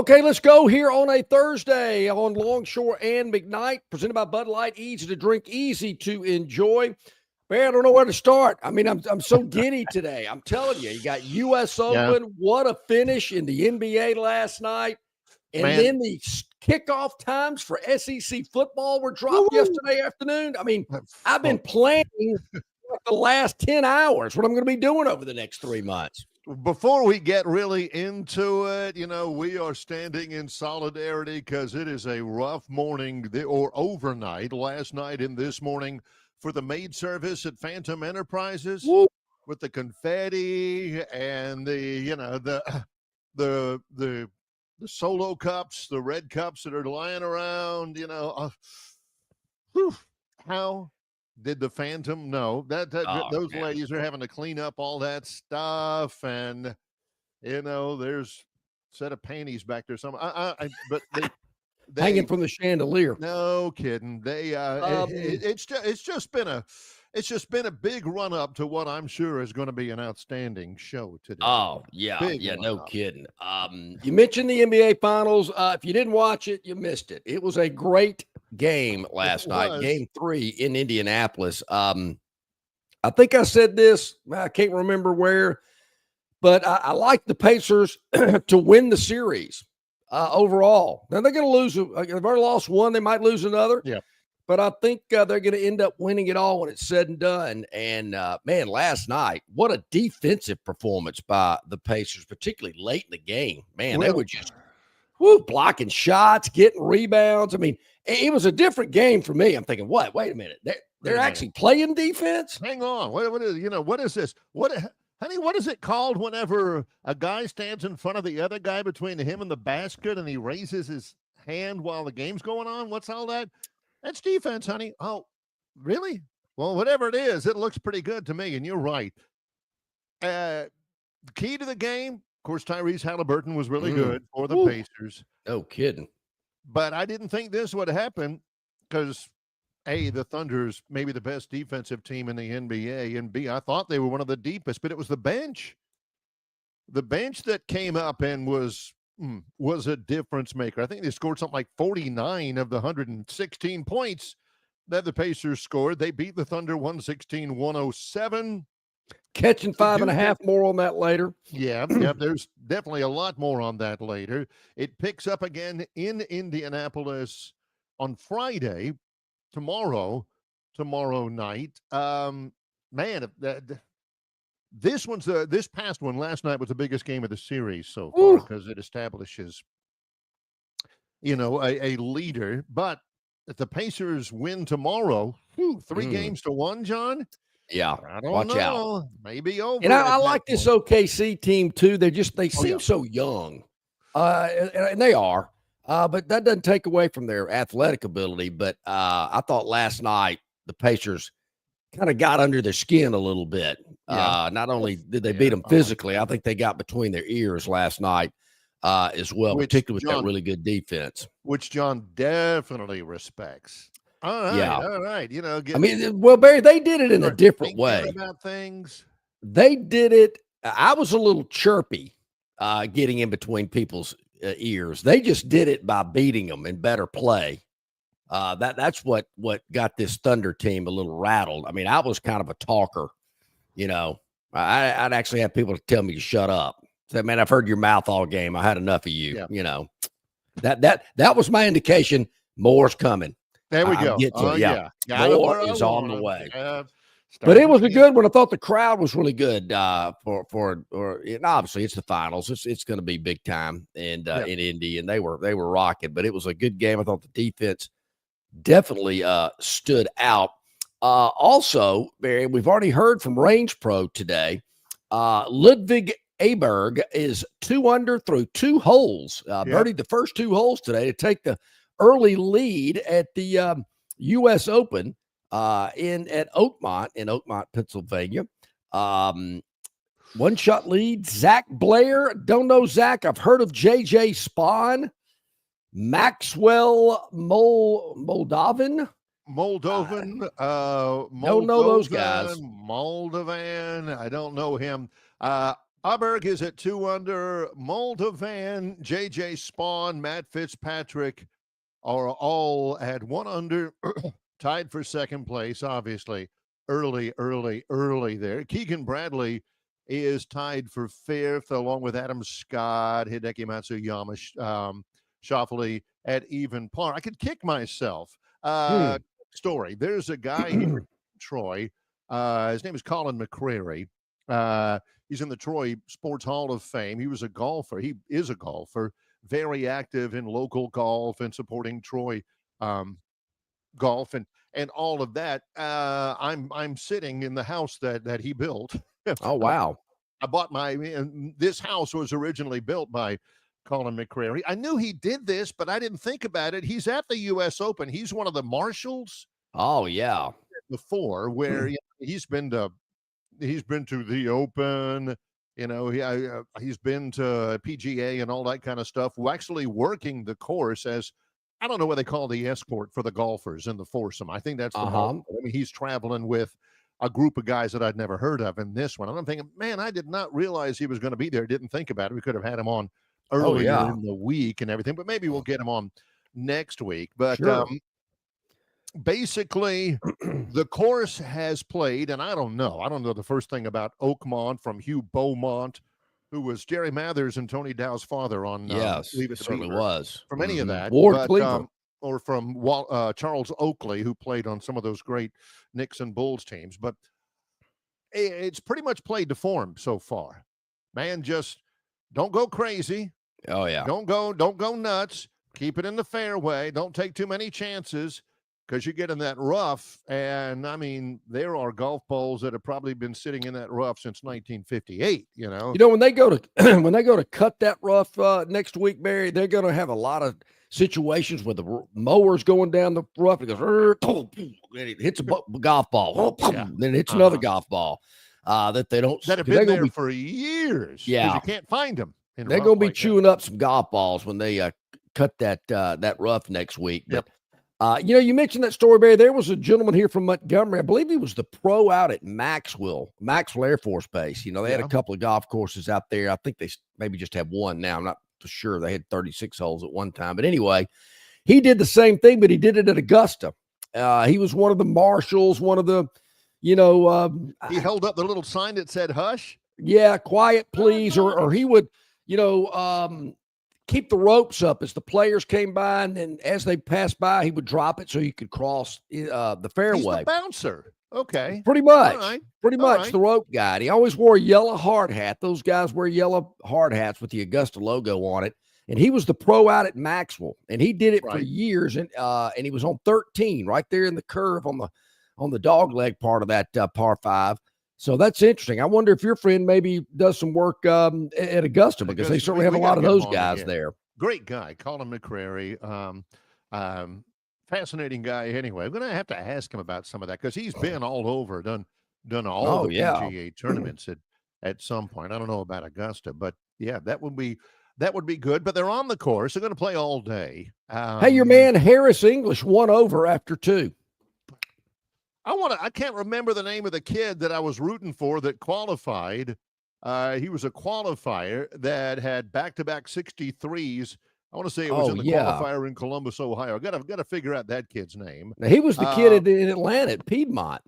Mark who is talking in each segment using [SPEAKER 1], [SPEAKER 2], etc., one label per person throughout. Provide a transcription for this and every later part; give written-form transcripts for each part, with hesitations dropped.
[SPEAKER 1] Okay, let's go here on a Thursday on Longshore and McKnight, presented by Bud Light. Easy to drink, easy to enjoy. Man, I don't know where to start. I mean, I'm so giddy today. I'm telling you, you got U.S. Open. Yeah. What a finish in the NBA last night. And then the kickoff times for SEC football were dropped yesterday afternoon. I mean, I've been planning for the last 10 hours what I'm going to be doing over the next 3 months.
[SPEAKER 2] Before we get really into it, we are standing in solidarity because it is a rough morning or overnight, last night and this morning, for the maid service at Phantom Enterprises.
[SPEAKER 1] Woo.
[SPEAKER 2] With the confetti and the solo cups, the red cups that are lying around. How did the Phantom know that those ladies are having to clean up all that stuff? And there's a set of panties back there. But they
[SPEAKER 1] hanging from the chandelier.
[SPEAKER 2] No kidding. It's just been a big run up to what I'm sure is going to be an outstanding show today.
[SPEAKER 1] Oh yeah, no kidding. You mentioned the NBA Finals. If you didn't watch it, you missed it. It was a great game last night, Game 3 in Indianapolis. I think I said this. I can't remember where, but I like the Pacers to win the series. Overall, now they're going to lose. They've already lost one. They might lose another.
[SPEAKER 2] Yeah,
[SPEAKER 1] but I think they're going to end up winning it all when it's said and done. And man, last night, what a defensive performance by the Pacers, particularly late in the game. Man, they were just blocking shots, getting rebounds. I mean, it was a different game for me. I'm thinking, what? Wait a minute, they're actually playing defense.
[SPEAKER 2] Hang on, what is this? Honey, what is it called whenever a guy stands in front of the other guy between him and the basket and he raises his hand while the game's going on? What's all that? That's defense, honey. Oh, really? Well, whatever it is, it looks pretty good to me, and you're right. The key to the game, of course, Tyrese Halliburton was really good for the Pacers.
[SPEAKER 1] No kidding.
[SPEAKER 2] But I didn't think this would happen because A, the Thunder's maybe the best defensive team in the NBA, and B, I thought they were one of the deepest, but it was the bench. The bench that came up and was a difference maker. I think they scored something like 49 of the 116 points that the Pacers scored. They beat the Thunder 116-107.
[SPEAKER 1] Catching 5.5 more on that later.
[SPEAKER 2] Yeah, there's definitely a lot more on that later. It picks up again in Indianapolis on Friday. Tomorrow night. This past one last night was the biggest game of the series so far because it establishes, a leader. But if the Pacers win tomorrow, 3 games to 1, John.
[SPEAKER 1] Yeah,
[SPEAKER 2] I don't know. Out. Maybe over.
[SPEAKER 1] And I like this OKC team too. They seem so young, and they are. But that doesn't take away from their athletic ability. But I thought last night the Pacers kind of got under their skin a little bit. Yeah. Not only did they beat them physically, I think they got between their ears last night as well, particularly with that really good defense.
[SPEAKER 2] Which John definitely respects. All right.
[SPEAKER 1] Barry, they did it in a different way.
[SPEAKER 2] About things.
[SPEAKER 1] They did it. I was a little chirpy getting in between people's ears. They just did it by beating them in better play. That's what got this Thunder team a little rattled. I mean, I was kind of a talker, I'd actually have people tell me to shut up. Say, man, I've heard your mouth all game. I had enough of you.
[SPEAKER 2] Yeah.
[SPEAKER 1] That was my indication. More's coming.
[SPEAKER 2] There we go.
[SPEAKER 1] More is on the way. But it was a good one. I thought the crowd was really good and obviously it's the finals. It's going to be big time in Indy, and they were rocking. But it was a good game. I thought the defense definitely stood out. Also, Barry, we've already heard from Range Pro today. Ludwig Aberg is 2 under through 2 holes. Birdied the first 2 holes today to take the early lead at the U.S. Open. At Oakmont in Oakmont, Pennsylvania. 1-shot lead. Zach Blair. Don't know Zach. I've heard of JJ Spawn. Maxwell Moldovan.
[SPEAKER 2] Don't know
[SPEAKER 1] those guys.
[SPEAKER 2] Moldovan. I don't know him. Auburn is at 2 under. Moldovan, J.J. Spawn, Matt Fitzpatrick are all at 1 under, tied for second place, obviously. Early there. Keegan Bradley is tied for fifth, along with Adam Scott, Hideki Matsuyama, Shoffley at even par. I could kick myself. Story. There's a guy here in Troy. His name is Colin McCrary. He's in the Troy Sports Hall of Fame. He was a golfer. He is a golfer, very active in local golf and supporting Troy golf and all of that. I'm sitting in the house that he built.
[SPEAKER 1] Oh, wow.
[SPEAKER 2] I bought this house was originally built by Colin McCrary. I knew he did this, but I didn't think about it. He's at the U.S. Open. He's one of the marshals.
[SPEAKER 1] Oh, yeah.
[SPEAKER 2] Before, where he's been to the Open, he's been to PGA and all that kind of stuff. We're actually working the course as, I don't know what they call the escort for the golfers in the foursome. I think that's the I mean, he's traveling with a group of guys that I'd never heard of in this one. And I'm thinking, man, I did not realize he was going to be there. Didn't think about it. We could have had him on earlier in the week and everything, but maybe we'll get him on next week. But basically, the course has played, and I don't know the first thing about Oakmont from Hugh Beaumont, who was Jerry Mathers and Tony Dow's father on Leave It to
[SPEAKER 1] certainly
[SPEAKER 2] Beaver,
[SPEAKER 1] was.
[SPEAKER 2] from any of that.
[SPEAKER 1] Ward Cleveland.
[SPEAKER 2] Or from Charles Oakley, who played on some of those great Knicks and Bulls teams. But it's pretty much played to form so far. Man, just don't go crazy.
[SPEAKER 1] Oh, yeah.
[SPEAKER 2] Don't go nuts. Keep it in the fairway. Don't take too many chances, because you get in that rough. And, I mean, there are golf balls that have probably been sitting in that rough since 1958,
[SPEAKER 1] when they go to cut that rough next week, Barry, they're going to have a lot of situations where the mower's going down the rough. It goes, and it hits a golf ball. Then it hits another golf ball that they don't.
[SPEAKER 2] That have been there for years.
[SPEAKER 1] Yeah.
[SPEAKER 2] You can't find them.
[SPEAKER 1] They're going to be chewing up some golf balls when they cut that rough next week.
[SPEAKER 2] Yep.
[SPEAKER 1] But, you mentioned that story, Barry. There was a gentleman here from Montgomery. I believe he was the pro out at Maxwell Air Force Base. They had a couple of golf courses out there. I think they maybe just have one now. I'm not sure. They had 36 holes at one time. But anyway, he did the same thing, but he did it at Augusta. He was one of the marshals, one of the, he
[SPEAKER 2] held up the little sign that said hush.
[SPEAKER 1] Yeah, quiet, please. Or he would, keep the ropes up as the players came by, and then as they passed by, he would drop it so you could cross the fairway.
[SPEAKER 2] He's the bouncer. Okay.
[SPEAKER 1] Pretty much.
[SPEAKER 2] Right.
[SPEAKER 1] Pretty much the rope guy. And he always wore a yellow hard hat. Those guys wear yellow hard hats with the Augusta logo on it. And he was the pro out at Maxwell. And he did it for years. And he was on 13 right there in the curve on the dog leg part of that par 5. So that's interesting. I wonder if your friend maybe does some work at Augusta, because they certainly have a lot of those guys there.
[SPEAKER 2] Great guy, Colin McCrary. Fascinating guy. Anyway, I'm going to have to ask him about some of that, because he's been all over, done all the PGA tournaments at some point. I don't know about Augusta, but yeah, that would be good. But they're on the course. They're going to play all day.
[SPEAKER 1] Hey, your man Harris English won over after 2.
[SPEAKER 2] I can't remember the name of the kid that I was rooting for that qualified. He was a qualifier that had back-to-back 63s. I want to say it was in the qualifier in Columbus, Ohio. I got to figure out that kid's name.
[SPEAKER 1] Now, he was the kid in Atlanta at Piedmont.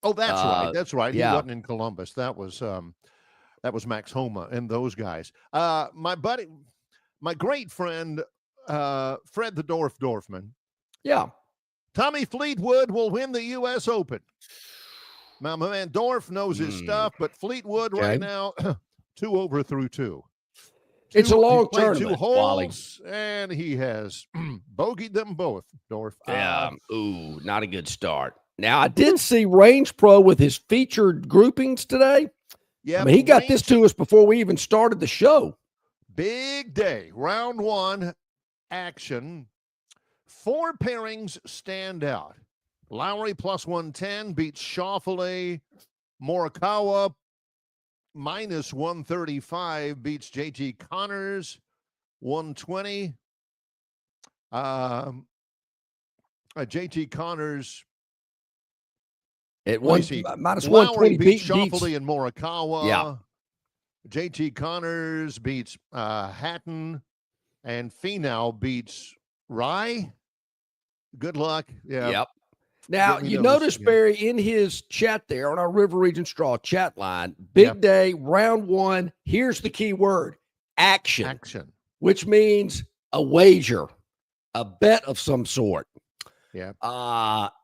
[SPEAKER 2] Oh, that's right. That's right. He wasn't in Columbus. That was Max Homa and those guys. My buddy, my great friend, Fred the Dorfman.
[SPEAKER 1] Yeah.
[SPEAKER 2] Tommy Fleetwood will win the U.S. Open. Now, my man Dorf knows his stuff, but Fleetwood right now, 2 over through 2.
[SPEAKER 1] It's a long tournament,
[SPEAKER 2] 2 holes, and he has bogeyed them both, Dorf.
[SPEAKER 1] Yeah, not a good start. Now, I did see Range Pro with his featured groupings today.
[SPEAKER 2] Yeah,
[SPEAKER 1] I mean, he got this to us before we even started the show.
[SPEAKER 2] Big day, round 1 action. 4 pairings stand out. Lowry plus 110 beats Shoffley. Morikawa minus 135 beats JT Connors. 120. JT Connors
[SPEAKER 1] at minus
[SPEAKER 2] Lowry
[SPEAKER 1] 120
[SPEAKER 2] beats Shoffley and Morikawa.
[SPEAKER 1] Yeah.
[SPEAKER 2] JT Connors beats Hatton, and Finau beats Rye. Good luck. Yeah.
[SPEAKER 1] Yep. Now, you notice, Barry, in his chat there on our River Region Straw chat line, big day, round one. Here's the key word, action.
[SPEAKER 2] Action.
[SPEAKER 1] Which means a wager, a bet of some sort.
[SPEAKER 2] Yeah.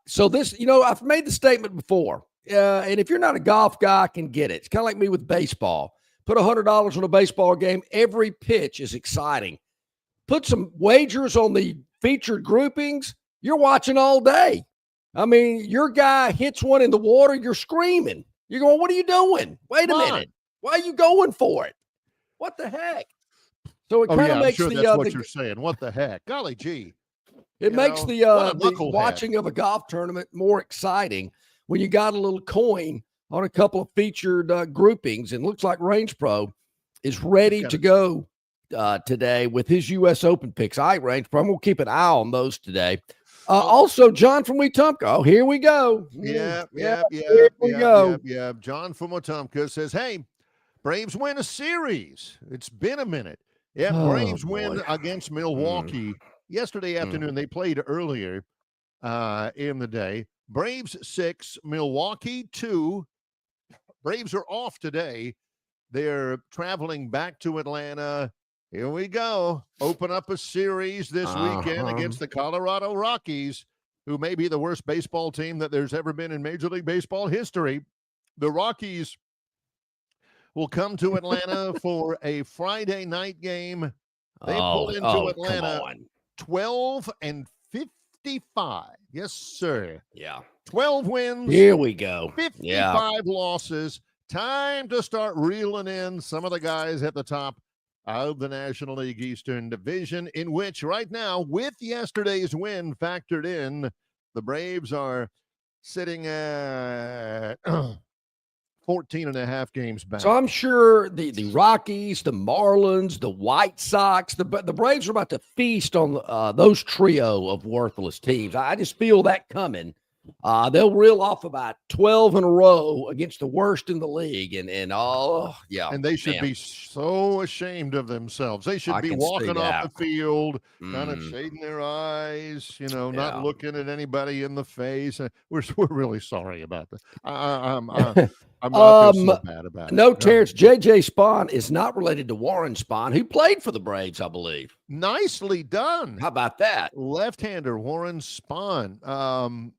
[SPEAKER 1] So this, I've made the statement before, and if you're not a golf guy, I can get it. It's kind of like me with baseball. Put $100 on a baseball game. Every pitch is exciting. Put some wagers on the featured groupings. You're watching all day. I mean, your guy hits one in the water, you're screaming. You're going, what are you doing? Wait a minute. Why are you going for it? What the heck? So it kind of makes
[SPEAKER 2] that's what you're saying. What the heck? Golly gee.
[SPEAKER 1] It makes the watching of a golf tournament more exciting when you got a little coin on a couple of featured groupings. And looks like Range Pro is ready to go today with his U.S. Open picks. All right, Range Pro, I'm going to keep an eye on those today. Also, John from Wetumpka. Oh, here we go.
[SPEAKER 2] Yeah. John from Wetumpka says, hey, Braves win a series. It's been a minute. Yeah, Braves win against Milwaukee. Yesterday afternoon, they played earlier in the day. Braves 6, Milwaukee 2. Braves are off today. They're traveling back to Atlanta. Here we go. Open up a series this weekend against the Colorado Rockies, who may be the worst baseball team that there's ever been in Major League Baseball history. The Rockies will come to Atlanta for a Friday night game. They pull into Atlanta 12-55. Yes, sir.
[SPEAKER 1] Yeah.
[SPEAKER 2] 12 wins.
[SPEAKER 1] Here we go.
[SPEAKER 2] 55 losses. Time to start reeling in some of the guys at the top of the National League Eastern Division, in which right now, with yesterday's win factored in, the Braves are sitting at 14 and a half games back.
[SPEAKER 1] So I'm sure the Rockies, the Marlins, the White Sox, the Braves are about to feast on those trio of worthless teams. I just feel that coming. They'll reel off about 12 in a row against the worst in the league. And
[SPEAKER 2] they should be so ashamed of themselves. They should be walking off the field, kind of shading their eyes, not looking at anybody in the face. We're really sorry about that. I'm not so bad about it.
[SPEAKER 1] No, Terrence, J.J. Spahn is not related to Warren Spahn, who played for the Braves, I believe.
[SPEAKER 2] Nicely done.
[SPEAKER 1] How about that?
[SPEAKER 2] Left-hander Warren Spahn.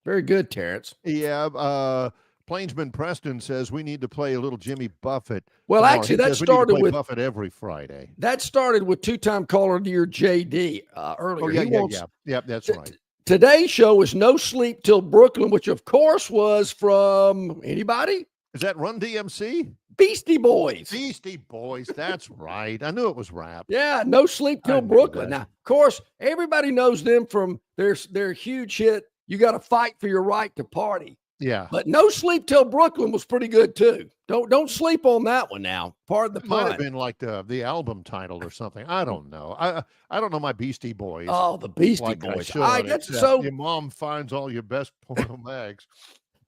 [SPEAKER 1] Very good, Terrence.
[SPEAKER 2] Yeah. Plainsman Preston says we need to play a little Jimmy Buffett.
[SPEAKER 1] Well, actually, that started with
[SPEAKER 2] Buffett every Friday.
[SPEAKER 1] That started with two-time caller of the year JD earlier.
[SPEAKER 2] Yeah, that's right.
[SPEAKER 1] Today's show is No Sleep Till Brooklyn, which of course was from anybody?
[SPEAKER 2] Is that Run DMC?
[SPEAKER 1] Beastie Boys.
[SPEAKER 2] Beastie Boys. That's right. I knew it was rap.
[SPEAKER 1] Yeah, No Sleep Till Brooklyn. Now, of course, everybody knows them from their huge hit, You Got to Fight for Your Right to Party.
[SPEAKER 2] Yeah.
[SPEAKER 1] But No Sleep Till Brooklyn was pretty good too. Don't sleep on that one now. Pardon the pun.
[SPEAKER 2] Might have been like the album title or something. I don't know. I don't know my Beastie Boys.
[SPEAKER 1] Oh, the Beastie Boys.
[SPEAKER 2] Your mom finds all your best porno mags.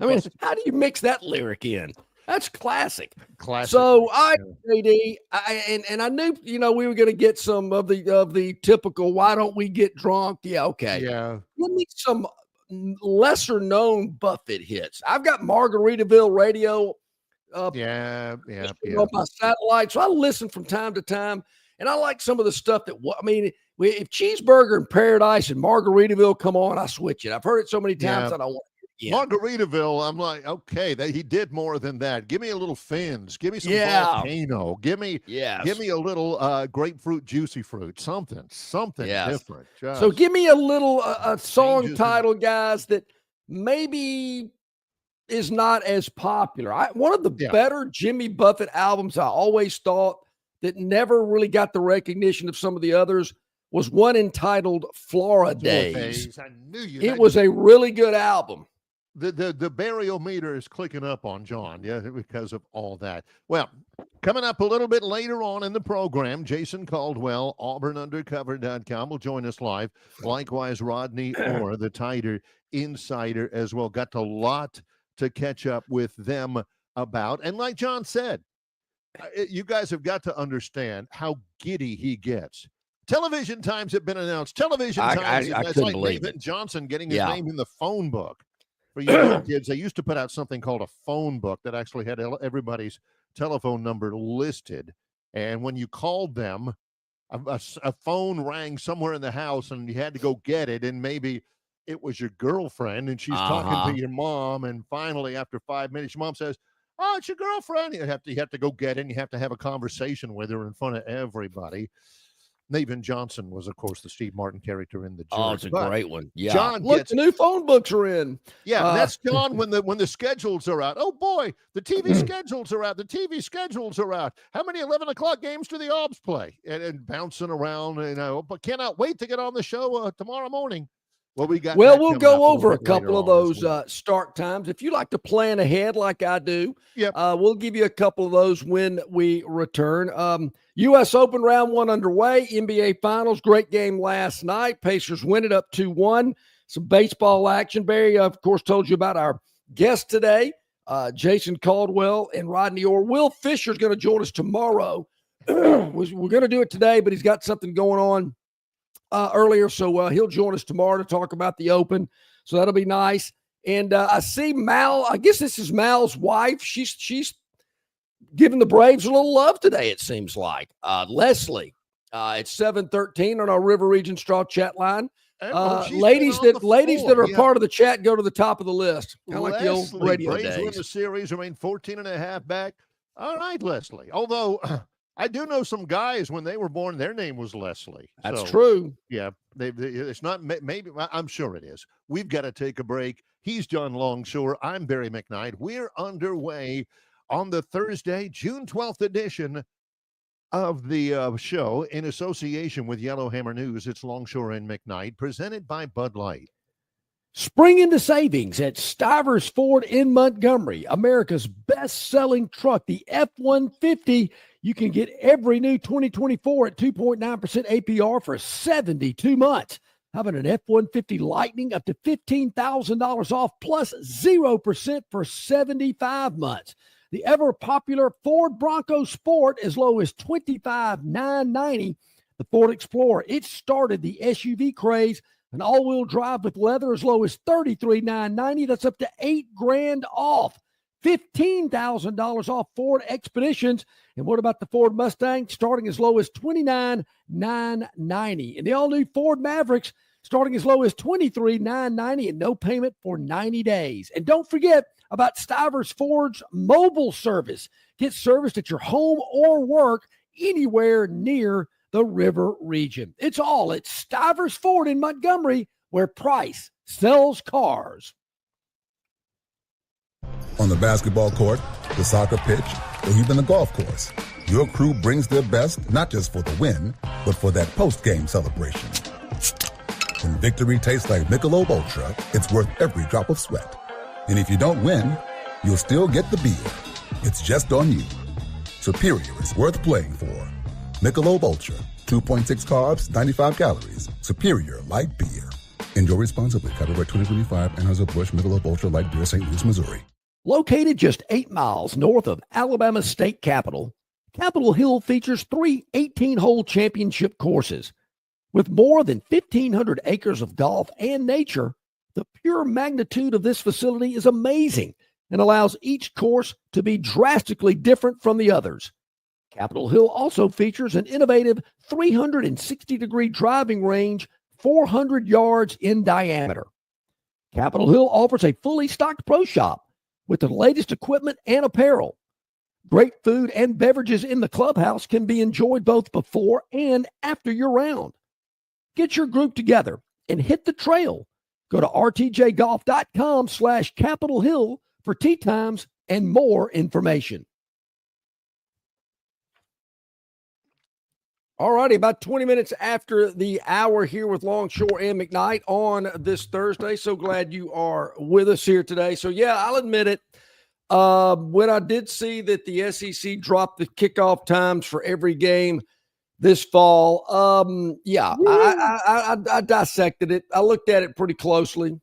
[SPEAKER 1] I mean, how do you mix that lyric in? That's classic.
[SPEAKER 2] Classic.
[SPEAKER 1] So JD, and I knew we were going to get some of the typical. Why don't we get drunk? Yeah, okay.
[SPEAKER 2] Yeah.
[SPEAKER 1] Give me some lesser known Buffett hits. I've got Margaritaville radio.
[SPEAKER 2] On
[SPEAKER 1] my satellite, so I listen from time to time, and I like some of the stuff that. If Cheeseburger in Paradise and Margaritaville come on, I switch it. I've heard it so many times that I want. Yeah.
[SPEAKER 2] Margaritaville, I'm like, okay, he did more than that. Give me a little Fins. Give me some volcano. Give me a little grapefruit, juicy fruit. Something different.
[SPEAKER 1] So give me a little a song title, guys, that maybe is not as popular. One of the better Jimmy Buffett albums I always thought that never really got the recognition of some of the others was one entitled Flora Days.
[SPEAKER 2] I knew you.
[SPEAKER 1] It was a really good album.
[SPEAKER 2] The burial meter is clicking up on John, because of all that. Well, coming up a little bit later on in the program, Jason Caldwell, AuburnUndercover.com will join us live. Likewise, Rodney Orr, the TiderInsider as well. Got a lot to catch up with them about. And like John said, you guys have got to understand how giddy he gets. Television times have been announced. Television times.
[SPEAKER 1] I
[SPEAKER 2] It's
[SPEAKER 1] couldn't
[SPEAKER 2] like
[SPEAKER 1] believe
[SPEAKER 2] Nathan
[SPEAKER 1] it.
[SPEAKER 2] Johnson getting his name in the phone book. For you young kids, they used to put out something called a phone book that actually had everybody's telephone number listed. And when you called them, a phone rang somewhere in the house and you had to go get it. And maybe it was your girlfriend and she's talking to your mom. And finally, after 5 minutes, your mom says, "Oh, it's your girlfriend." You have to go get it and you have to have a conversation with her in front of everybody. Nathan Johnson was, of course, the Steve Martin character in the Jerk.
[SPEAKER 1] Oh, it's a great one. Yeah.
[SPEAKER 2] John
[SPEAKER 1] Look, the new phone books are in.
[SPEAKER 2] Yeah, that's John when the schedules are out. Oh, boy, the TV schedules are out. The TV schedules are out. How many 11 o'clock games do the Aubs play? And bouncing around, but cannot wait to get on the show tomorrow morning. Well, we'll
[SPEAKER 1] go over a couple of those start times. If you like to plan ahead like I do, we'll give you a couple of those when we return. U.S. Open round 1 underway, NBA Finals, great game last night. Pacers win it up 2-1. Some baseball action. Barry, of course, told you about our guest today, Jason Caldwell and Rodney Orr. Will Fisher's going to join us tomorrow. We're going to do it today, but he's got something going on earlier, so he'll join us tomorrow to talk about the Open, so that'll be nice. And I see Mal, I guess this is Mal's wife. She's giving the Braves a little love today, it seems like. Leslie, it's 7:13 on our River Region Straw chat line. Ladies that are part of the chat, go to the top of the list. Kind of like the old radio
[SPEAKER 2] Braves
[SPEAKER 1] days.
[SPEAKER 2] Win the series, remain 14.5 back. All right, Leslie. Although I do know some guys when they were born, their name was Leslie.
[SPEAKER 1] That's true.
[SPEAKER 2] Yeah, it's not. Maybe I'm sure it is. We've got to take a break. He's John Longshore. I'm Barry McKnight. We're underway on the Thursday, June 12th edition of the show in association with Yellowhammer News. It's Longshore and McKnight, presented by Bud Light.
[SPEAKER 1] Spring into savings at Stivers Ford in Montgomery, America's best-selling truck, the F-150. You can get every new 2024 at 2.9% APR for 72 months. How about an F-150 Lightning up to $15,000 off plus 0% for 75 months? The ever-popular Ford Bronco Sport as low as $25,990. The Ford Explorer, it started the SUV craze. An all-wheel drive with leather as low as $33,990. That's up to $8,000 off. $15,000 off Ford Expeditions. And what about the Ford Mustang? Starting as low as $29,990. And the all-new Ford Mavericks starting as low as $23,990 and no payment for 90 days. And don't forget about Stivers Ford's mobile service. Get serviced at your home or work anywhere near the River Region. It's all at Stivers Ford in Montgomery, where price sells cars.
[SPEAKER 3] On the basketball court, the soccer pitch, or even the golf course, your crew brings their best not just for the win, but for that post-game celebration. When victory tastes like Michelob Ultra, it's worth every drop of sweat. And if you don't win, you'll still get the beer. It's just on you. Superior is worth playing for. Michelob Ultra, 2.6 carbs, 95 calories. Superior light beer. Enjoy responsibly. Copyright 2025, Anheuser-Busch Michelob Ultra Light Beer, St. Louis, Missouri.
[SPEAKER 1] Located just 8 miles north of Alabama's state capital, Capitol Hill features 3 18-hole championship courses. With more than 1,500 acres of golf and nature, the pure magnitude of this facility is amazing and allows each course to be drastically different from the others. Capitol Hill also features an innovative 360-degree driving range, 400 yards in diameter. Capitol Hill offers a fully stocked pro shop with the latest equipment and apparel. Great food and beverages in the clubhouse can be enjoyed both before and after your round. Get your group together and hit the trail. Go to rtjgolf.com/Capitol Hill for tee times and more information. All righty, about 20 minutes after the hour here with Longshore and McKnight on this Thursday. So glad you are with us here today. So, yeah, I'll admit it. When I did see that the SEC dropped the kickoff times for every game this fall, I dissected it. I looked at it pretty closely.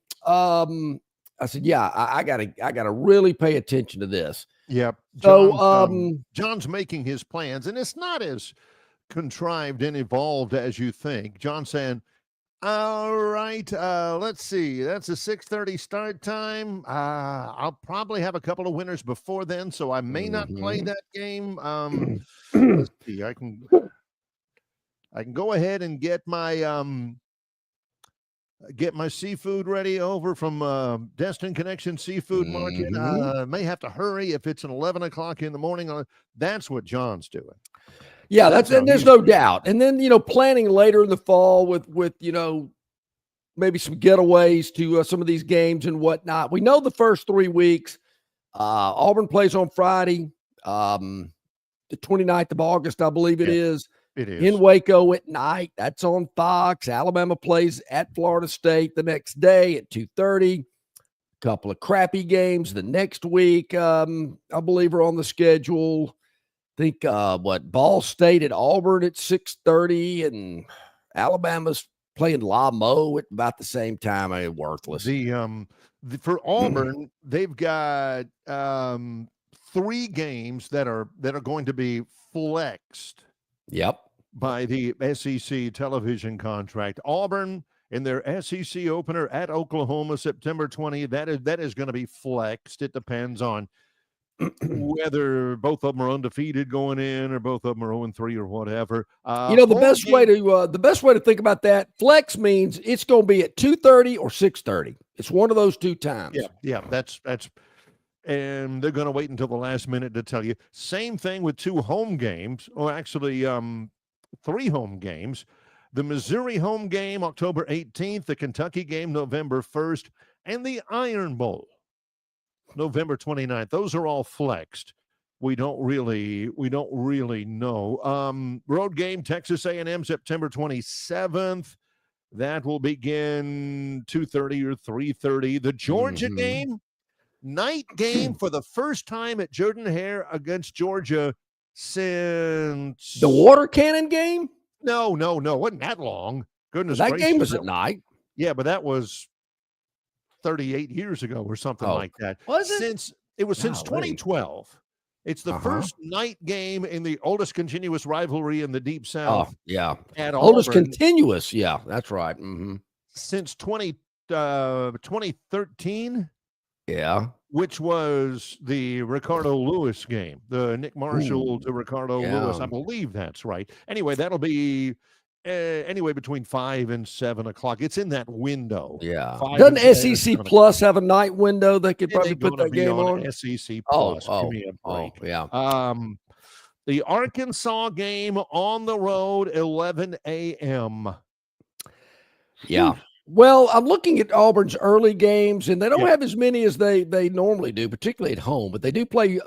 [SPEAKER 1] I said, yeah, I gotta really pay attention to this.
[SPEAKER 2] Yep.
[SPEAKER 1] So,
[SPEAKER 2] John's making his plans, and it's not as contrived and evolved as you think. John saying, all right, let's see. That's a 6:30 start time. I'll probably have a couple of winners before then, so I may not play that game. Let's see. I can go ahead and get my seafood ready over from Destin Connection Seafood Market. May have to hurry if it's an 11 o'clock in the morning. That's what John's doing.
[SPEAKER 1] Yeah, and there's no doubt. And then, planning later in the fall with maybe some getaways to some of these games and whatnot. We know the first 3 weeks, Auburn plays on Friday, the 29th of August, I believe it is.
[SPEAKER 2] It is.
[SPEAKER 1] In Waco at night. That's on Fox. Alabama plays at Florida State the next day at 2:30. A couple of crappy games the next week, I believe, are on the schedule. Think Ball State at Auburn at 6:30, and Alabama's playing La Mo at about the same time. Worthless.
[SPEAKER 2] For Auburn, they've got 3 games that are going to be flexed.
[SPEAKER 1] Yep.
[SPEAKER 2] By the SEC television contract. Auburn in their SEC opener at Oklahoma, September 20th. That is going to be flexed. It depends on whether both of them are undefeated going in or both of them are 0-3 or whatever.
[SPEAKER 1] The best way to think about that, flex means it's going to be at 2:30 or 6:30. It's one of those 2 times.
[SPEAKER 2] Yeah, that's and they're going to wait until the last minute to tell you. Same thing with 2 home games, or actually 3 home games. The Missouri home game, October 18th, the Kentucky game, November 1st, and the Iron Bowl, November 29th. Those are all flexed. We don't really know. Road game, Texas A&M, September 27th. That will begin 2:30 or 3:30. The Georgia game, night game for the first time at Jordan-Hare against Georgia since
[SPEAKER 1] the water cannon game.
[SPEAKER 2] No, wasn't that long. Goodness
[SPEAKER 1] that
[SPEAKER 2] gracious.
[SPEAKER 1] Game was at night.
[SPEAKER 2] Yeah, but that was 38 years ago or something like that.
[SPEAKER 1] Was it?
[SPEAKER 2] Since 2012. It's the first night game in the oldest continuous rivalry in the Deep South.
[SPEAKER 1] Oh, yeah.
[SPEAKER 2] Oldest
[SPEAKER 1] continuous. Yeah, that's right.
[SPEAKER 2] Since 2013.
[SPEAKER 1] Yeah.
[SPEAKER 2] Which was the Ricardo Lewis game, the Nick Marshall to Ricardo Lewis. I believe that's right. Anyway, that'll be between 5 and 7 o'clock. It's in that window.
[SPEAKER 1] Yeah. Doesn't SEC Plus have a night window they could probably put that game on?
[SPEAKER 2] SEC Plus. Give me a break.
[SPEAKER 1] Yeah.
[SPEAKER 2] The Arkansas game on the road, 11 a.m.
[SPEAKER 1] Yeah. Well, I'm looking at Auburn's early games, and they don't have as many as they normally do, particularly at home. But they do play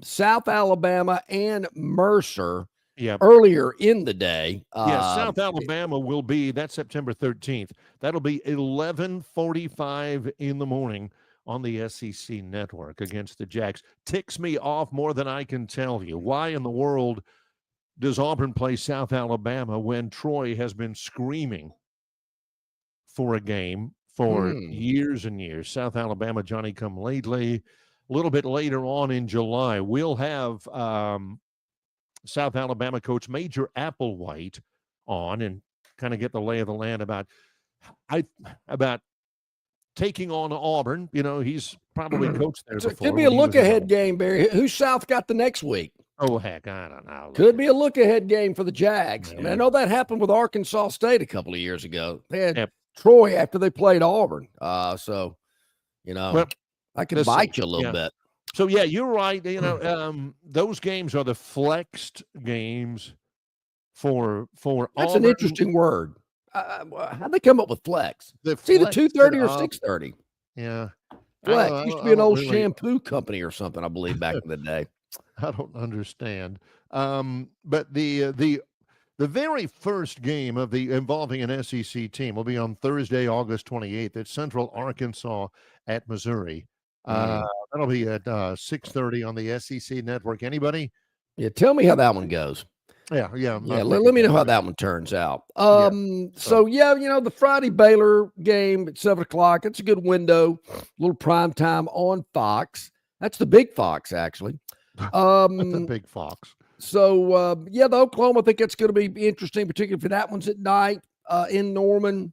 [SPEAKER 1] South Alabama and Mercer earlier in the day.
[SPEAKER 2] South Alabama will be, that's September 13th. That'll be 11:45 in the morning on the SEC network against the Jacks. Ticks me off more than I can tell you. Why in the world does Auburn play South Alabama when Troy has been screaming for a game for years and years? South Alabama, Johnny come lately. A little bit later on in July, we'll have South Alabama coach Major Applewhite on and kind of get the lay of the land about taking on Auburn. He's probably coached there before.
[SPEAKER 1] It could be a look-ahead game, Barry. Who's South got the next week?
[SPEAKER 2] Oh, heck, I don't know.
[SPEAKER 1] Could be a look-ahead game for the Jags. I know that happened with Arkansas State a couple of years ago. They had Troy after they played Auburn. I can bite you a little bit.
[SPEAKER 2] So, you're right. Those games are the flexed games for Auburn.
[SPEAKER 1] That's an interesting word. How'd they come up with flex? It's either 2:30 or 6:30.
[SPEAKER 2] Yeah.
[SPEAKER 1] Flex used to be an old shampoo company or something, I believe, back in the day.
[SPEAKER 2] I don't understand. But the very first game involving an SEC team will be on Thursday, August 28th at Central Arkansas at Missouri. That'll be at 6:30 on the SEC network. Anybody?
[SPEAKER 1] Yeah, tell me how that one goes.
[SPEAKER 2] Yeah.
[SPEAKER 1] Let me know how that one turns out. The Friday Baylor game at 7:00. It's a good window, a little prime time on Fox. That's the big Fox, actually.
[SPEAKER 2] The big Fox.
[SPEAKER 1] So the Oklahoma, I think that's going to be interesting, particularly for that one's at night in Norman.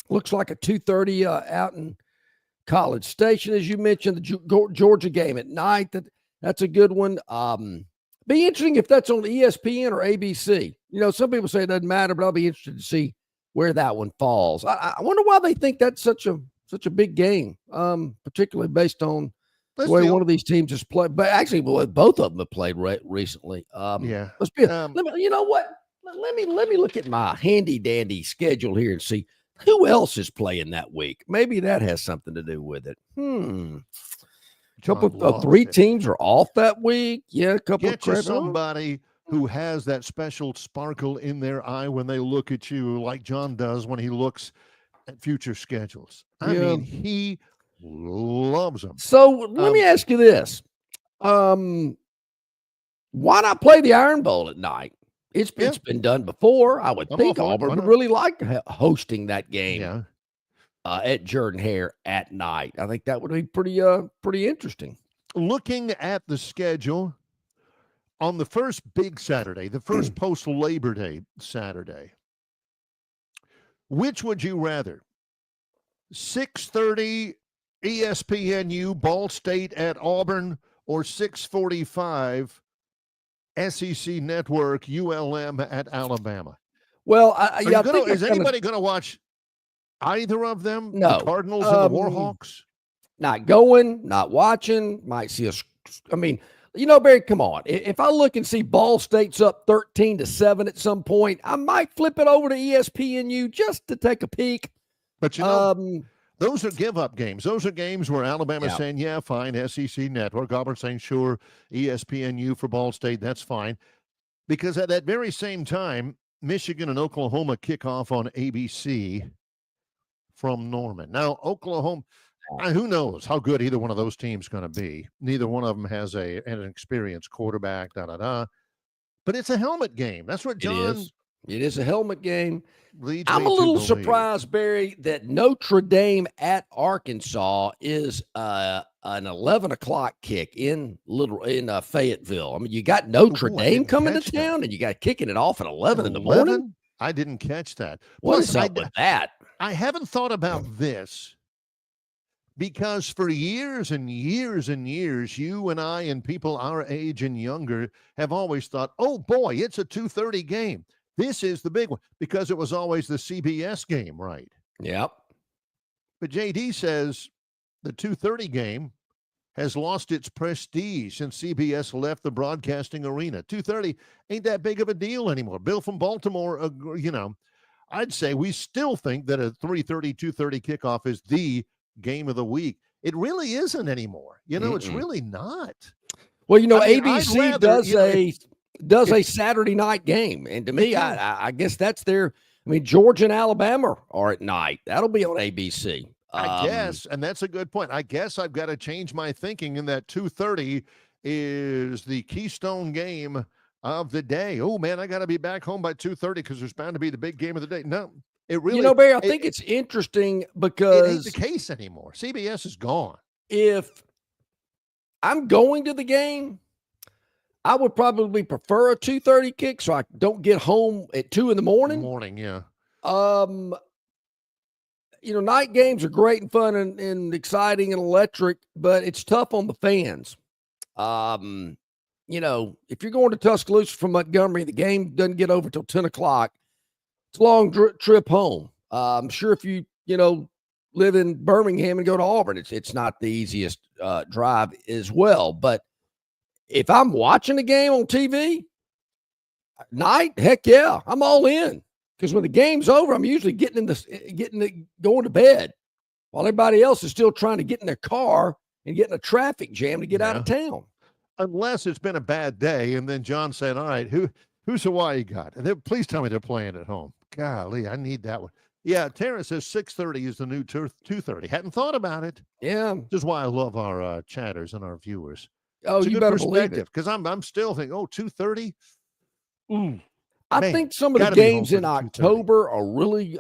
[SPEAKER 1] Looks like a 2:30 out in College Station, as you mentioned. The Georgia game at night. That's a good one. Be interesting if that's on ESPN or ABC. Some people say it doesn't matter, but I'll be interested to see where that one falls. I wonder why they think that's such a big game, particularly based on the way one of these teams has played. But actually, both of them have played recently. Let's be. You know what? Let me look at my handy dandy schedule here and see who else is playing that week. Maybe that has something to do with it. Couple of 3 teams are off that week. Yeah, a couple of
[SPEAKER 2] somebody who has that special sparkle in their eye when they look at you, like John does when he looks at future schedules. I mean, he loves them.
[SPEAKER 1] So let me ask you this: why not play the Iron Bowl at night? It's been done before. I would think Auburn would really like hosting that game.
[SPEAKER 2] Yeah.
[SPEAKER 1] At Jordan-Hare at night. I think that would be pretty interesting.
[SPEAKER 2] Looking at the schedule, on the first big Saturday, the first post-Labor Day Saturday, which would you rather? 6:30 ESPNU, Ball State at Auburn, or 6:45 SEC Network, ULM at Alabama?
[SPEAKER 1] Well,
[SPEAKER 2] is anybody going to watch either of them?
[SPEAKER 1] No.
[SPEAKER 2] The Cardinals and the Warhawks?
[SPEAKER 1] Not going, not watching. Might see us. I mean, Barry, come on. If I look and see Ball State's up 13-7 at some point, I might flip it over to ESPNU just to take a peek.
[SPEAKER 2] But those are give-up games. Those are games where Alabama's saying, yeah, fine, SEC Network. Auburn saying, sure, ESPNU for Ball State, that's fine. Because at that very same time, Michigan and Oklahoma kick off on ABC from Norman. Now, Oklahoma, who knows how good either one of those teams going to be. Neither one of them has an experienced quarterback, But it's a helmet game. That's what John...
[SPEAKER 1] It is a helmet game. I'm a little surprised, Barry, that Notre Dame at Arkansas is an 11 o'clock kick in Fayetteville. I mean, you got Notre Dame coming to town, and you got kicking it off at 11 in the morning.
[SPEAKER 2] I didn't catch that.
[SPEAKER 1] What's up with that?
[SPEAKER 2] I haven't thought about this because for years and years and years, you and I and people our age and younger have always thought, oh boy, it's a 2:30 game. This is the big one because it was always the CBS game, right?
[SPEAKER 1] Yep.
[SPEAKER 2] But JD says the 2:30 game has lost its prestige since CBS left the broadcasting arena. 2:30 ain't that big of a deal anymore. Bill from Baltimore, I'd say we still think that a 3:30, 2:30 kickoff is the game of the week. It really isn't anymore. It's really not.
[SPEAKER 1] Well, ABC does a Saturday night game. And to me, I guess that's Georgia and Alabama are at night. That'll be on ABC.
[SPEAKER 2] I guess, and that's a good point. I guess I've got to change my thinking in that 2:30 is the keystone game of the day. Oh, man, I got to be back home by 2:30 because there's bound to be the big game of the day. No, it really...
[SPEAKER 1] Barry, I think it's interesting because...
[SPEAKER 2] It ain't the case anymore. CBS is gone.
[SPEAKER 1] If I'm going to the game, I would probably prefer a 2:30 kick so I don't get home at 2 in the morning.
[SPEAKER 2] Yeah.
[SPEAKER 1] Night games are great and fun and exciting and electric, but it's tough on the fans. If you're going to Tuscaloosa from Montgomery, the game doesn't get over till 10 o'clock. It's a long trip home. I'm sure if you live in Birmingham and go to Auburn, it's not the easiest drive as well. But if I'm watching a game on TV night, heck yeah, I'm all in. Because when the game's over, I'm usually going to bed while everybody else is still trying to get in their car and get in a traffic jam to get out of town.
[SPEAKER 2] Unless it's been a bad day, and then John said, all right, who's Hawaii got? And please tell me they're playing at home. Golly, I need that one. Yeah, Terrence says 6:30 is the new 2:30. Hadn't thought about it.
[SPEAKER 1] Yeah.
[SPEAKER 2] This is why I love our chatters and our viewers.
[SPEAKER 1] Oh, you better believe it.
[SPEAKER 2] Because I'm still thinking, 2:30?
[SPEAKER 1] I think some of the games in October are really,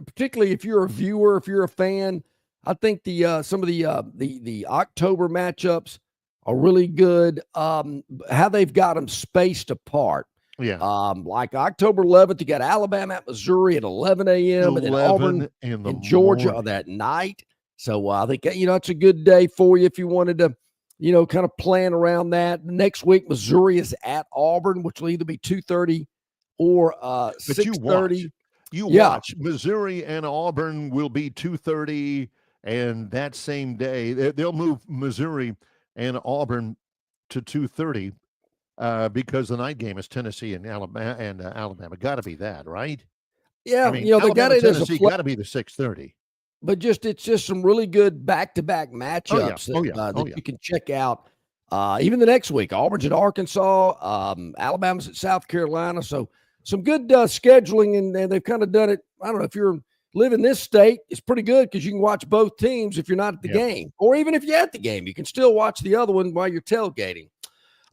[SPEAKER 1] particularly if you're a viewer, if you're a fan, I think some of the October matchups are really good. How they've got them spaced apart.
[SPEAKER 2] Yeah.
[SPEAKER 1] Like October 11th, you got Alabama at Missouri at 11 a.m. and then Auburn and Georgia that night. So I think, it's a good day for you if you wanted to, kind of plan around that. Next week, Missouri is at Auburn, which will either be 2:30 or 6:30.
[SPEAKER 2] You watch. Missouri and Auburn will be 2:30, and that same day they'll move Missouri and Auburn to 2:30 because the night game is Tennessee and Alabama. Got to be that, right?
[SPEAKER 1] Yeah,
[SPEAKER 2] I mean,
[SPEAKER 1] they got it as
[SPEAKER 2] a got to be the 6:30.
[SPEAKER 1] But it's just some really good back-to-back matchups that you can check out. Even the next week, Auburn's at Arkansas, Alabama's at South Carolina. So some good scheduling, and they've kind of done it. I don't know if you're live in this state, it's pretty good because you can watch both teams if you're not at the game. Or even if you're at the game, you can still watch the other one while you're tailgating.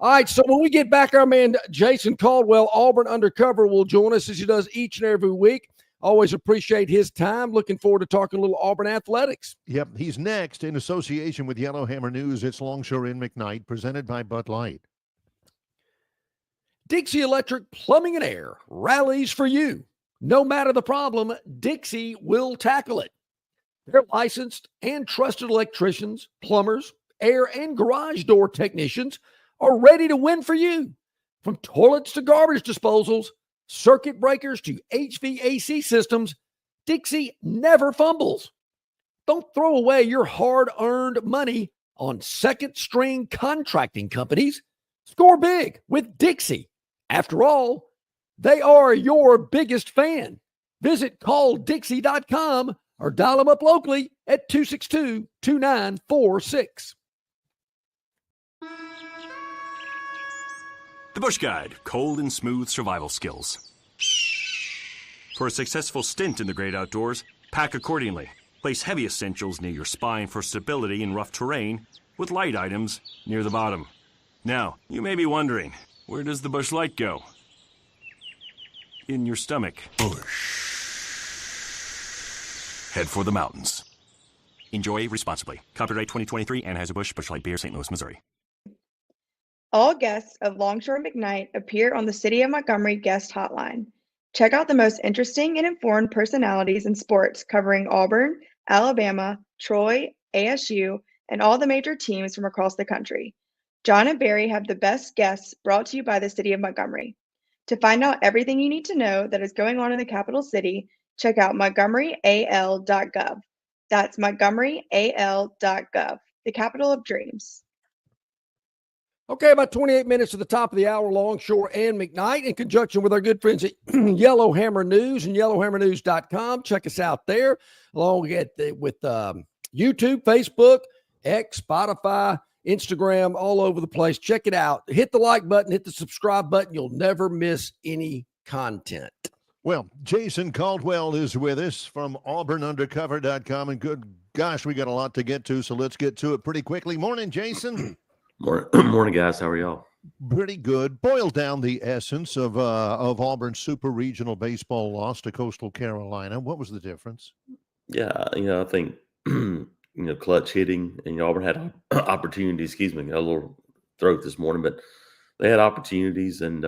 [SPEAKER 1] All right, so when we get back, our man Jason Caldwell, Auburn Undercover, will join us as he does each and every week. Always appreciate his time. Looking forward to talking a little Auburn athletics.
[SPEAKER 2] Yep, he's next in association with Yellowhammer News. It's Longshore in McKnight, presented by Bud Light.
[SPEAKER 1] Dixie Electric Plumbing and Air rallies for you. No matter the problem, Dixie will tackle it. They're licensed and trusted electricians, plumbers, air and garage door technicians are ready to win for you. From toilets to garbage disposals, circuit breakers to HVAC systems, Dixie never fumbles. Don't throw away your hard-earned money on second-string contracting companies. Score big with Dixie. After all, they are your biggest fan. Visit calldixie.com or dial them up locally at 262-2946.
[SPEAKER 4] The Bush Guide, cold and smooth survival skills. For a successful stint in the great outdoors, pack accordingly. Place heavy essentials near your spine for stability in rough terrain, with light items near the bottom. Now, you may be wondering, where does the Bush Light go? In your stomach. Bush. Head for the mountains. Enjoy responsibly. Copyright 2023, Anheuser-Busch, Bush Light Beer, St. Louis, Missouri.
[SPEAKER 5] All guests of Longshore McKnight appear on the City of Montgomery guest hotline. Check out the most interesting and informed personalities in sports covering Auburn, Alabama, Troy, ASU, and all the major teams from across the country. John and Barry have the best guests brought to you by the City of Montgomery. To find out everything you need to know that is going on in the capital city, check out montgomeryal.gov. That's montgomeryal.gov, the capital of dreams.
[SPEAKER 1] Okay, about 28 minutes to the top of the hour, Longshore and McKnight, in conjunction with our good friends at Yellowhammer News and yellowhammernews.com. Check us out there, along with YouTube, Facebook, X, Spotify, Instagram, all over the place. Check it out. Hit the like button, hit the subscribe button. You'll never miss any content.
[SPEAKER 2] Well, Jason Caldwell is with us from auburnundercover.com, and good gosh, we got a lot to get to, so let's get to it pretty quickly. Morning, Jason.
[SPEAKER 6] Morning, guys. How are y'all?
[SPEAKER 2] Pretty good. Boil down the essence of Auburn's super regional baseball loss to Coastal Carolina. What was the difference?
[SPEAKER 6] Yeah, I think clutch hitting, and Auburn had opportunities. Excuse me, got a little throat this morning, but they had opportunities, and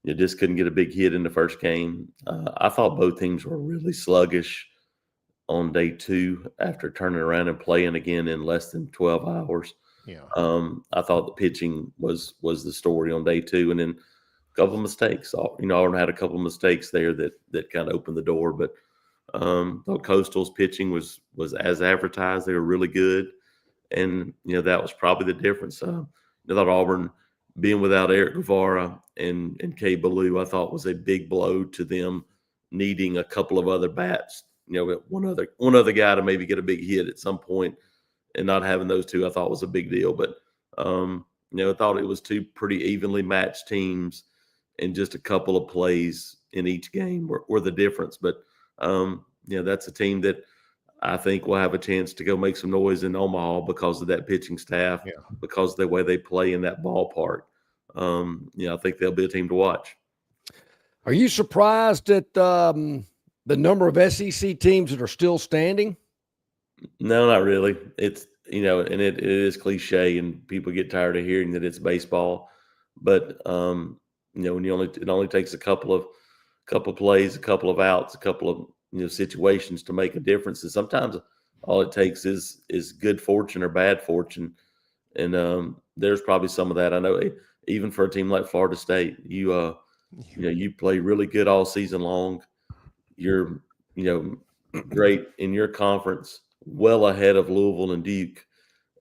[SPEAKER 6] just couldn't get a big hit in the first game. I thought both teams were really sluggish on day two after turning around and playing again in less than 12 hours.
[SPEAKER 2] Yeah.
[SPEAKER 6] I thought the pitching was the story on day two, and then a couple of mistakes. Auburn had a couple of mistakes there that kind of opened the door, but thought Coastal's pitching was as advertised. They were really good, and that was probably the difference. I thought Auburn being without Eric Guevara and Kay Ballou, I thought was a big blow to them, needing a couple of other bats. One other guy to maybe get a big hit at some point. And not having those two, I thought was a big deal. But, I thought it was two pretty evenly matched teams, and just a couple of plays in each game were the difference. But, that's a team that I think will have a chance to go make some noise in Omaha because of that pitching staff, because of the way they play in that ballpark. I think they'll be a team to watch.
[SPEAKER 1] Are you surprised at the number of SEC teams that are still standing?
[SPEAKER 6] No, not really. It's, and it is cliche and people get tired of hearing that it's baseball, but when it only takes a couple of plays, a couple of outs, a couple of situations to make a difference. And sometimes all it takes is good fortune or bad fortune. And there's probably some of that. I know even for a team like Florida State, you play really good all season long. You're, great in your conference, well ahead of Louisville and Duke.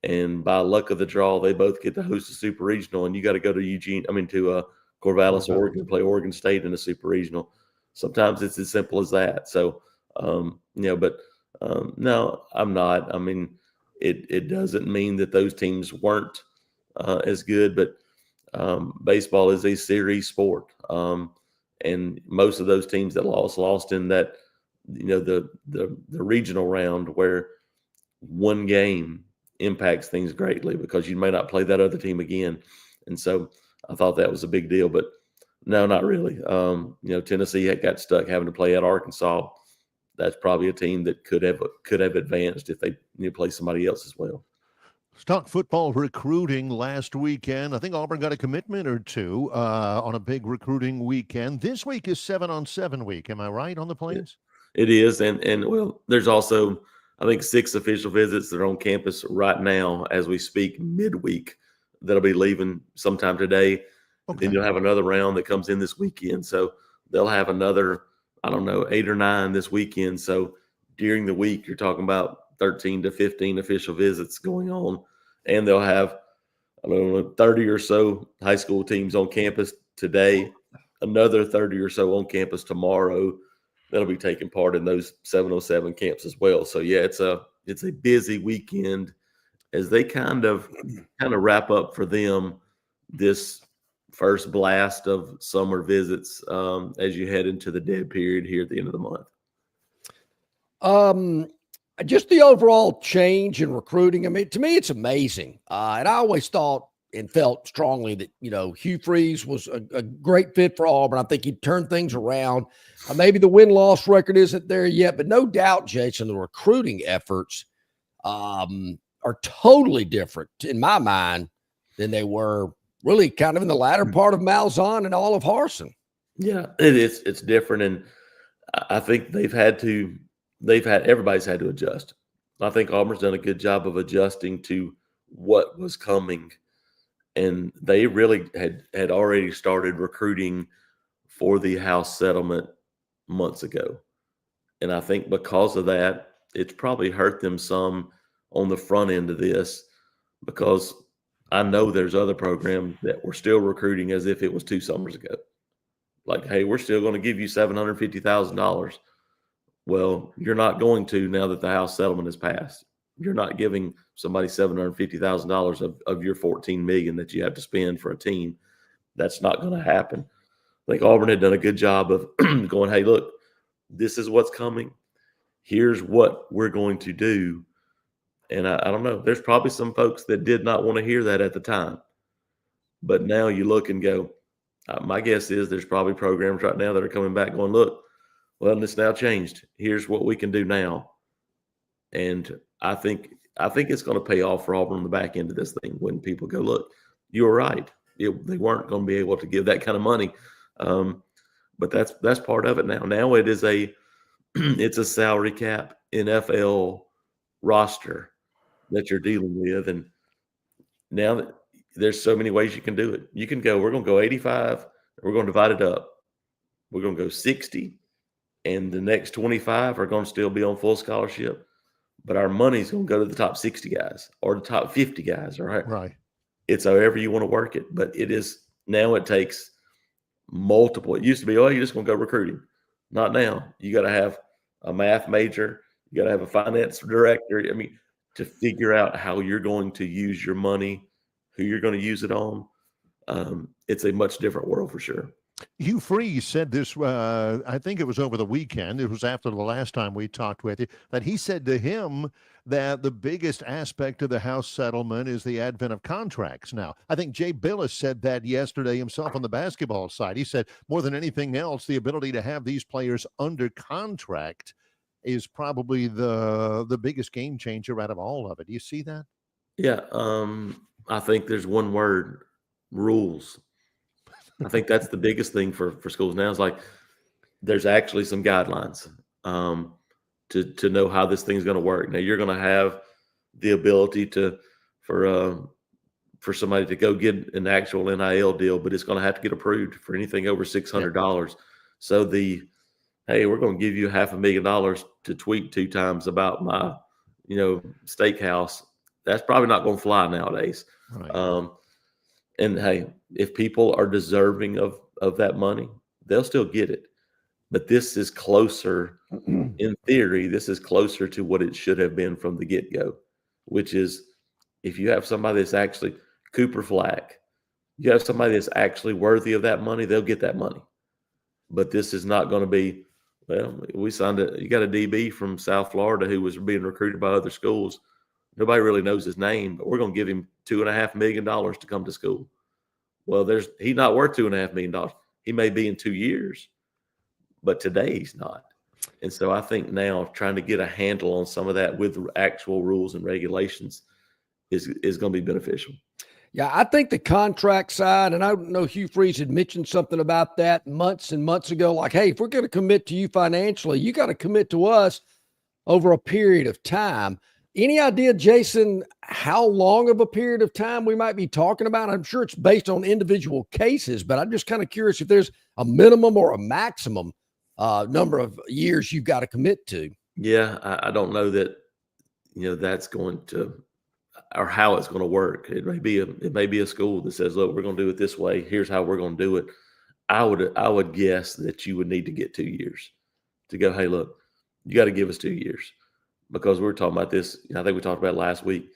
[SPEAKER 6] And by luck of the draw, they both get to host a super regional, and you got to go to Corvallis, Oregon, play Oregon State in a super regional. Sometimes it's as simple as that. So, no, I'm not. I mean, it doesn't mean that those teams weren't as good, but baseball is a series sport. And most of those teams that lost in that, the regional round where one game impacts things greatly because you may not play that other team again. And so I thought that was a big deal, but no, not really. Tennessee got stuck having to play at Arkansas. That's probably a team that could have advanced if they play somebody else as well.
[SPEAKER 2] Stock football recruiting last weekend. I think Auburn got a commitment or two on a big recruiting weekend. This week is 7-on-7 week. Am I right on the Plains?
[SPEAKER 6] It is. And well, there's also, I think, 6 official visits that are on campus right now as we speak, midweek, that'll be leaving sometime today. Okay. Then you'll have another round that comes in this weekend. So they'll have another, 8 or 9 this weekend. So during the week, you're talking about 13 to 15 official visits going on. And they'll have, 30 or so high school teams on campus today, another 30 or so on campus tomorrow. That'll be taking part in those 707 camps as well. So yeah, it's a busy weekend as they kind of wrap up for them this first blast of summer visits as you head into the dead period here at the end of the month.
[SPEAKER 1] Just the overall change in recruiting. I mean, to me, it's amazing. And I always thought and felt strongly that, Hugh Freeze was a great fit for Auburn. I think he turned things around. Maybe the win-loss record isn't there yet, but no doubt, Jason, the recruiting efforts are totally different in my mind than they were really kind of in the latter part of Malzahn and all of Harsin.
[SPEAKER 6] Yeah, it is. It's different. And I think everybody's had to adjust. I think Auburn's done a good job of adjusting to what was coming. And they really had already started recruiting for the house settlement months ago. And I think because of that, it's probably hurt them some on the front end of this, because I know there's other programs that were still recruiting as if it was 2 summers ago. Like, hey, we're still going to give you $750,000. Well, you're not going to now that the house settlement has passed. You're not giving somebody $750,000 of your $14 million that you have to spend for a team. That's not going to happen. I think Auburn had done a good job of going, hey, look, this is what's coming. Here's what we're going to do. And I don't know. There's probably some folks that did not want to hear that at the time. But now you look and go, my guess is there's probably programs right now that are coming back going, look, well, it's now changed. Here's what we can do now. And I think it's going to pay off for Auburn on the back end of this thing when people go, look, you were right. They weren't going to be able to give that kind of money. But that's part of it now. Now it is it's a salary cap NFL roster that you're dealing with. And now there's so many ways you can do it. You can go, we're going to go 85. We're going to divide it up. We're going to go 60. And the next 25 are going to still be on full scholarship. But our money's going to go to the top 60 guys or the top 50 guys. All right.
[SPEAKER 2] Right.
[SPEAKER 6] It's however you want to work it. But it takes multiple. It used to be, you're just going to go recruiting. Not now. You got to have a math major. You got to have a finance director. I mean, to figure out how you're going to use your money, who you're going to use it on. It's a much different world for sure.
[SPEAKER 2] Hugh Freeze said this, I think it was over the weekend. It was after the last time we talked with you, that he said to him that the biggest aspect of the House settlement is the advent of contracts. Now, I think Jay Billis said that yesterday himself on the basketball side. He said more than anything else, the ability to have these players under contract is probably the biggest game changer out of all of it. Do you see that?
[SPEAKER 6] Yeah. I think there's one word: rules. I think that's the biggest thing for schools now is like there's actually some guidelines to know how this thing's going to work. Now you're going to have the ability for somebody to go get an actual NIL deal, but it's going to have to get approved for anything over $600. Yep. So hey, we're going to give you $500,000 to tweet 2 times about my, steakhouse. That's probably not going to fly nowadays. Right. And hey, if people are deserving of that money, they'll still get it. But this is closer, in theory, this is closer to what it should have been from the get-go, which is if you have somebody that's actually Cooper Flack, you have somebody that's actually worthy of that money, they'll get that money. But this is not going to be, well, you got a DB from South Florida who was being recruited by other schools. Nobody really knows his name, but we're going to give him $2.5 million to come to school. Well, he's not worth $2.5 million. He may be in 2 years, but today he's not. And so I think now trying to get a handle on some of that with actual rules and regulations is going to be beneficial.
[SPEAKER 1] Yeah, I think the contract side, and I know Hugh Freeze had mentioned something about that months and months ago, like, hey, if we're going to commit to you financially, you got to commit to us over a period of time. Any idea, Jason, how long of a period of time we might be talking about? I'm sure it's based on individual cases, but I'm just kind of curious if there's a minimum or a maximum number of years you've got to commit to.
[SPEAKER 6] Yeah, I don't know that, that's going to, or how it's going to work. It may be a school that says, look, we're going to do it this way. Here's how we're going to do it. I would guess that you would need to get 2 years to go, hey, look, you got to give us 2 years. Because we were talking about this, I think we talked about it last week.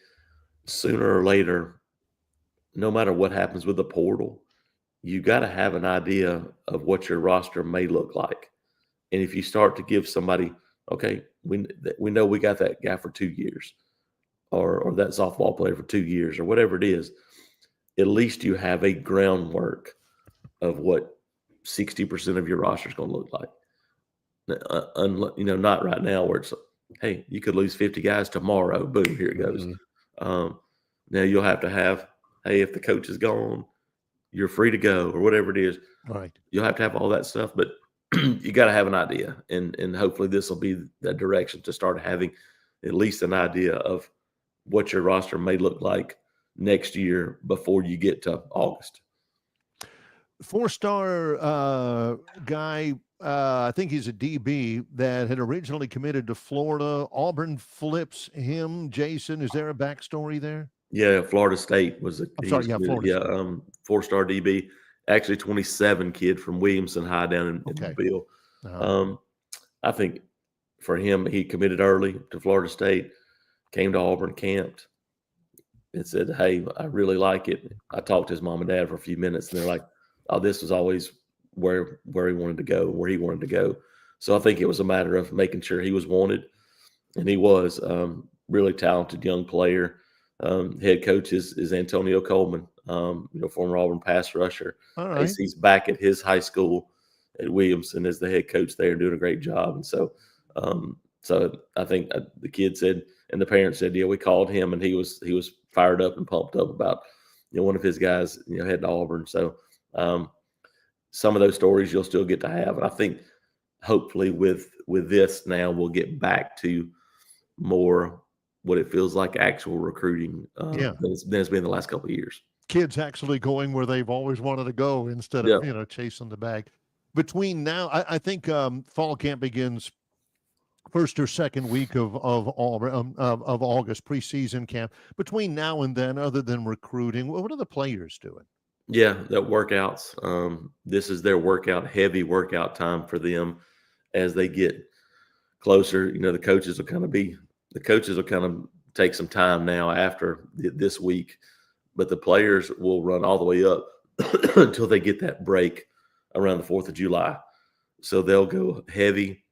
[SPEAKER 6] Sooner or later, no matter what happens with the portal, you got to have an idea of what your roster may look like. And if you start to give somebody, okay, we know we got that guy for 2 years, or that softball player for 2 years, or whatever it is, at least you have a groundwork of what 60% of your roster is going to look like. Not right now where it's, hey, you could lose 50 guys tomorrow. Boom, here it goes. Mm-hmm. Now you'll have to have, hey, if the coach is gone, you're free to go, or whatever it is.
[SPEAKER 2] Right.
[SPEAKER 6] You'll have to have all that stuff, but you got to have an idea. And hopefully this will be that direction to start having at least an idea of what your roster may look like next year before you get to August.
[SPEAKER 2] 4-star guy, I think he's a DB that had originally committed to Florida. Auburn flips him. Jason, is there a backstory there?
[SPEAKER 6] Yeah, Florida State was
[SPEAKER 2] Florida State.
[SPEAKER 6] 4-star DB. Actually, 27 kid from Williamson High down in Mobile. Uh-huh. I think for him, he committed early to Florida State, came to Auburn, camped, and said, hey, I really like it. I talked to his mom and dad for a few minutes, and they're like, oh, this was always where he wanted to go, where he wanted to go. So I think it was a matter of making sure he was wanted, and he was really talented young player. Head coach is Antonio Coleman, former Auburn pass rusher.
[SPEAKER 2] All right.
[SPEAKER 6] He's back at his high school at Williamson as the head coach there, doing a great job. And so I think the kid said, and the parents said, yeah, we called him, and he was fired up and pumped up about one of his guys heading to Auburn. So some of those stories you'll still get to have. And I think hopefully with this now we'll get back to more what it feels like actual recruiting than it's been the last couple of years.
[SPEAKER 2] Kids actually going where they've always wanted to go instead of chasing the bag. Between now, I think fall camp begins first or second week of August, preseason camp. Between now and then, other than recruiting, what are the players doing?
[SPEAKER 6] Yeah, that workouts. This is their heavy workout time for them as they get closer. The coaches will kind of take some time now after this week, but the players will run all the way up until they get that break around the 4th of July. So they'll go heavy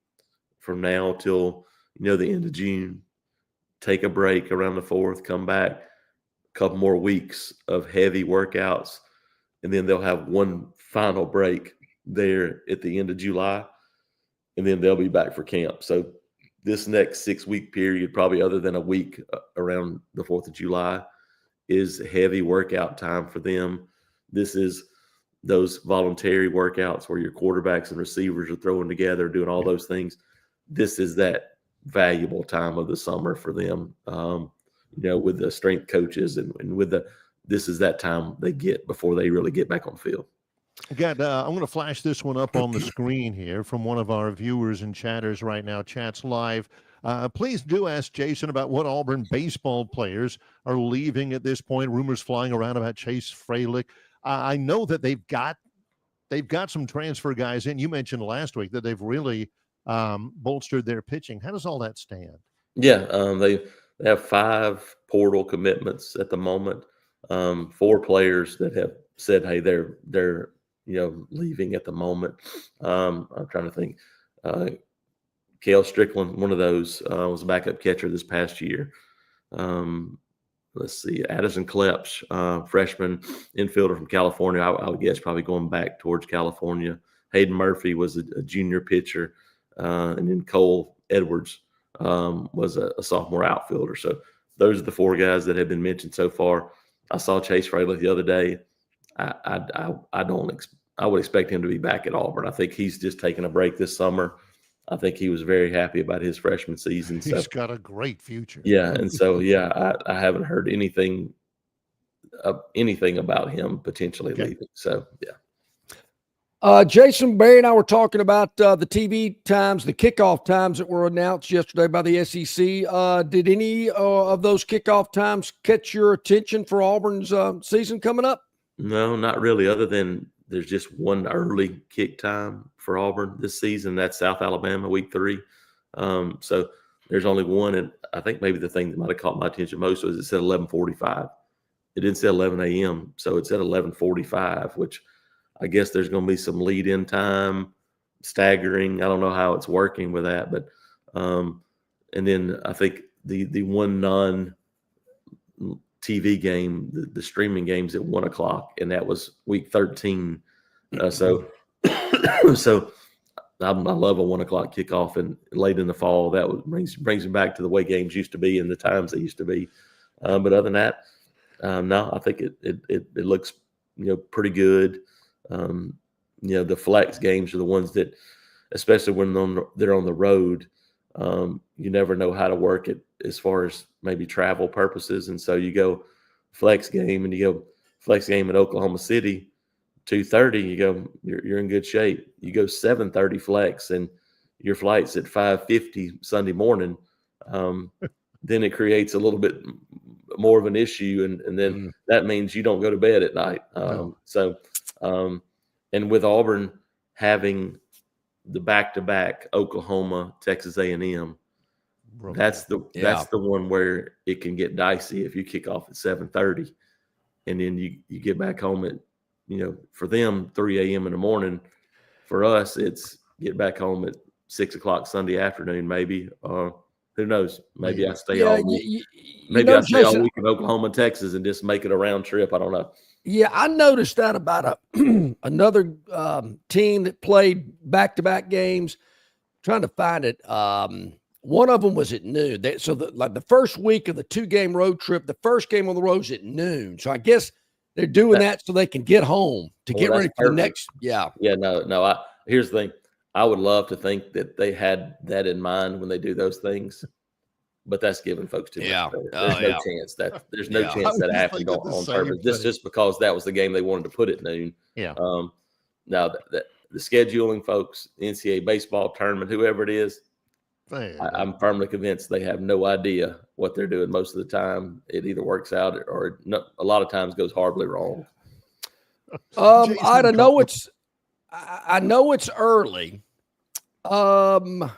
[SPEAKER 6] from now till, the end of June, take a break around the 4th, come back, a couple more weeks of heavy workouts, and then they'll have one final break there at the end of July, and then they'll be back for camp. So this next 6-week period, probably other than a week around the 4th of July, is heavy workout time for them. This is those voluntary workouts where your quarterbacks and receivers are throwing together, doing all those things. This is that valuable time of the summer for them, with the strength coaches and this is that time they get before they really get back on the field.
[SPEAKER 2] I'm going to flash this one up on the screen here from one of our viewers and chatters right now. Chat's live. Please do ask Jason about what Auburn baseball players are leaving at this point. Rumors flying around about Chase Fralick. I know that they've got some transfer guys in. You mentioned last week that they've really bolstered their pitching. How does all that stand?
[SPEAKER 6] Yeah, they have 5 portal commitments at the moment. 4 players that have said, hey, they're leaving at the moment. I'm trying to think. Kale Strickland, one of those, was a backup catcher this past year. Let's see, Addison Klepsch, freshman infielder from California. I would guess probably going back towards California. Hayden Murphy was a junior pitcher, and then Cole Edwards was a sophomore outfielder. So those are the 4 guys that have been mentioned so far. I saw Chase Fralick the other day. I would expect him to be back at Auburn. I think he's just taking a break this summer. I think he was very happy about his freshman season.
[SPEAKER 2] He's got a great future.
[SPEAKER 6] Yeah, and so I haven't heard anything about him potentially leaving. So
[SPEAKER 1] Jason, Barry, and I were talking about the TV times, the kickoff times that were announced yesterday by the SEC. Did any of those kickoff times catch your attention for Auburn's season coming up?
[SPEAKER 6] No, not really. Other than there's just one early kick time for Auburn this season. That's South Alabama, week 3. So there's only one. And I think maybe the thing that might have caught my attention most was it said 11:45. It didn't say 11 a.m. So it said 11:45, which I guess there's going to be some lead-in time, staggering. I don't know how it's working with that. But and then I think the one non-TV game, the streaming games at 1 o'clock, and that was week 13. So I love a 1 o'clock kickoff and late in the fall. That brings me back to the way games used to be and the times they used to be. But other than that, no, I think it looks pretty good. The flex games are the ones that, especially when they're on the road, you never know how to work it as far as maybe travel purposes. And so you go flex game and you go flex game in Oklahoma City, 2:30, you go, you're in good shape. You go 7:30 flex and your flight's at 5:50 Sunday morning. Then it creates a little bit more of an issue. And then that means you don't go to bed at night. And with Auburn having the back-to-back Oklahoma, Texas A&M, that's the one where it can get dicey if you kick off at 7:30 and then you get back home at, for them 3 a.m. in the morning. For us, it's get back home at 6 o'clock Sunday afternoon, maybe. Who knows? Maybe I stay all week. Maybe I stay all week in Oklahoma and Texas and just make it a round trip. I don't know.
[SPEAKER 1] Yeah, I noticed that about another team that played back-to-back games. Trying to find it. One of them was at noon. So the first week of the 2-game road trip, the first game on the road is at noon. So I guess they're doing that so they can get home to get ready for the next. Yeah.
[SPEAKER 6] Yeah. No. Here's the thing. I would love to think that they had that in mind when they do those things, but that's giving folks too much credit. There's no chance that happened on purpose. Just because that was the game they wanted to put at noon.
[SPEAKER 2] Yeah.
[SPEAKER 6] Now the scheduling folks, NCAA baseball tournament, whoever it is, I'm firmly convinced they have no idea what they're doing most of the time. It either works out or a lot of times goes horribly wrong.
[SPEAKER 1] I know it's early. I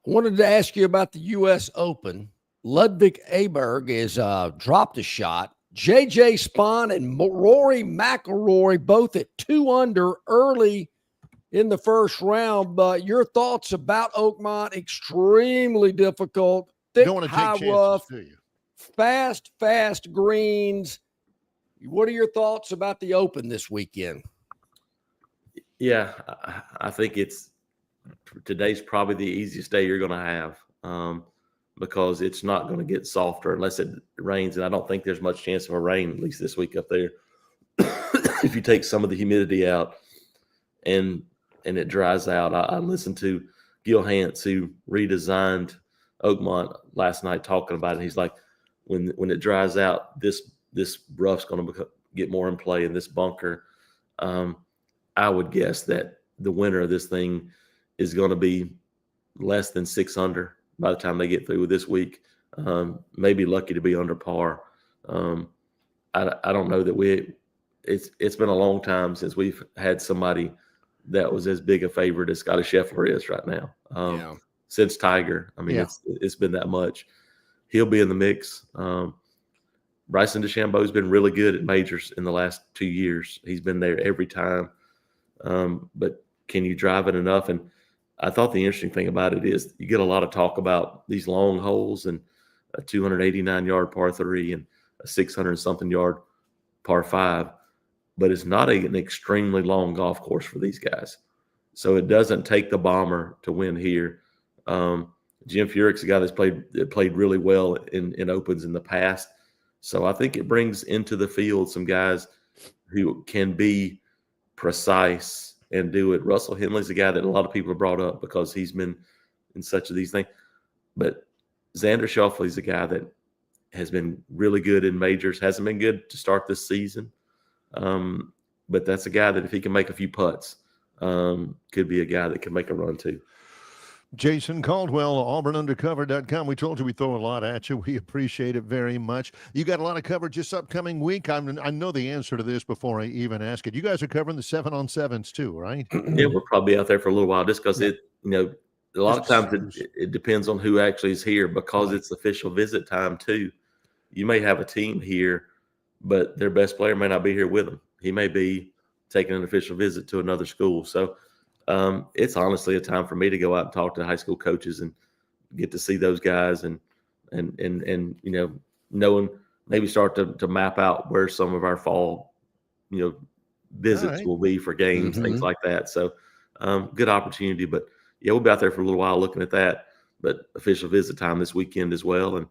[SPEAKER 1] wanted to ask you about the U.S. Open. Ludwig Aberg is dropped a shot JJ Spahn and Rory McIlroy both at 2 under early in the first round. But your thoughts about Oakmont? Extremely difficult, thick,
[SPEAKER 2] Don't want to take
[SPEAKER 1] high
[SPEAKER 2] chances,
[SPEAKER 1] rough,
[SPEAKER 2] do you?
[SPEAKER 1] fast greens. What are your thoughts about the Open this weekend?
[SPEAKER 6] Yeah, I think today's probably the easiest day you're going to have because it's not going to get softer unless it rains. And I don't think there's much chance of a rain, at least this week up there. If you take some of the humidity out and it dries out. I listened to Gil Hance, who redesigned Oakmont last night, talking about it. He's like, when it dries out, this rough's going to get more in play in this bunker. I would guess that the winner of this thing is going to be less than 6 under by the time they get through with this week. Maybe lucky to be under par. I don't know that it's been a long time since we've had somebody that was as big a favorite as Scotty Scheffler is right now. Since Tiger. I mean, it's been that much. He'll be in the mix. Bryson DeChambeau's been really good at majors in the last 2 years. He's been there every time. But can you drive it enough? And I thought the interesting thing about it is you get a lot of talk about these long holes and a 289-yard par 3 and a 600-something yard par 5, but it's not an extremely long golf course for these guys. So it doesn't take the bomber to win here. Jim Furyk's a guy that's played really well in Opens in the past. So I think it brings into the field some guys who can be precise and do it. Russell Henley's a guy that a lot of people have brought up because he's been in such of these things. But Xander Schauffele's a guy that has been really good in majors, hasn't been good to start this season. But that's a guy that if he can make a few putts, could be a guy that can make a run too.
[SPEAKER 2] Jason Caldwell, AuburnUndercover.com. We told you we throw a lot at you. We appreciate it very much. You got a lot of coverage this upcoming week. I know the answer to this before I even ask it. You guys are covering the 7-on-7s too, right?
[SPEAKER 6] Yeah, we'll probably be out there for a little while just because a lot of times it depends on who actually is here because it's official visit time too. You may have a team here, but their best player may not be here with them. He may be taking an official visit to another school. So it's honestly a time for me to go out and talk to high school coaches and get to see those guys and knowing maybe start to map out where some of our fall visits will be for games, things like that. So good opportunity, but yeah, we'll be out there for a little while looking at that, but official visit time this weekend as well. And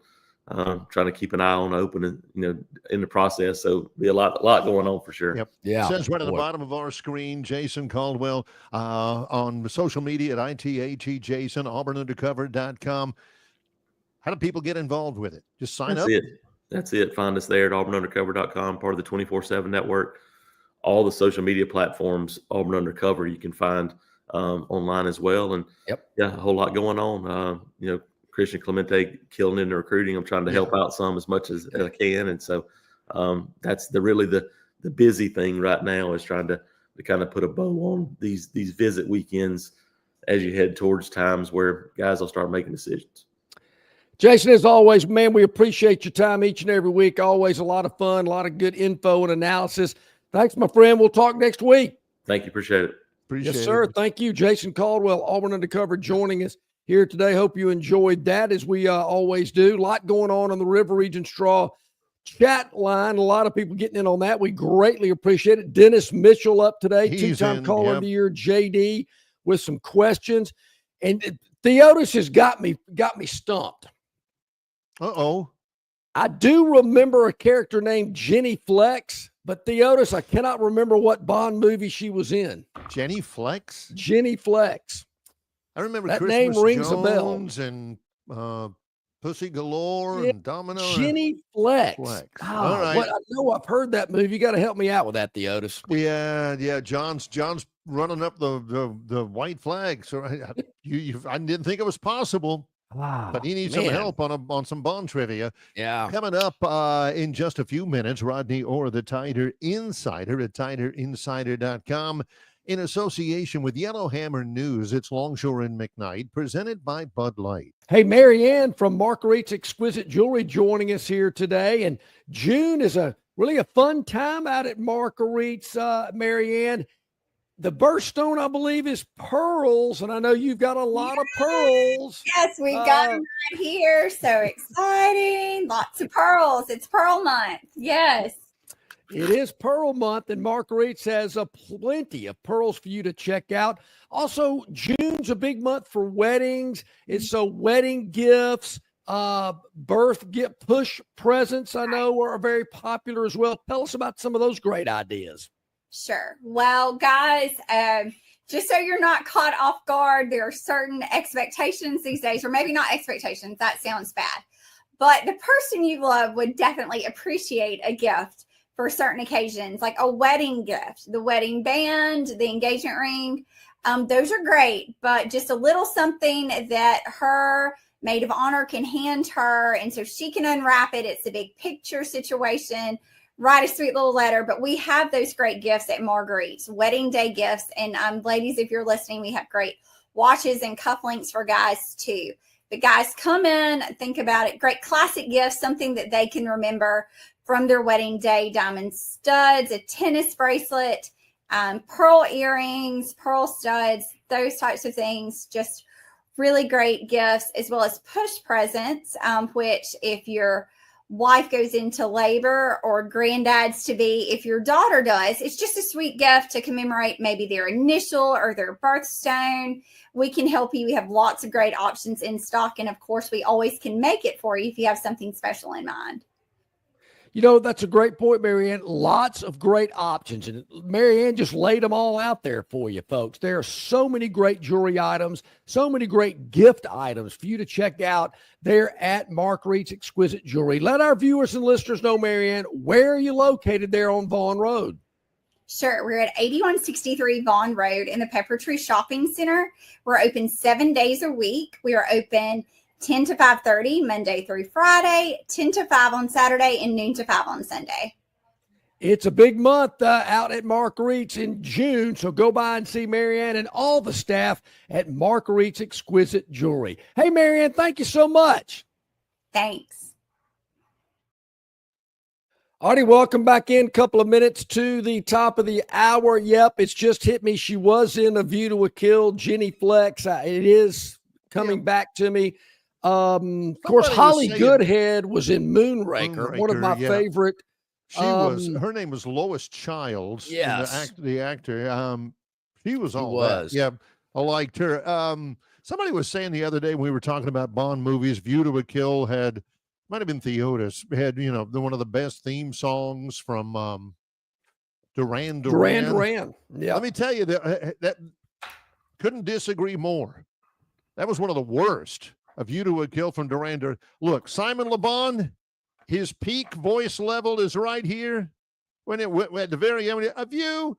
[SPEAKER 6] trying to keep an eye on Open and, in the process. So be a lot going on for sure.
[SPEAKER 2] Yep.
[SPEAKER 1] Yeah.
[SPEAKER 2] It says right at the bottom of our screen, Jason Caldwell on social media at ITAG Jason, AuburnUndercover.com. How do people get involved with it? Just sign up.
[SPEAKER 6] That's it. Find us there at AuburnUndercover.com, part of the 24/7 network. All the social media platforms, Auburn Undercover, you can find online as well. And a whole lot going on. Christian Clemente killing in the recruiting. I'm trying to help out some as much as I can. And so that's the busy thing right now is trying to kind of put a bow on these visit weekends as you head towards times where guys will start making decisions.
[SPEAKER 1] Jason, as always, man, we appreciate your time each and every week. Always a lot of fun, a lot of good info and analysis. Thanks, my friend. We'll talk next week.
[SPEAKER 6] Thank you. Appreciate it.
[SPEAKER 1] Yes, sir. Thank you. Jason Caldwell, Auburn Undercover, joining us here today. Hope you enjoyed that, as we always do. A lot going on the River Region Straw chat line. A lot of people getting in on that. We greatly appreciate it. Dennis Mitchell up today, two-time caller of the year, JD, with some questions. And Theodis has got me stumped.
[SPEAKER 2] Uh-oh.
[SPEAKER 1] I do remember a character named Jenny Flex, but Theodis, I cannot remember what Bond movie she was in.
[SPEAKER 2] Jenny Flex?
[SPEAKER 1] Jenny Flex.
[SPEAKER 2] I remember
[SPEAKER 1] that
[SPEAKER 2] Christmas
[SPEAKER 1] name rings
[SPEAKER 2] Jones
[SPEAKER 1] a bell.
[SPEAKER 2] And Pussy Galore and Domino.
[SPEAKER 1] Jenny Flex.
[SPEAKER 2] Oh, all right.
[SPEAKER 1] I know I've heard that movie. You got to help me out with that, Theodis.
[SPEAKER 2] Yeah. John's running up the white flag. So I didn't think it was possible. But he needs some help on some Bond trivia.
[SPEAKER 1] Yeah.
[SPEAKER 2] Coming up in just a few minutes, Rodney Orr, the TiderInsider at TiderInsider.com. in association with Yellowhammer News. It's Longshore and McKnight, presented by Bud Light.
[SPEAKER 1] Hey, Marianne from Marguerite's Exquisite Jewelry joining us here today. And June is really a fun time out at Marguerite's, Marianne. The birthstone, I believe, is pearls, and I know you've got a lot of pearls.
[SPEAKER 7] Yes, we got them right here. So exciting. Lots of pearls. It's Pearl Month. Yes.
[SPEAKER 1] It is Pearl Month, and Marguerite's has plenty of pearls for you to check out. Also, June's a big month for weddings. It's so wedding gifts, birth gift, push presents, I know are very popular as well. Tell us about some of those great ideas.
[SPEAKER 7] Sure. Well, guys, just so you're not caught off guard, there are certain expectations these days, or maybe not expectations. That sounds bad. But the person you love would definitely appreciate a gift for certain occasions, like a wedding gift, the wedding band, the engagement ring. Those are great, but just a little something that her maid of honor can hand her, and so she can unwrap it. It's a big picture situation. Write a sweet little letter. But we have those great gifts at Marguerite's, wedding day gifts. And ladies, if you're listening, we have great watches and cufflinks for guys too. But guys, come in, think about it. Great classic gifts, something that they can remember from their wedding day. Diamond studs, a tennis bracelet, pearl earrings, pearl studs, those types of things. Just really great gifts, as well as push presents, which if your wife goes into labor, or granddad's to be, if your daughter does, it's just a sweet gift to commemorate maybe their initial or their birthstone. We can help you. We have lots of great options in stock. And of course, we always can make it for you if you have something special in mind.
[SPEAKER 1] You know, that's a great point, Marianne. Lots of great options. And Marianne just laid them all out there for you, folks. There are so many great jewelry items, so many great gift items for you to check out there at Marguerite's Exquisite Jewelry. Let our viewers and listeners know, Marianne, where are you located there on Vaughn Road?
[SPEAKER 7] Sure. We're at 8163 Vaughn Road in the Pepper Tree Shopping Center. We're open 7 days a week. We are open 10 to 5:30 Monday through Friday, 10 to 5 on Saturday, and noon to 5 on Sunday.
[SPEAKER 1] It's a big month out at Marguerite's in June, so go by and see Marianne and all the staff at Marguerite's Exquisite Jewelry. Hey, Marianne, thank you so much.
[SPEAKER 7] Thanks.
[SPEAKER 1] Artie, welcome back in. Couple of minutes to the top of the hour. Yep, it's just hit me. She was in A View to a Kill, Jenny Flex. It is coming back to me. Of course, Holly Goodhead was in Moonraker, one of my favorite.
[SPEAKER 2] She was. Her name was Lois Childs.
[SPEAKER 1] Yes,
[SPEAKER 2] the actor. She was all
[SPEAKER 1] that.
[SPEAKER 2] Yeah, I liked her. Somebody was saying the other day when we were talking about Bond movies, View to a Kill might have been Theotis, had one of the best theme songs from Duran Duran. Yeah, let me tell you that couldn't disagree more. That was one of the worst. A View to a Kill from Duran Duran. Look, Simon Le Bon, his peak voice level is right here. When it went at the very end, A View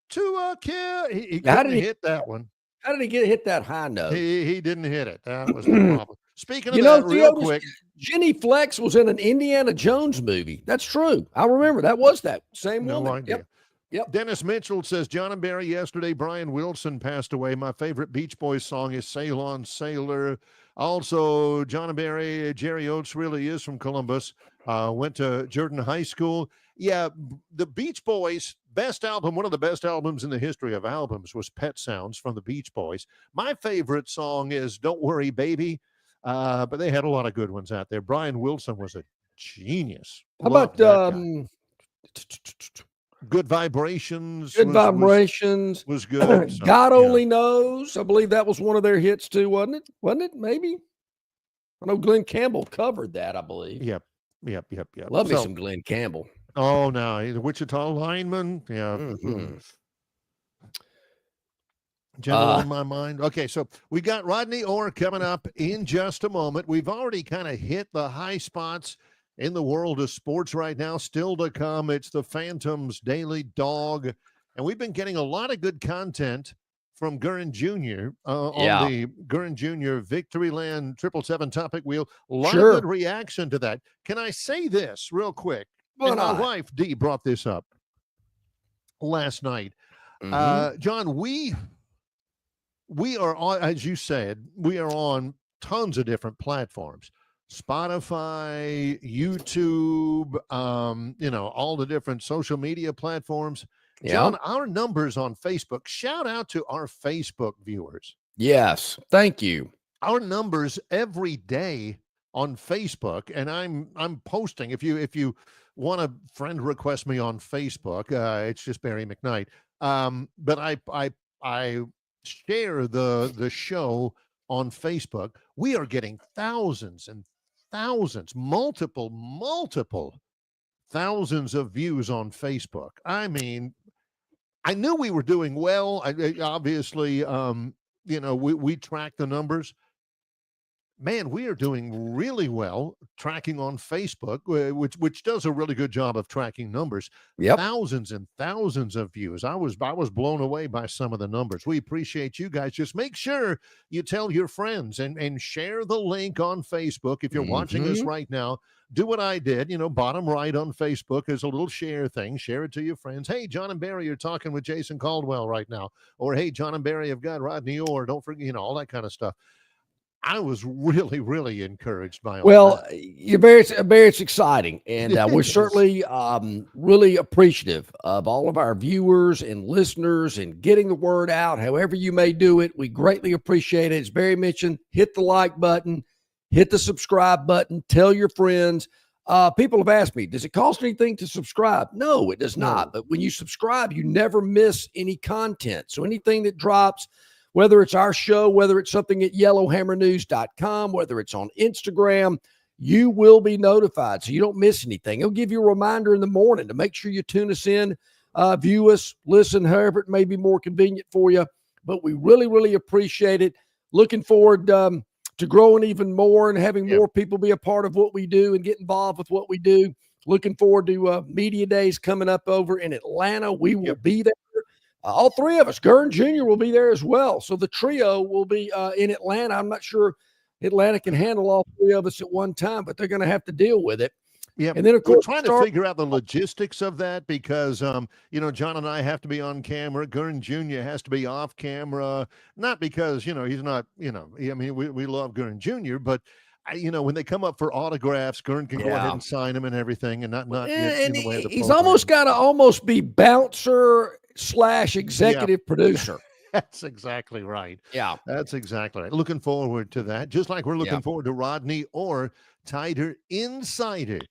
[SPEAKER 2] to a Kill. He couldn't hit that one.
[SPEAKER 1] How did he hit that high note?
[SPEAKER 2] He didn't hit it. That was the problem. Speaking of that, real quick,
[SPEAKER 1] Jenny Flex was in an Indiana Jones movie. That's true. I remember that was that same woman.
[SPEAKER 2] No idea. Yep. Dennis Mitchell says, John and Barry, yesterday Brian Wilson passed away. My favorite Beach Boys song is Sail On Sailor. Also, John and Barry, Jerry Oates really is from Columbus. Went to Jordan High School. Yeah, the Beach Boys, best album, one of the best albums in the history of albums was Pet Sounds from the Beach Boys. My favorite song is Don't Worry, Baby. But they had a lot of good ones out there. Brian Wilson was a genius.
[SPEAKER 1] How about
[SPEAKER 2] Good Vibrations?
[SPEAKER 1] Good Vibrations
[SPEAKER 2] was good. So,
[SPEAKER 1] God Only Knows. I believe that was one of their hits too, wasn't it? Wasn't it? Maybe. I know Glenn Campbell covered that, I believe.
[SPEAKER 2] Yep.
[SPEAKER 1] Love me some Glenn Campbell.
[SPEAKER 2] Oh, no. The Wichita lineman. Yeah. Mm-hmm. General on my mind. Okay, so we got Rodney Orr coming up in just a moment. We've already kind of hit the high spots in the world of sports right now. Still to come, it's the Phantoms Daily Dog. And we've been getting a lot of good content from Gurn Jr. On the Gurn Jr. Victoryland 777 topic wheel. A lot of good reaction to that. Can I say this real quick? And my wife, Dee, brought this up last night. John, we are on, as you said, we are on tons of different platforms. Spotify, YouTube, all the different social media platforms. John, our numbers on Facebook, shout out to our Facebook viewers.
[SPEAKER 1] Yes, thank you.
[SPEAKER 2] Our numbers every day on Facebook, and I'm posting. If you want to friend request me on Facebook, it's just Barry McKnight. But I share the show on Facebook. We are getting thousands and thousands, multiple thousands of views on Facebook. I mean, I knew we were doing well. Obviously, we track the numbers. Man, we are doing really well tracking on Facebook, which does a really good job of tracking numbers.
[SPEAKER 1] Yep.
[SPEAKER 2] Thousands and thousands of views. I was blown away by some of the numbers. We appreciate you guys. Just make sure you tell your friends and share the link on Facebook. If you're watching us right now, do what I did. Bottom right on Facebook is a little share thing. Share it to your friends. Hey, John and Barry, you're talking with Jason Caldwell right now. Or, hey, John and Barry have got Rodney Orr. Don't forget, all that kind of stuff. I was really, really encouraged by all that.
[SPEAKER 1] It's exciting. And we're certainly really appreciative of all of our viewers and listeners and getting the word out, however you may do it. We greatly appreciate it. As Barry mentioned, hit the like button, hit the subscribe button, tell your friends. People have asked me, does it cost anything to subscribe? No, it does not. But when you subscribe, you never miss any content. So anything that drops, whether it's our show, whether it's something at yellowhammernews.com, whether it's on Instagram, you will be notified so you don't miss anything. It'll give you a reminder in the morning to make sure you tune us in, view us, listen, however it may be more convenient for you. But we really, really appreciate it. Looking forward to growing even more and having more people be a part of what we do and get involved with what we do. Looking forward to Media Days coming up over in Atlanta. We will be there. All three of us. Gurn Jr. will be there as well. So the trio will be in Atlanta. I'm not sure Atlanta can handle all three of us at one time, but they're going to have to deal with it.
[SPEAKER 2] Yeah,
[SPEAKER 1] and then of course
[SPEAKER 2] we're trying to figure out the logistics of that because, John and I have to be on camera. Gurn Jr. has to be off camera, not because, he's not, I mean, we love Gurn Jr., but when they come up for autographs, Gurn can go ahead and sign them and everything and not get in the way of the
[SPEAKER 1] he's
[SPEAKER 2] program.
[SPEAKER 1] almost got to be bouncer / executive producer.
[SPEAKER 2] That's exactly right.
[SPEAKER 1] Yeah.
[SPEAKER 2] That's exactly right. Looking forward to that. Just like we're looking forward to Rodney Orr, TiderInsider.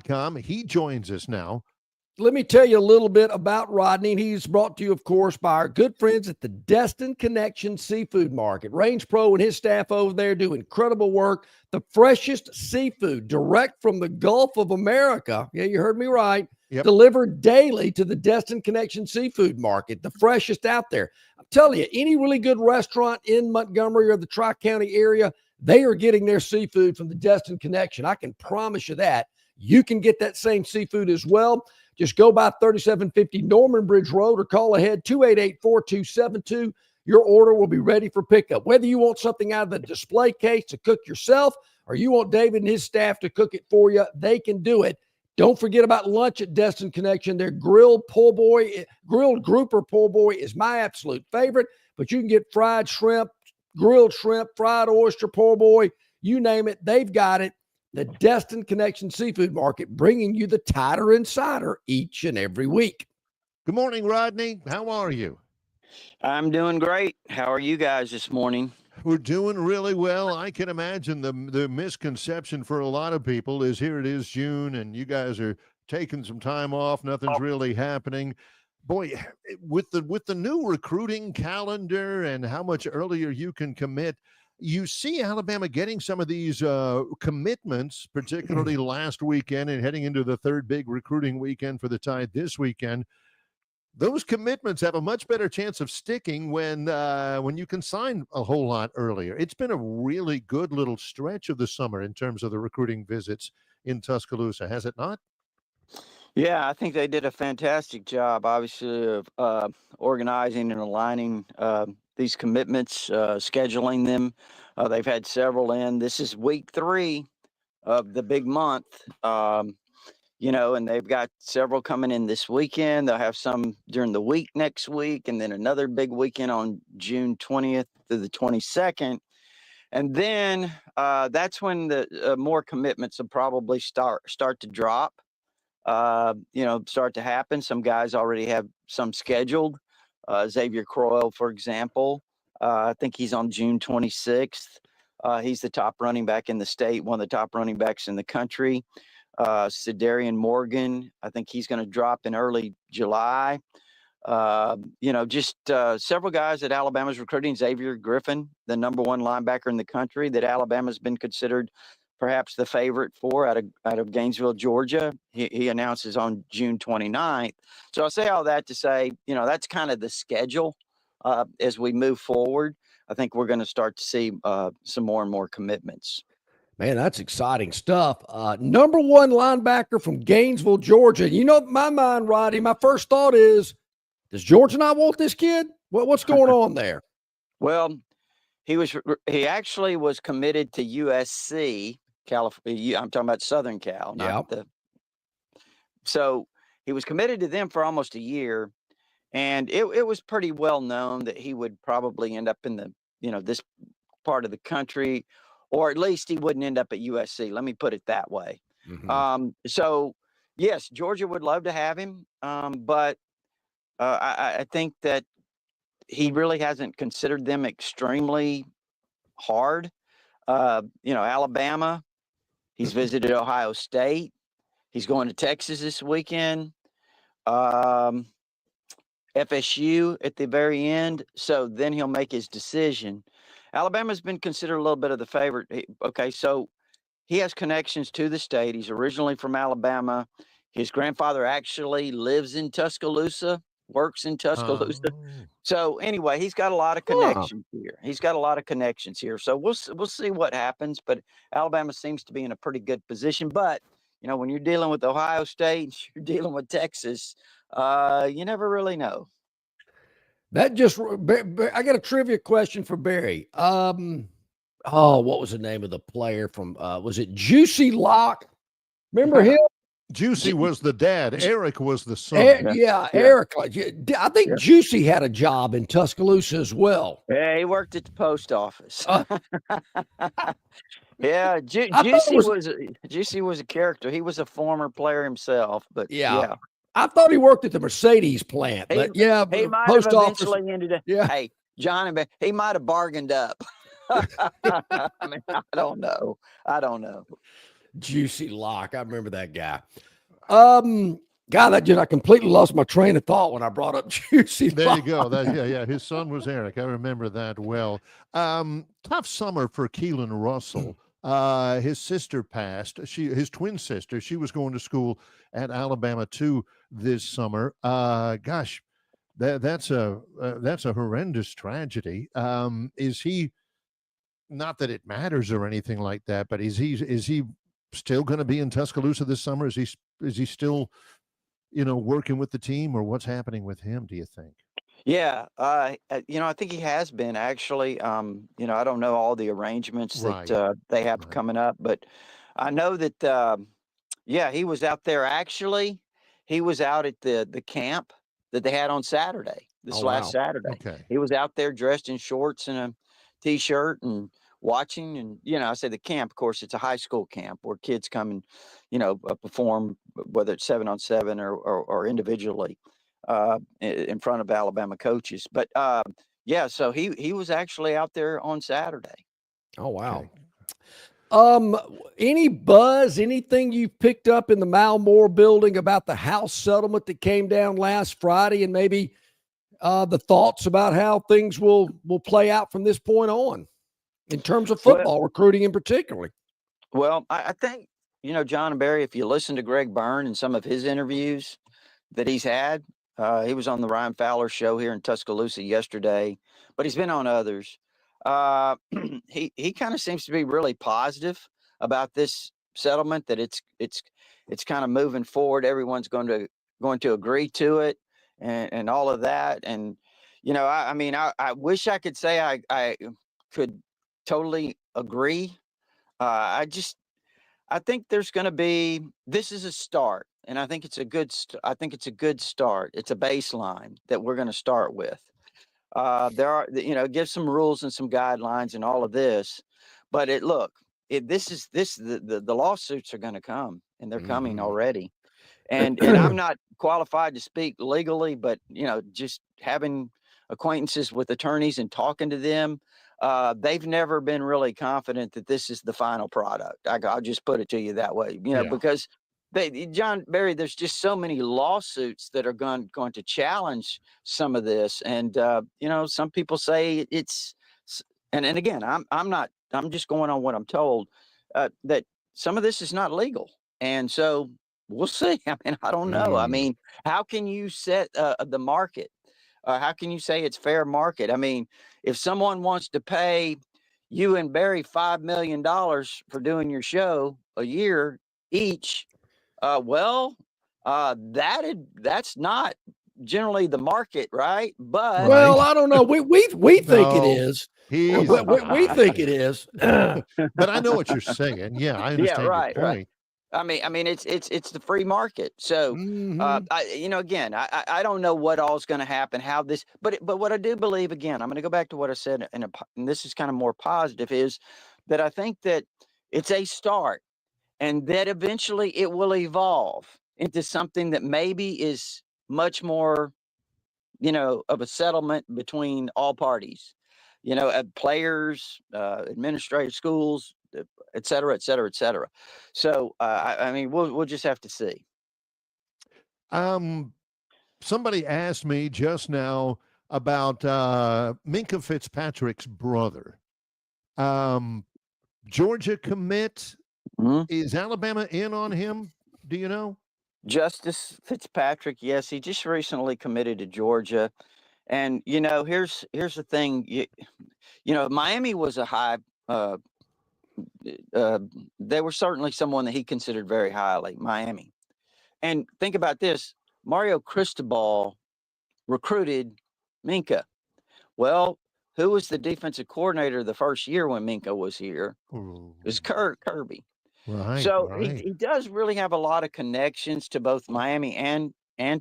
[SPEAKER 2] .com. He joins us now.
[SPEAKER 1] Let me tell you a little bit about Rodney. He's brought to you, of course, by our good friends at the Destin Connection Seafood Market. Range Pro and his staff over there do incredible work. The freshest seafood direct from the Gulf of America. Yeah, you heard me right. Delivered daily to the Destin Connection Seafood Market, the freshest out there. I'm telling you, any really good restaurant in Montgomery or the Tri-County area, they are getting their seafood from the Destin Connection. I can promise you that. You can get that same seafood as well. Just go by 3750 Norman Bridge Road or call ahead 288-4272. Your order will be ready for pickup. Whether you want something out of the display case to cook yourself or you want David and his staff to cook it for you, they can do it. Don't forget about lunch at Destin Connection. Their grilled grouper po' boy is my absolute favorite, but you can get fried shrimp, grilled shrimp, fried oyster, po' boy, you name it, they've got it. The Destin Connection Seafood Market bringing you the TiderInsider each and every week.
[SPEAKER 2] Good morning, Rodney. How are you?
[SPEAKER 8] I'm doing great. How are you guys this morning?
[SPEAKER 2] We're doing really well. I can imagine the misconception for a lot of people is here it is June and you guys are taking some time off. Nothing's really happening. Boy, with the new recruiting calendar and how much earlier you can commit, you see Alabama getting some of these commitments, particularly last weekend and heading into the third big recruiting weekend for the Tide this weekend. Those commitments have a much better chance of sticking when you can sign a whole lot earlier. It's been a really good little stretch of the summer in terms of the recruiting visits in Tuscaloosa, has it not?
[SPEAKER 8] Yeah, I think they did a fantastic job, obviously, of organizing and aligning these commitments, scheduling them. They've had several in. This is week 3 of the big month. and they've got several coming in this weekend. They'll have some during the week next week, and then another big weekend on June 20th to the 22nd. And then that's when the more commitments will probably start to drop, start to happen. Some guys already have some scheduled. Xavier Croyle, for example, I think he's on June 26th. He's the top running back in the state, one of the top running backs in the country. Cedarian Morgan, I think he's going to drop in early July. Several guys that Alabama's recruiting. Xavier Griffin, the number one linebacker in the country, that Alabama's been considered perhaps the favorite for out of Gainesville, Georgia. He announces on June 29th. So I say all that to say, that's kind of the schedule as we move forward. I think we're going to start to see some more and more commitments.
[SPEAKER 1] Man, that's exciting stuff. Number one linebacker from Gainesville, Georgia. My mind, Roddy, my first thought is, does Georgia not want this kid? What's going on there?
[SPEAKER 8] Well, he actually was committed to USC, California. I'm talking about Southern Cal, So he was committed to them for almost a year, and it was pretty well known that he would probably end up in the this part of the country, or at least he wouldn't end up at USC. Let me put it that way. Mm-hmm. So yes, Georgia would love to have him, but I think that he really hasn't considered them extremely hard. Alabama, he's visited Ohio State. He's going to Texas this weekend. FSU at the very end. So then he'll make his decision. Alabama's been considered a little bit of the favorite. So he has connections to the state. He's originally from Alabama. His grandfather actually lives in Tuscaloosa, works in Tuscaloosa. Oh. So anyway, he's got a lot of connections here. So we'll see what happens. But Alabama seems to be in a pretty good position. But when you're dealing with Ohio State, you're dealing with Texas, you never really know.
[SPEAKER 1] I got a trivia question for Barry. What was the name of the player from? Was it Juicy Locke? Remember him?
[SPEAKER 2] Juicy was the dad. Eric was the son.
[SPEAKER 1] Eric. I think Juicy had a job in Tuscaloosa as well.
[SPEAKER 8] Yeah, he worked at the post office. Yeah, Juicy was a character. He was a former player himself, but yeah.
[SPEAKER 1] I thought he worked at the Mercedes plant, but
[SPEAKER 8] he might
[SPEAKER 1] post
[SPEAKER 8] have
[SPEAKER 1] office.
[SPEAKER 8] Eventually ended up. Yeah. Hey, John, he might have bargained up. I don't know.
[SPEAKER 1] Juicy Locke. I remember that guy. I completely lost my train of thought when I brought up Juicy Locke.
[SPEAKER 2] There you go. His son was Eric. I remember that well. Tough summer for Keelan Russell. His sister passed. His twin sister. She was going to school at Alabama too this summer. That's a horrendous tragedy. Is he? Not that it matters or anything like that, but is he still going to be in Tuscaloosa this summer? Is he still, working with the team, or what's happening with him, do you think?
[SPEAKER 8] Yeah. I think he has been actually. I don't know all the arrangements that they have coming up, but I know that, he was out there. Actually, he was out at the camp that they had on Saturday, last Saturday.
[SPEAKER 2] Okay.
[SPEAKER 8] He was out there dressed in shorts and a T-shirt and watching. And, I say the camp, of course, it's a high school camp where kids come and, perform, whether it's 7-on-7 or individually in front of Alabama coaches. But, so he was actually out there on Saturday.
[SPEAKER 1] Oh, wow. Okay. Any buzz, anything you picked up in the Malmore building about the House settlement that came down last Friday, and maybe the thoughts about how things will play out from this point on in terms of football recruiting in particular?
[SPEAKER 8] Well, I think, John and Barry, if you listen to Greg Byrne and some of his interviews that he's had, he was on the Ryan Fowler show here in Tuscaloosa yesterday, but he's been on others. He kind of seems to be really positive about this settlement, that it's kind of moving forward. Everyone's going to agree to it and all of that. And, I wish I could say I could totally agree. I I think there's going to be. This is a start, and I think it's a good. I think it's a good start. It's a baseline that we're going to start with. There are, give some rules and some guidelines and all of this, but the lawsuits are going to come, and they're coming already. And I'm not qualified to speak legally, but just having acquaintances with attorneey and talking to them, they've never been really confident that this is the final product. I'll just put it to you that way, because John Barry, there's just so many lawsuits that are going to challenge some of this. And, some people say and again, I'm just going on what I'm told, that some of this is not legal. And so we'll see. I mean, I don't know. I mean, how can you set the market? How can you say it's fair market? I mean, if someone wants to pay you and Barry $5 million for doing your show a year each, that's not generally the market, right? But
[SPEAKER 1] I don't know. We think it is. We think it is.
[SPEAKER 2] But I know what you're saying. Yeah, I understand your point.
[SPEAKER 8] Right. I mean, it's the free market. So, again, I don't know what all is going to happen, how this, but what I do believe, again, I'm going to go back to what I said, and this is kind of more positive, is that I think that it's a start, and that eventually it will evolve into something that maybe is much more, of a settlement between all parties, players, administrative schools, et cetera, et cetera, et cetera. So, I mean, we'll just have to see.
[SPEAKER 2] Somebody asked me just now about Minkah Fitzpatrick's brother. Georgia commit. Is Alabama in on him? Do you know?
[SPEAKER 8] Justice Fitzpatrick, yes, he just recently committed to Georgia. And, here's the thing. Miami was a high they were certainly someone that he considered very highly, Miami. And think about this, Mario Cristobal recruited Minkah. Well, who was the defensive coordinator the first year when Minkah was here? It was Kirby.
[SPEAKER 2] Right.
[SPEAKER 8] So
[SPEAKER 2] right.
[SPEAKER 8] He does really have a lot of connections to both Miami and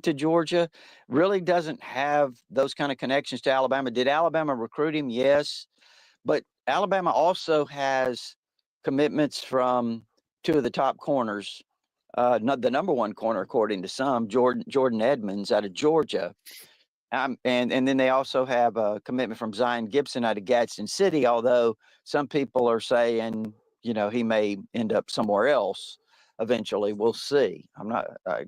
[SPEAKER 8] to Georgia. Really doesn't have those kind of connections to Alabama. Did Alabama recruit him? Yes. But Alabama also has commitments from two of the top corners, not the number one corner, according to some, Jordan Edmonds out of Georgia. And then they also have a commitment from Zion Gibson out of Gadsden City, although some people are saying, he may end up somewhere else eventually. We'll see.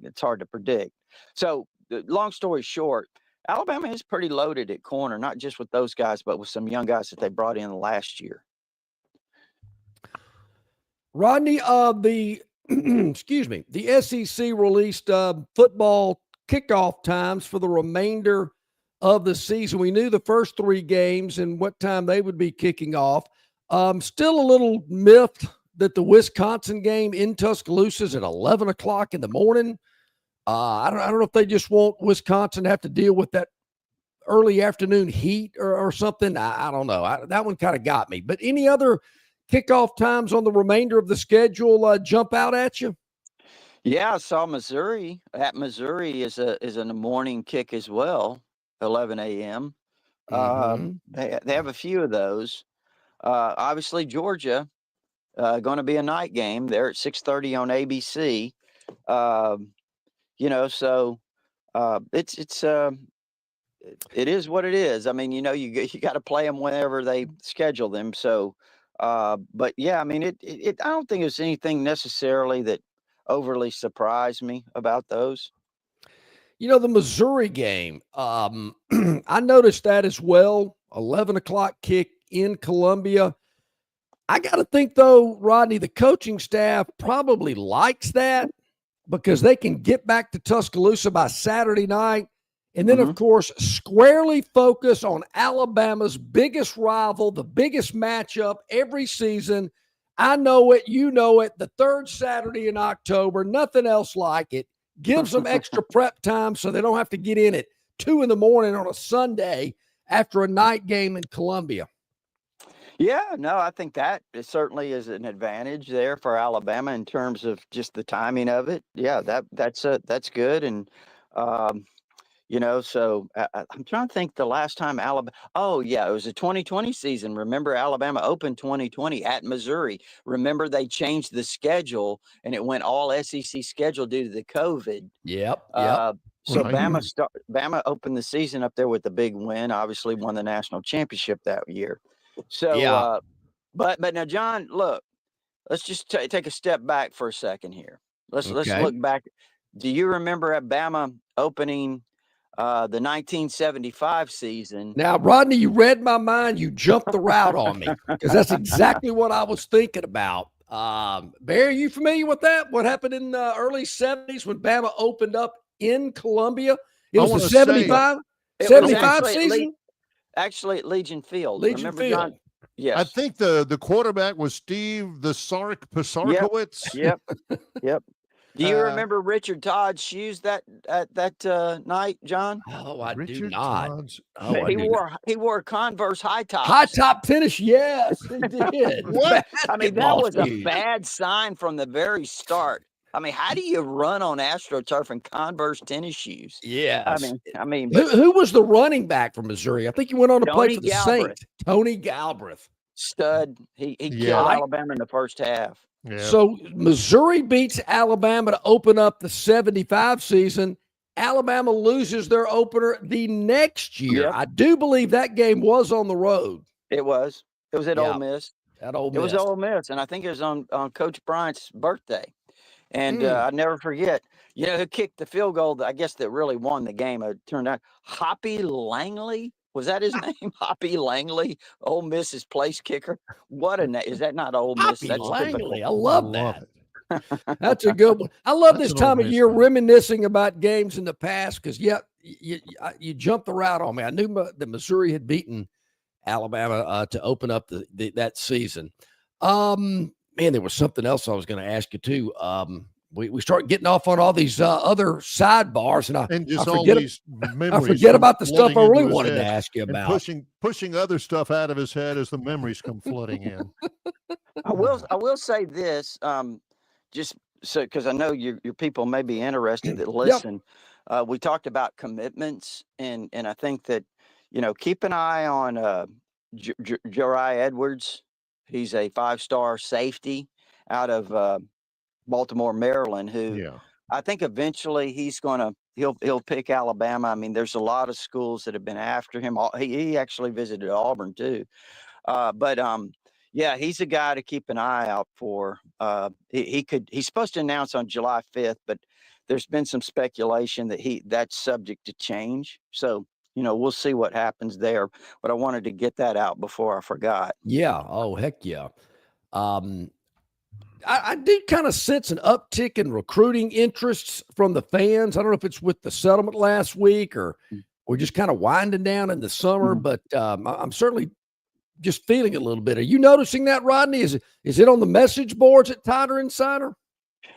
[SPEAKER 8] It's hard to predict. So long story short, Alabama is pretty loaded at corner, not just with those guys, but with some young guys that they brought in last year.
[SPEAKER 1] Rodney, excuse me, the SEC released football kickoff times for the remainder of the season. We knew the first three games and what time they would be kicking off. Still a little miffed that the Wisconsin game in Tuscaloosa is at 11 o'clock in the morning. I don't know if they just want Wisconsin to have to deal with that early afternoon heat or something. I don't know. That one kind of got me. But any other kickoff times on the remainder of the schedule jump out at you?
[SPEAKER 8] Yeah, I saw Missouri. At Missouri is a morning kick as well, 11 a.m. They have a few of those. Obviously, Georgia going to be a night game. They're at 6:30 on ABC. So it is what it is. I mean, you got to play them whenever they schedule them. So, but yeah, I mean, I don't think there's anything necessarily that overly surprised me about those.
[SPEAKER 1] The Missouri game, I noticed that as well. 11 o'clock kick in Columbia. I got to think, though, Rodney, the coaching staff probably likes that because they can get back to Tuscaloosa by Saturday night. And then, of course, squarely focus on Alabama's biggest rival, the biggest matchup every season. I know it. You know it. The third Saturday in October, nothing else like it. Gives them extra prep time so they don't have to get in at 2 a.m. on a Sunday after a night game in Columbia.
[SPEAKER 8] Yeah, no, I think that it certainly is an advantage there for Alabama in terms of just the timing of it. Yeah, that's good. And so I'm trying to think the last time Alabama. Oh yeah, it was a 2020 season. Remember Alabama opened 2020 at Missouri. Remember they changed the schedule and it went all SEC schedule due to the COVID.
[SPEAKER 1] Yep.
[SPEAKER 8] So
[SPEAKER 2] Right.
[SPEAKER 8] Bama opened the season up there with a big win. Obviously, won the national championship that year. So,
[SPEAKER 1] Yeah.
[SPEAKER 8] but now, John, look, let's just take a step back for a second here. Let's
[SPEAKER 1] Okay.
[SPEAKER 8] look back. Do you remember at Bama opening the 1975 season?
[SPEAKER 1] Now, Rodney, you read my mind. You jumped the route on me because that's exactly what I was thinking about. Barry, are you familiar with that? What happened in the early 70s when Bama opened up in Columbia? It was the 75 season?
[SPEAKER 8] Actually, at Legion Field.
[SPEAKER 1] Legion
[SPEAKER 8] Remember,
[SPEAKER 1] Field.
[SPEAKER 8] John? Yes.
[SPEAKER 2] I think the quarterback was Steve the Pisarkowitz.
[SPEAKER 8] Yep. Do you remember Richard Todd's shoes that night, John?
[SPEAKER 1] Oh, I
[SPEAKER 2] Richard
[SPEAKER 1] do not.
[SPEAKER 2] Todd's
[SPEAKER 1] Oh,
[SPEAKER 8] he wore Converse high tops.
[SPEAKER 1] High top tennis, yes, he did.
[SPEAKER 2] What?
[SPEAKER 8] I mean, that was a bad sign from the very start. I mean, how do you run on AstroTurf in Converse tennis shoes?
[SPEAKER 1] Yes.
[SPEAKER 8] I mean,
[SPEAKER 1] who was the running back from Missouri? I think he went on to play for the Saints. Tony Galbraith.
[SPEAKER 8] Stud. He killed Alabama in the first half.
[SPEAKER 2] Yeah.
[SPEAKER 1] So Missouri beats Alabama to open up the 75 season. Alabama loses their opener the next year.
[SPEAKER 8] Yep.
[SPEAKER 1] I do believe that game was on the road.
[SPEAKER 8] It was. It was at Ole Miss.
[SPEAKER 1] At Ole Miss.
[SPEAKER 8] It was Ole Miss, and I think it was on Coach Bryant's birthday. And I never forget, who kicked the field goal, I guess, that really won the game. It turned out Hoppy Langley. Was that his name? Hoppy Langley, Ole Miss's place kicker. What a name. Is that not Ole Miss?
[SPEAKER 1] Hoppy
[SPEAKER 8] That's
[SPEAKER 1] Langley.
[SPEAKER 8] typical.
[SPEAKER 1] I love that. That's a good one. I love this time of year reminiscing about games in the past because, you jumped the route on me. I knew that Missouri had beaten Alabama to open up that season. Man, there was something else I was going to ask you too. We start getting off on all these other sidebars, and I forget about the stuff I really wanted to ask you about.
[SPEAKER 2] Pushing other stuff out of his head as the memories come flooding in.
[SPEAKER 8] I will say this, just so because I know your people may be interested that listen. We talked about commitments, and I think that keep an eye on Jariah Edwards. He's a 5-star safety out of Baltimore, Maryland, who I think eventually he'll pick Alabama. I mean, there's a lot of schools that have been after him. He actually visited Auburn too. He's a guy to keep an eye out for. He's supposed to announce on July 5th, but there's been some speculation that that's subject to change. So, we'll see what happens there, but I wanted to get that out before I forgot.
[SPEAKER 1] Yeah. Oh, heck yeah. I do kind of sense an uptick in recruiting interests from the fans. I don't know if it's with the settlement last week or we're just kind of winding down in the summer, but I'm certainly just feeling it a little bit. Are you noticing that, Rodney? Is it on the message boards at TiderInsider?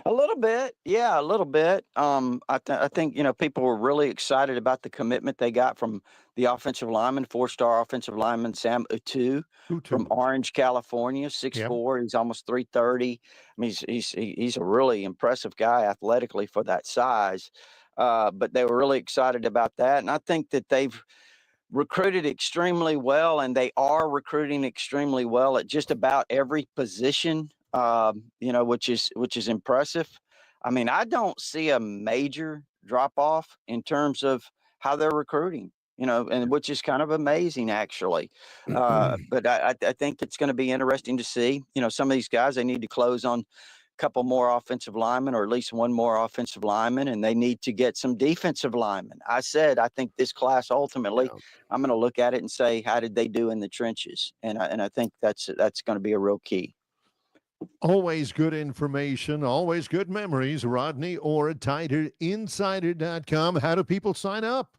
[SPEAKER 8] A little bit. Yeah, a little bit. I think, people were really excited about the commitment they got from the offensive lineman, 4-star offensive lineman, Sam Utu from Orange, California, 6'4". He's almost 330. I mean, he's a really impressive guy athletically for that size. But they were really excited about that. And I think that they've recruited extremely well, and they are recruiting extremely well at just about every position. Which is impressive. I mean, I don't see a major drop off in terms of how they're recruiting, and which is kind of amazing actually. But I think it's going to be interesting to see, some of these guys, they need to close on a couple more offensive linemen or at least one more offensive lineman, and they need to get some defensive linemen. I think this class ultimately, I'm going to look at it and say, how did they do in the trenches? And I think that's going to be a real key.
[SPEAKER 2] Always good information, always good memories. Rodney Orr at TiderInsider.com. How do people sign up?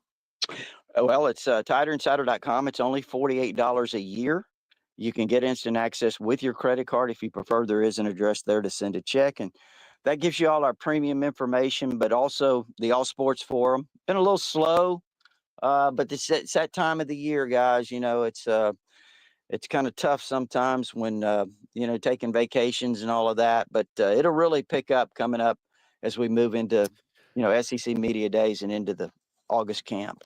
[SPEAKER 8] Well, it's TiderInsider.com. It's only $48 a year. You can get instant access with your credit card. If you prefer, there is an address there to send a check. And that gives you all our premium information, but also the All Sports Forum. Been a little slow, but it's that time of the year, guys. it's kind of tough sometimes when, taking vacations and all of that, but it'll really pick up coming up as we move into, SEC Media Days and into the August camp.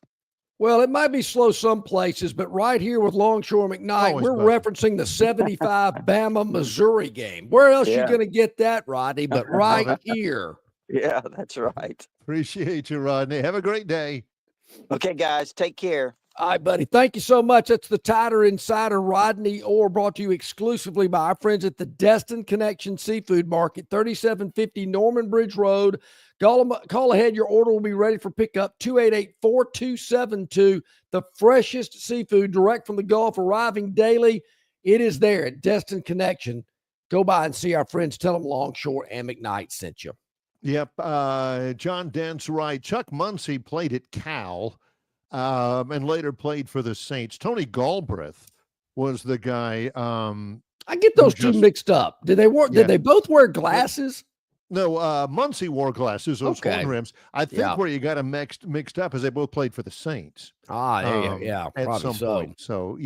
[SPEAKER 1] Well, it might be slow some places, but right here with Longshore McKnight, we're referencing the 75 Bama Missouri game. Where else you going to get that, Rodney, but right here?
[SPEAKER 8] Yeah, that's right.
[SPEAKER 2] Appreciate you, Rodney. Have a great day.
[SPEAKER 8] Okay, guys, take care.
[SPEAKER 1] All right, buddy. Thank you so much. That's the TiderInsider, Rodney Orr, brought to you exclusively by our friends at the Destin Connection Seafood Market, 3750 Norman Bridge Road. Call ahead. Your order will be ready for pickup, 288-4272. The freshest seafood direct from the Gulf arriving daily. It is there at Destin Connection. Go by and see our friends. Tell them Longshore and McKnight sent you.
[SPEAKER 2] Yep. John Dent's right. Chuck Muncie played at Cal. And later played for the Saints. Tony Galbraith was the guy.
[SPEAKER 1] I get those two mixed up. Did they both wear glasses?
[SPEAKER 2] No, Muncie wore glasses, those horn rims. I think where you got them mixed up is they both played for the Saints.
[SPEAKER 1] At some
[SPEAKER 2] point. So,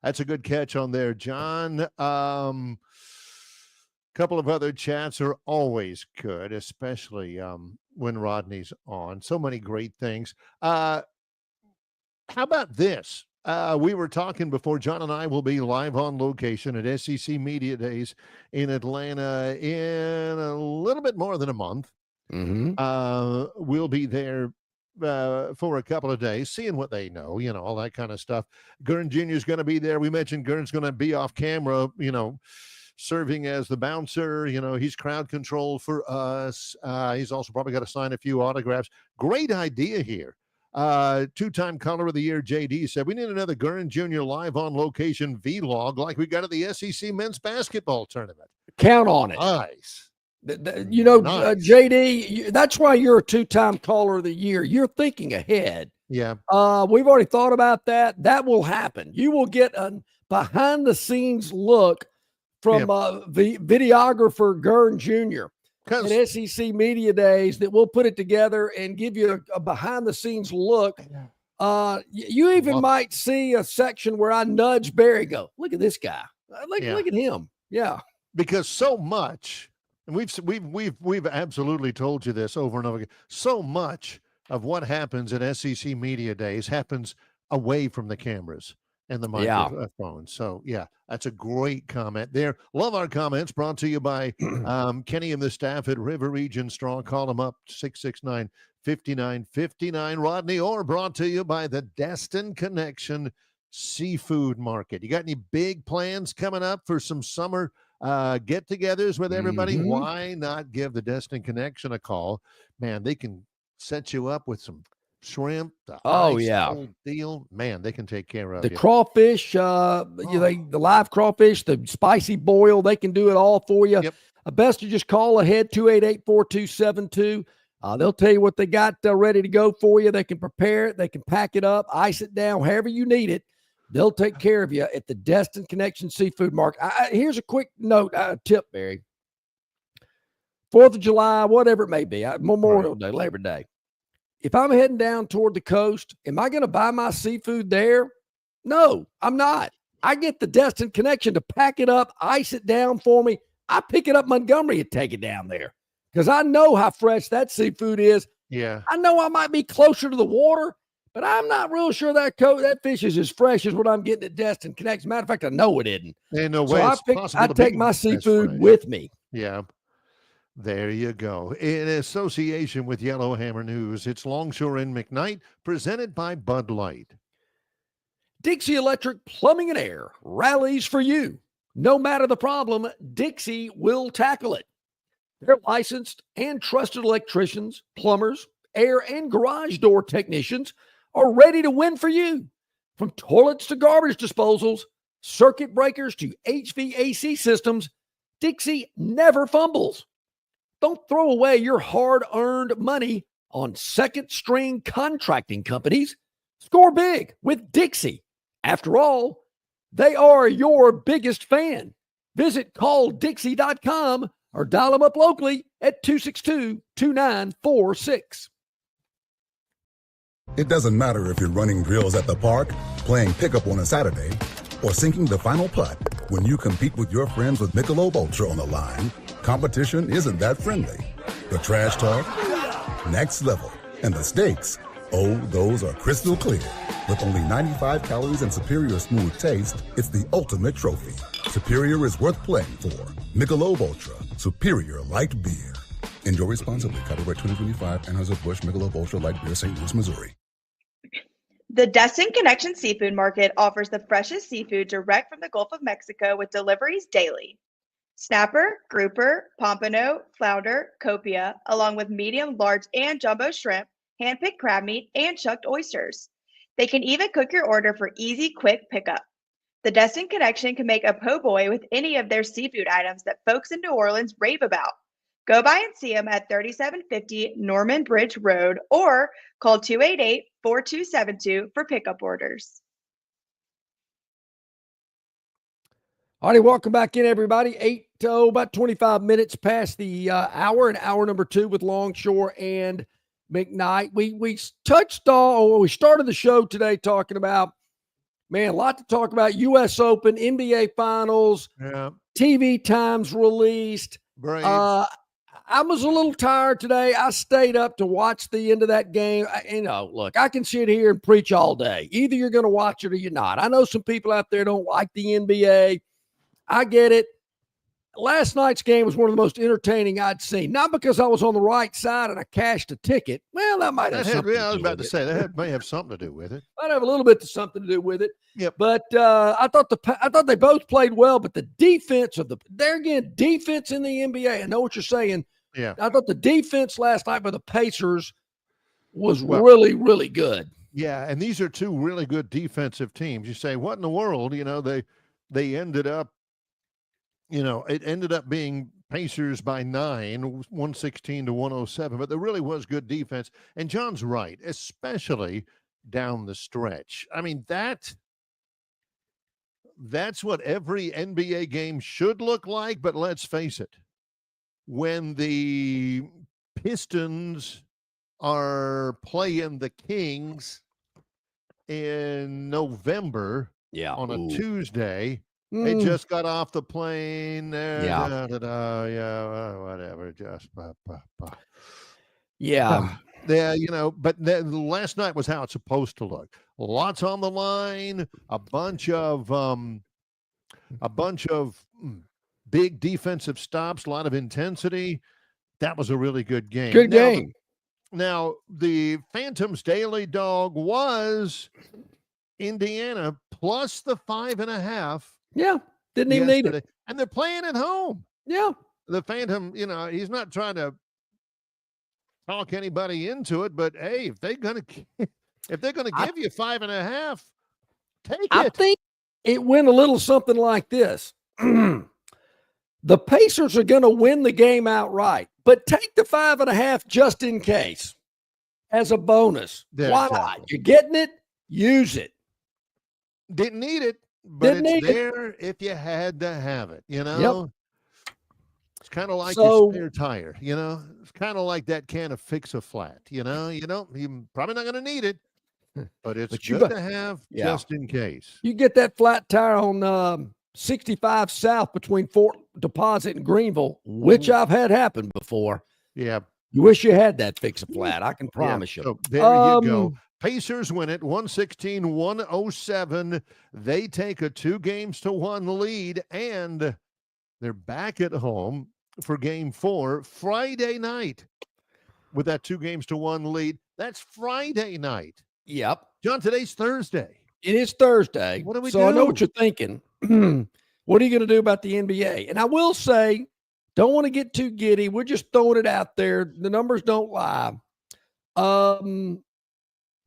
[SPEAKER 2] that's a good catch on there, John. Couple of other chats are always good, especially when Rodney's on. So many great things. How about this? We were talking before. John and I will be live on location at SEC Media Days in Atlanta in a little bit more than a month.
[SPEAKER 1] Mm-hmm.
[SPEAKER 2] We'll be there for a couple of days, seeing what they know, all that kind of stuff. Gurn Jr. is going to be there. We mentioned Gurn's going to be off camera, serving as the bouncer. He's crowd control for us. He's also probably got to sign a few autographs. Great idea here. Two-time Caller of the Year JD said, we need another Gurn Jr. live on location vlog like we got at the SEC men's basketball tournament.
[SPEAKER 1] Count on it.
[SPEAKER 2] Nice.
[SPEAKER 1] Nice. JD, that's why you're a two-time Caller of the Year. You're thinking ahead.
[SPEAKER 2] Yeah.
[SPEAKER 1] We've already thought about that. That will happen. You will get a behind-the-scenes look from the videographer Gurn Jr. at SEC Media Days that we'll put it together and give you a behind-the-scenes look. You even might see a section where I nudge Barry, go, look at this guy. Look at him. Yeah.
[SPEAKER 2] Because so much, and we've absolutely told you this over and over again, so much of what happens at SEC Media Days happens away from the cameras and the microphone. So, that's a great comment there. Love our comments, brought to you by Kenny and the staff at River Region Strong. Call them up, 669-5959. Rodney Orr, brought to you by the Destin Connection Seafood Market. You got any big plans coming up for some summer get-togethers with everybody?
[SPEAKER 1] Mm-hmm.
[SPEAKER 2] Why not give the Destin Connection a call? Man, they can set you up with some shrimp, the deal, man, they can take care of
[SPEAKER 1] the
[SPEAKER 2] you.
[SPEAKER 1] crawfish, the live crawfish, the spicy boil, they can do it all for you.
[SPEAKER 2] Yep.
[SPEAKER 1] Best to just call ahead, 288-4272. They'll tell you what they got ready to go for you. They can prepare it, they can pack it up, ice it down, however you need it. They'll take care of you at the Destin Connection Seafood Market. Here's a quick note, tip, Barry. 4th of July, whatever it may be, Memorial Day, Labor Day. If I'm heading down toward the coast, am I going to buy my seafood there? No, I'm not. I get the Destin Connection to pack it up, ice it down for me. I pick it up Montgomery and take it down there because I know how fresh that seafood is.
[SPEAKER 2] Yeah.
[SPEAKER 1] I know I might be closer to the water, but I'm not real sure that fish is as fresh as what I'm getting at Destin Connection. Matter of fact, I know it isn't.
[SPEAKER 2] Ain't no
[SPEAKER 1] so
[SPEAKER 2] way
[SPEAKER 1] I take my seafood with me.
[SPEAKER 2] Yeah. There you go. In association with Yellowhammer News, it's Longshore and McKnight, presented by Bud Light.
[SPEAKER 1] Dixie Electric Plumbing and Air rallies for you. No matter the problem, Dixie will tackle it. They're licensed and trusted electricians, plumbers, air and garage door technicians are ready to win for you. From toilets to garbage disposals, circuit breakers to HVAC systems, Dixie never fumbles. Don't throw away your hard-earned money on second-string contracting companies. Score big with Dixie. After all, they are your biggest fan. Visit calldixie.com or dial them up locally at 262-2946.
[SPEAKER 3] It doesn't matter if you're running drills at the park, playing pickup on a Saturday, or sinking the final putt. When you compete with your friends with Michelob Ultra on the line, competition isn't that friendly. The trash talk, next level. And the stakes, oh, those are crystal clear. With only 95 calories and superior smooth taste, it's the ultimate trophy. Superior is worth playing for. Michelob Ultra, superior light beer. Enjoy responsibly. Copyright 2025, Anheuser-Busch Michelob Ultra Light Beer, St. Louis, Missouri.
[SPEAKER 5] The Destin Connection Seafood Market offers the freshest seafood direct from the Gulf of Mexico with deliveries daily. Snapper, grouper, pompano, flounder, copia, along with medium, large, and jumbo shrimp, hand-picked crab meat, and chucked oysters. They can even cook your order for easy, quick pickup. The Destin Connection can make a po' boy with any of their seafood items that folks in New Orleans rave about. Go by and see them at 3750 Norman Bridge Road or call 288-4272 for pickup orders.
[SPEAKER 1] All right, welcome back in, everybody. About 25 minutes past the hour, and hour number 2 with Longshore and McKnight. We touched on, we started the show today talking about, man, a lot to talk about. U.S. Open, NBA Finals, TV times released. I was a little tired today. I stayed up to watch the end of that game. Look, I can sit here and preach all day. Either you're going to watch it or you're not. I know some people out there don't like the NBA. I get it. Last night's game was one of the most entertaining I'd seen. Not because I was on the right side and I cashed a ticket. Well, that might have something to do with it.
[SPEAKER 2] I was about to say that may have something to do with it.
[SPEAKER 1] Might have a little bit something to do with it.
[SPEAKER 2] Yep.
[SPEAKER 1] But I thought they both played well. But the defense defense in the NBA. I know what you're saying.
[SPEAKER 2] Yeah.
[SPEAKER 1] I thought the defense last night by the Pacers was really, really good.
[SPEAKER 2] Yeah, and these are two really good defensive teams. You say, what in the world? They ended up. It ended up being Pacers by 9, 116 to 107, but there really was good defense. And John's right, especially down the stretch. I mean, that's what every NBA game should look like, but let's face it. When the Pistons are playing the Kings in November on a Tuesday, they just got off the plane. Whatever. Just but last night was how it's supposed to look. Lots on the line, a bunch of big defensive stops, a lot of intensity. That was a really good game.
[SPEAKER 1] Good game.
[SPEAKER 2] Now, the Phantoms' daily dog was Indiana plus the 5.5.
[SPEAKER 1] Yeah, didn't even need it.
[SPEAKER 2] And they're playing at home.
[SPEAKER 1] Yeah.
[SPEAKER 2] The Phantom, he's not trying to talk anybody into it, but hey, if they're gonna give you 5.5, take it.
[SPEAKER 1] I think it went a little something like this. The Pacers are going to win the game outright, but take the 5.5 just in case as a bonus. Why not? You're getting it, use it.
[SPEAKER 2] Didn't need it. But it's there if you had to have it, Yep. It's kind of like your spare tire, It's kind of like that can of Fix-A-Flat, you're probably not going to need it, but it's good to have just in case.
[SPEAKER 1] You get that flat tire on 65 South between Fort Deposit and Greenville, which I've had happen before.
[SPEAKER 2] Yeah.
[SPEAKER 1] You wish you had that Fix-A-Flat. I can promise you.
[SPEAKER 2] So there you go. Pacers win it 116-107. They take a 2-1 lead, and they're back at home for game 4 Friday night with that 2-1 lead. That's Friday night.
[SPEAKER 1] Yep.
[SPEAKER 2] John, today's Thursday.
[SPEAKER 1] It is Thursday.
[SPEAKER 2] What do we
[SPEAKER 1] do?
[SPEAKER 2] So
[SPEAKER 1] I know what you're thinking. What are you going to do about the NBA? And I will say, don't want to get too giddy. We're just throwing it out there. The numbers don't lie.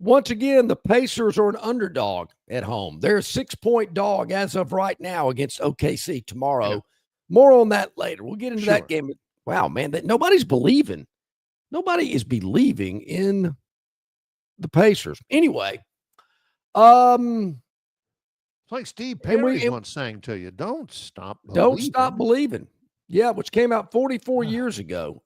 [SPEAKER 1] Once again, the Pacers are an underdog at home. They're a 6-point dog as of right now against OKC tomorrow. Yeah. More on that later. We'll get into that game. Wow, man, nobody's believing. Nobody is believing in the Pacers. Anyway,
[SPEAKER 2] it's like Steve Perry once sang to you, don't stop believing.
[SPEAKER 1] Don't stop believing. Yeah, which came out 44 years ago.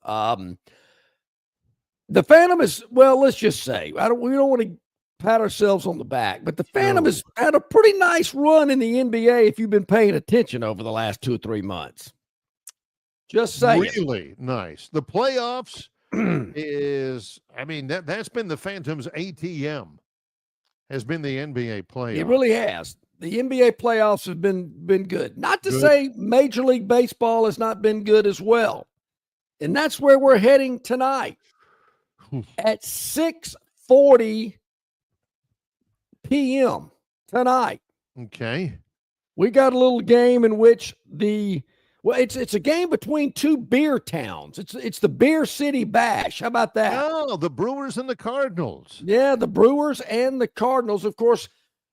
[SPEAKER 1] The Phantom is, well, let's just say, we don't want to pat ourselves on the back, but the Phantom has had a pretty nice run in the NBA if you've been paying attention over the last 2 or 3 months. Just saying.
[SPEAKER 2] Really nice. The playoffs is, I mean, that's been the Phantom's ATM, has been the NBA playoffs.
[SPEAKER 1] It really has. The NBA playoffs have been good. Not to say Major League Baseball has not been good as well. And that's where we're heading tonight at 6:40 p.m. tonight.
[SPEAKER 2] Okay.
[SPEAKER 1] We got a little game in which it's a game between two beer towns. It's the Beer City Bash. How about that?
[SPEAKER 2] Oh, the Brewers and the Cardinals.
[SPEAKER 1] Yeah, the Brewers and the Cardinals. Of course,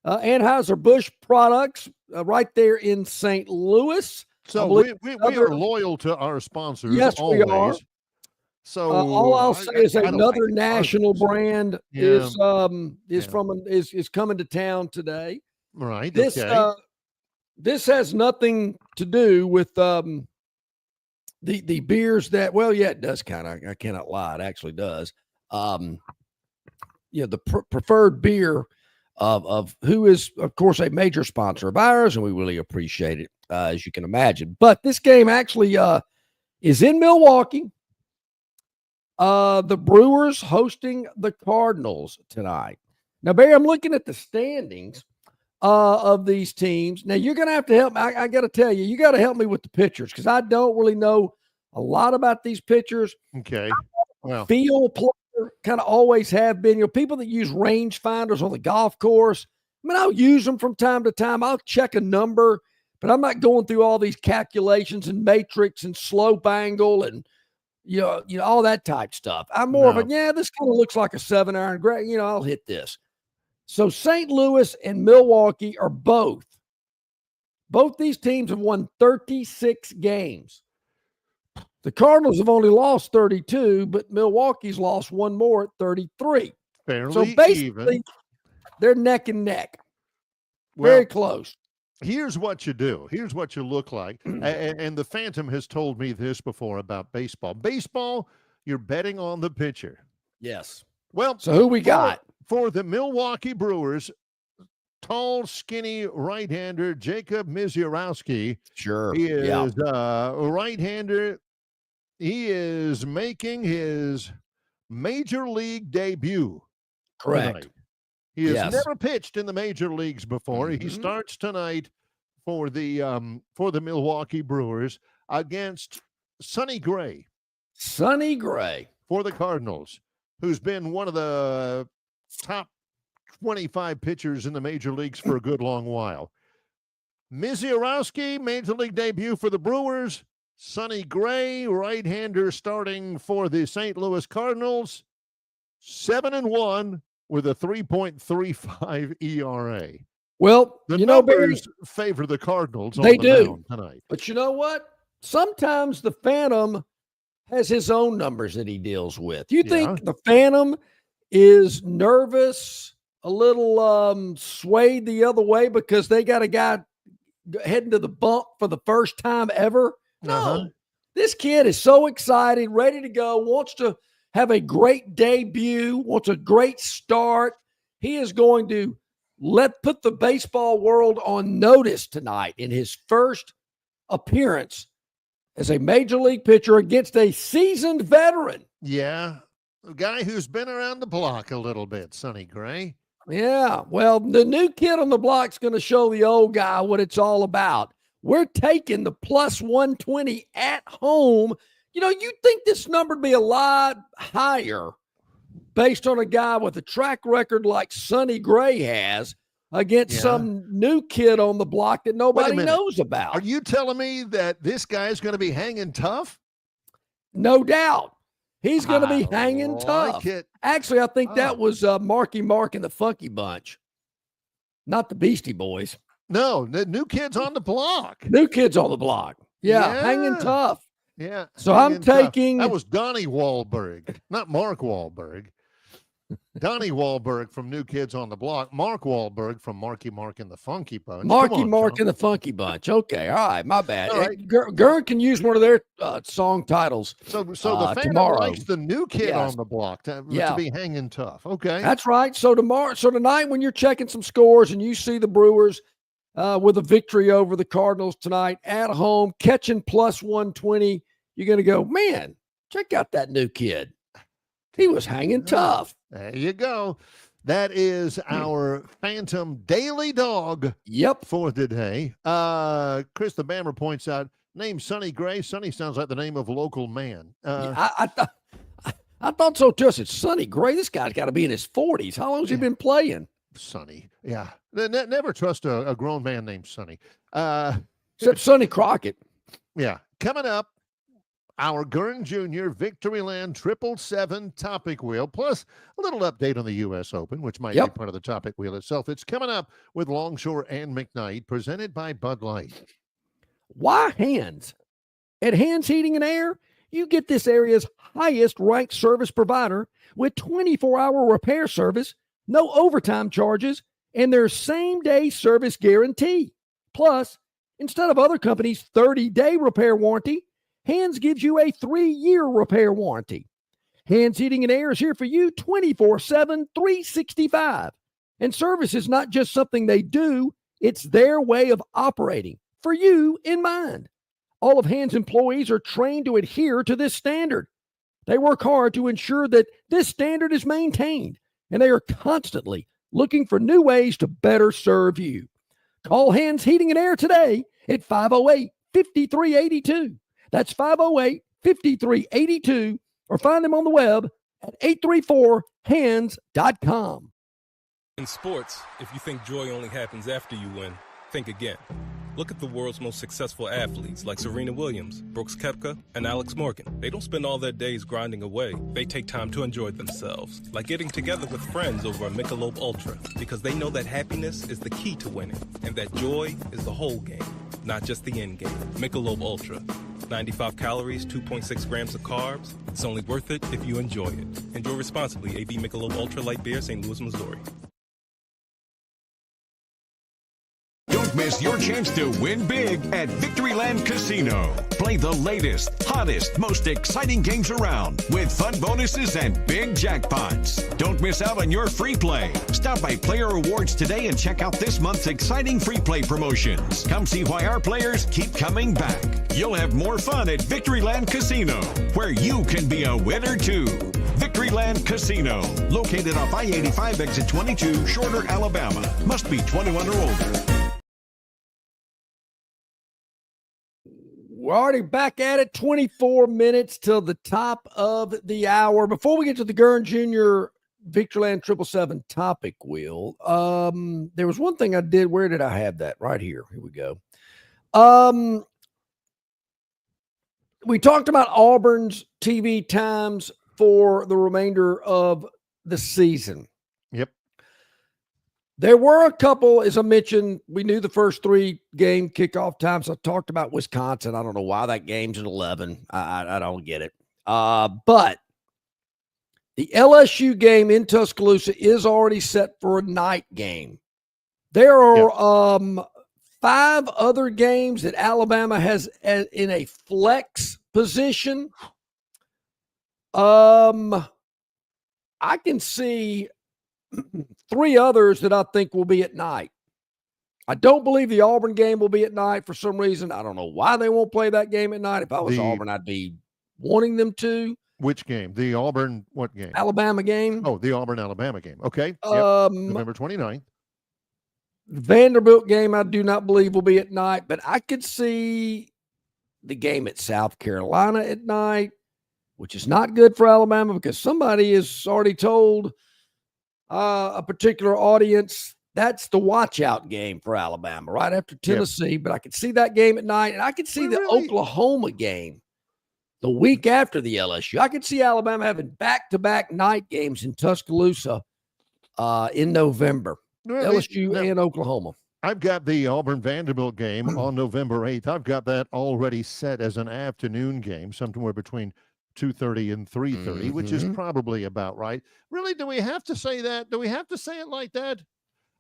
[SPEAKER 1] Anheuser-Busch products right there in St. Louis.
[SPEAKER 2] So we are loyal to our sponsors.
[SPEAKER 1] Yes,
[SPEAKER 2] always.
[SPEAKER 1] we are.
[SPEAKER 2] So
[SPEAKER 1] all I'll say is another national brand is coming to town today.
[SPEAKER 2] Right.
[SPEAKER 1] This has nothing to do with the beers that, well, yeah, it does kind of. I cannot lie, it actually does. The preferred beer of who is, of course, a major sponsor of ours, and we really appreciate it, as you can imagine. But this game actually is in Milwaukee. The Brewers hosting the Cardinals tonight. Now, Barry, I'm looking at the standings of these teams. Now, you're going to have to help me. I got to tell you, you got to help me with the pitchers because I don't really know a lot about these pitchers.
[SPEAKER 2] Okay. Well,
[SPEAKER 1] field player, kind of always have been. People that use range finders on the golf course. I mean, I'll use them from time to time. I'll check a number, but I'm not going through all these calculations and matrix and slope angle and all that type stuff. I'm more of a, this kind of looks like a 7-iron. Great, I'll hit this. So St. Louis and Milwaukee are both these teams have won 36 games. The Cardinals have only lost 32, but Milwaukee's lost one more at 33.
[SPEAKER 2] Fairly
[SPEAKER 1] so basically,
[SPEAKER 2] even.
[SPEAKER 1] They're neck and neck. Very close.
[SPEAKER 2] Here's what you do. Here's what you look like. And the Phantom has told me this before about baseball. Baseball, you're betting on the pitcher.
[SPEAKER 1] Yes.
[SPEAKER 2] Well,
[SPEAKER 1] so who we got?
[SPEAKER 2] For the Milwaukee Brewers, tall, skinny right-hander Jacob Misiorowski.
[SPEAKER 1] Sure.
[SPEAKER 2] He is a right-hander. He is making his major league debut.
[SPEAKER 1] Correct.
[SPEAKER 2] Tonight. He has never pitched in the major leagues before. Mm-hmm. He starts tonight for the Milwaukee Brewers against Sonny Gray.
[SPEAKER 1] Sonny Gray
[SPEAKER 2] for the Cardinals, who's been one of the top 25 pitchers in the major leagues for a good long while. Misiorowski, major league debut for the Brewers. Sonny Gray, right-hander, starting for the St. Louis Cardinals. 7-1 with a 3.35 ERA.
[SPEAKER 1] Well,
[SPEAKER 2] the numbers favor the Cardinals.
[SPEAKER 1] They do
[SPEAKER 2] tonight.
[SPEAKER 1] But you know what? Sometimes the Phantom has his own numbers that he deals with. You think the Phantom is nervous, a little swayed the other way because they got a guy heading to the bump for the first time ever? No. This kid is so excited, ready to go, wants to have a great debut, wants a great start. He is going to put the baseball world on notice tonight in his first appearance as a major league pitcher against a seasoned veteran.
[SPEAKER 2] Yeah, a guy who's been around the block a little bit, Sonny Gray.
[SPEAKER 1] Yeah, well, the new kid on the block's going to show the old guy what it's all about. We're taking the plus 120 at home. You think this number would be a lot higher based on a guy with a track record like Sonny Gray has against some new kid on the block that nobody knows about.
[SPEAKER 2] Are you telling me that this guy's going to be hanging tough?
[SPEAKER 1] No doubt. He's going to be hanging tough. Actually, I think that was Marky Mark and the Funky Bunch, not the Beastie Boys.
[SPEAKER 2] No, the new kids on the block.
[SPEAKER 1] New kids on the block. Yeah. Hanging tough.
[SPEAKER 2] Yeah.
[SPEAKER 1] So I'm taking.
[SPEAKER 2] That was Donnie Wahlberg, not Mark Wahlberg. Donnie Wahlberg from New Kids on the Block. Mark Wahlberg from Marky Mark and the Funky Bunch.
[SPEAKER 1] Marky Mark and the Funky Bunch. Okay, all right, my bad.
[SPEAKER 2] All right.
[SPEAKER 1] Gurn can use one of their song titles.
[SPEAKER 2] So the fan
[SPEAKER 1] tomorrow
[SPEAKER 2] likes the New Kid on the Block to be hanging tough. Okay,
[SPEAKER 1] that's right. So tonight, when you're checking some scores and you see the Brewers with a victory over the Cardinals tonight at home, catching plus 120, you're going to go, man, check out that New Kid. He was hanging tough.
[SPEAKER 2] There you go. That is our Phantom Daily Dog.
[SPEAKER 1] Yep.
[SPEAKER 2] For today. Chris the Bammer points out, name Sonny Gray. Sonny sounds like the name of a local man.
[SPEAKER 1] I thought so too. I said, Sonny Gray, this guy's got to be in his 40s. How long has he been playing?
[SPEAKER 2] Sonny. Yeah. Never trust a grown man named Sonny.
[SPEAKER 1] Except Sonny Crockett.
[SPEAKER 2] Yeah. Coming up, our Gurn Jr. Victoryland 777 topic wheel, plus a little update on the U.S. Open, which might be part of the topic wheel itself. It's coming up with Longshore and McKnight, presented by Bud Light.
[SPEAKER 1] Why Hands? At Hands Heating and Air, you get this area's highest ranked service provider with 24-hour repair service, no overtime charges, and their same-day service guarantee. Plus, instead of other companies' 30-day repair warranty, Hands gives you a 3-year repair warranty. Hands Heating and Air is here for you 24/7, 365. And service is not just something they do, it's their way of operating, for you in mind. All of Hands employees are trained to adhere to this standard. They work hard to ensure that this standard is maintained, and they are constantly looking for new ways to better serve you. Call Hands Heating and Air today at 508-5382. That's 508-5382, or find them on the web at 834hands.com.
[SPEAKER 9] In sports, if you think joy only happens after you win, think again. Look at the world's most successful athletes like Serena Williams, Brooks Koepka, and Alex Morgan. They don't spend all their days grinding away. They take time to enjoy themselves, like getting together with friends over a Michelob Ultra, because they know that happiness is the key to winning, and that joy is the whole game, not just the end game. Michelob Ultra. 95 calories, 2.6 grams of carbs. It's only worth it if you enjoy it. Enjoy responsibly. AB Michelob Ultra Light Beer, St. Louis, Missouri.
[SPEAKER 10] Don't miss your chance to win big at Victoryland Casino. Play the latest, hottest, most exciting games around with fun bonuses and big jackpots. Don't miss out on your free play. Stop by Player Rewards today and check out this month's exciting free play promotions. Come see why our players keep coming back. You'll have more fun at Victoryland Casino, where you can be a winner too. Victoryland Casino, located off I-85 exit 22, Shorter, Alabama. Must be 21 or older.
[SPEAKER 1] We're already back at it, 24 minutes till the top of the hour. Before we get to the Gurn Jr. Victoryland 777 topic wheel, there was one thing I did. Where did I have that? Right here. Here we go. We talked about Auburn's TV times for the remainder of the season.
[SPEAKER 2] Yep.
[SPEAKER 1] There were a couple, as I mentioned, we knew the first 3 game kickoff times. I talked about Wisconsin. I don't know why that game's at 11. I don't get it. But the LSU game in Tuscaloosa is already set for a night game. There are 5 other games that Alabama has in a flex position. I can see 3 others that I think will be at night. I don't believe the Auburn game will be at night for some reason. I don't know why they won't play that game at night. If I was Auburn, I'd be wanting them to.
[SPEAKER 2] Which game? The Auburn what game?
[SPEAKER 1] Alabama game.
[SPEAKER 2] Oh, the Auburn-Alabama game. Okay. Yep. November 29th.
[SPEAKER 1] Vanderbilt game, I do not believe will be at night, but I could see the game at South Carolina at night, which is not good for Alabama because somebody has already told a particular audience that's the watch-out game for Alabama right after Tennessee. Yep. But I could see that game at night, and I could see the Oklahoma game the week after the LSU. I could see Alabama having back-to-back night games in Tuscaloosa in November. LSU and Oklahoma.
[SPEAKER 2] I've got the Auburn-Vanderbilt game on November 8th. I've got that already set as an afternoon game, somewhere between 2:30 and 3:30, which is probably about right. Really, do we have to say that? Do we have to say it like that?